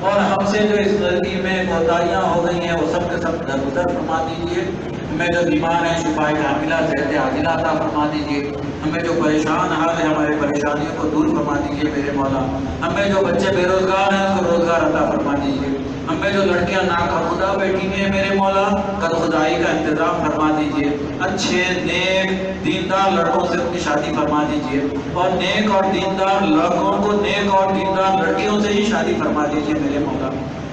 اور ہم سے جو اس زندگی میں کوتاہیاں ہو گئی ہیں وہ سب کے سب درگزر فرما دیجیے۔ ہمیں جو بیمار ہیں شفائے کاملہ صحت عاجلہ عطا فرما دیجیے، ہمیں جو پریشان حال ہے ہمارے پریشانیوں کو دور فرما دیجیے میرے مولا، ہمیں جو بچے بے روزگار ہیں اس کو روزگار عطا فرما دیجیے، ہمیں جو لڑکیاں ناخدا بیٹھی ہوئی ہیں میرے مولا قد خدائی کا انتظام فرما دیجیے، اچھے نیک دیندار لڑکوں سے ان کی شادی فرما دیجیے، اور نیک اور دیندار لڑکوں کو نیک اور دیندار لڑکیوں سے ہی شادی فرما دیجیے میرے مولا۔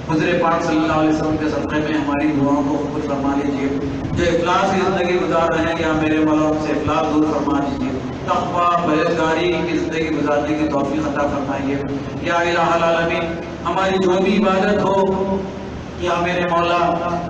حضور پاک صلی اللہ علیہ وسلم کے صدقے میں ہماری دعاؤں کو قبول فرما لیجیے، جو افلاس کی زندگی گزار رہے ہیں یا میرے مولا ان سے افلاس دور فرما دیجیے، تقویٰ پرہیزگاری کی زندگی گزارنے کی توفیق عطا فرمائیے۔ یا الہ العالمین، ہماری جو بھی عبادت ہو یا میرے مولا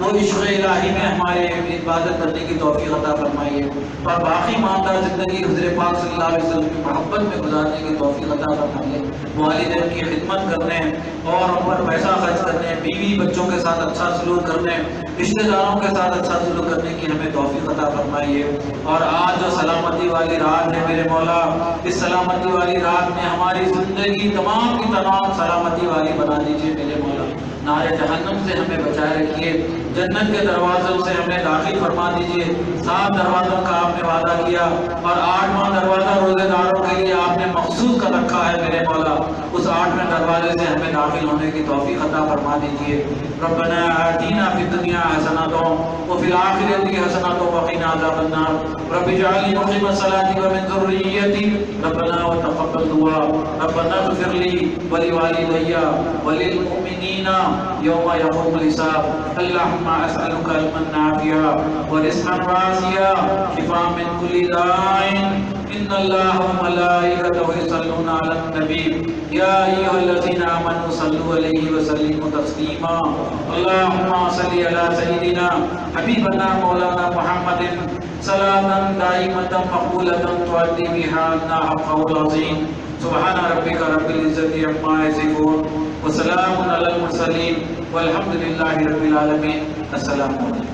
وہ عشق الہی میں ہمارے عبادت کرنے کی توفیق عطا فرمائیے، اور باقی ماندہ زندگی حضور پاک صلی اللہ علیہ وسلم کی محبت میں گزارنے کی توفیق عطا فرمائیے، والدین کی خدمت کرنے اور ان پر پیسہ خرچ کرنے، بیوی بچوں کے ساتھ اچھا سلوک کرنے، رشتہ داروں کے ساتھ اچھا سلوک کرنے کی ہمیں توفیق عطا فرمائیے۔ اور آج جو سلامتی والی رات ہے میرے مولا، اس سلامتی والی رات میں ہماری زندگی تمام کی تمام سلامتی والی بنا دیجیے میرے مولا، نار جہنم سے ہمیں بچائے رکھیے، جنت کے دروازوں سے ہمیں داخل فرما دیجیے۔ 7 دروازوں کا آپ نے وعدہ کیا، اور 8واں دروازہ روزے داروں کے لیے آپ نے مخصوص کر رکھا ہے میرے مولا، اس 8ویں دروازے سے ہمیں داخل ہونے کی توفیق عطا فرما دیجیے۔ ربنا آتنا فی الدنیا حسنۃ وفی الآخرۃ حسنۃ وقنا عذاب النار، رب اجعلنی مقیم الصلاۃ ومن ذریتی، ربنا وتقبل دعا، ربنا اغفر لی ولوالدی وللمؤمنین یوم یقوم الحساب، اللہم اسألک علما نافعا ورزقا واسعا شفاء من کل داء، ان اللہ وملائکتہ یصلون علی النبی یا ایھا الذین آمنوا صلوا علیہ وسلموا تسلیما، اللہم صل علی سیدنا حبیبنا مولانا محمد صلاۃ دائمۃ مقبولۃ تؤدی بہا عنا حقہ العظیم، سبحان ربک رب العزۃ عما یصفون وسلام علی المرسلین والحمد للہ رب العالمین۔ السلام علیکم۔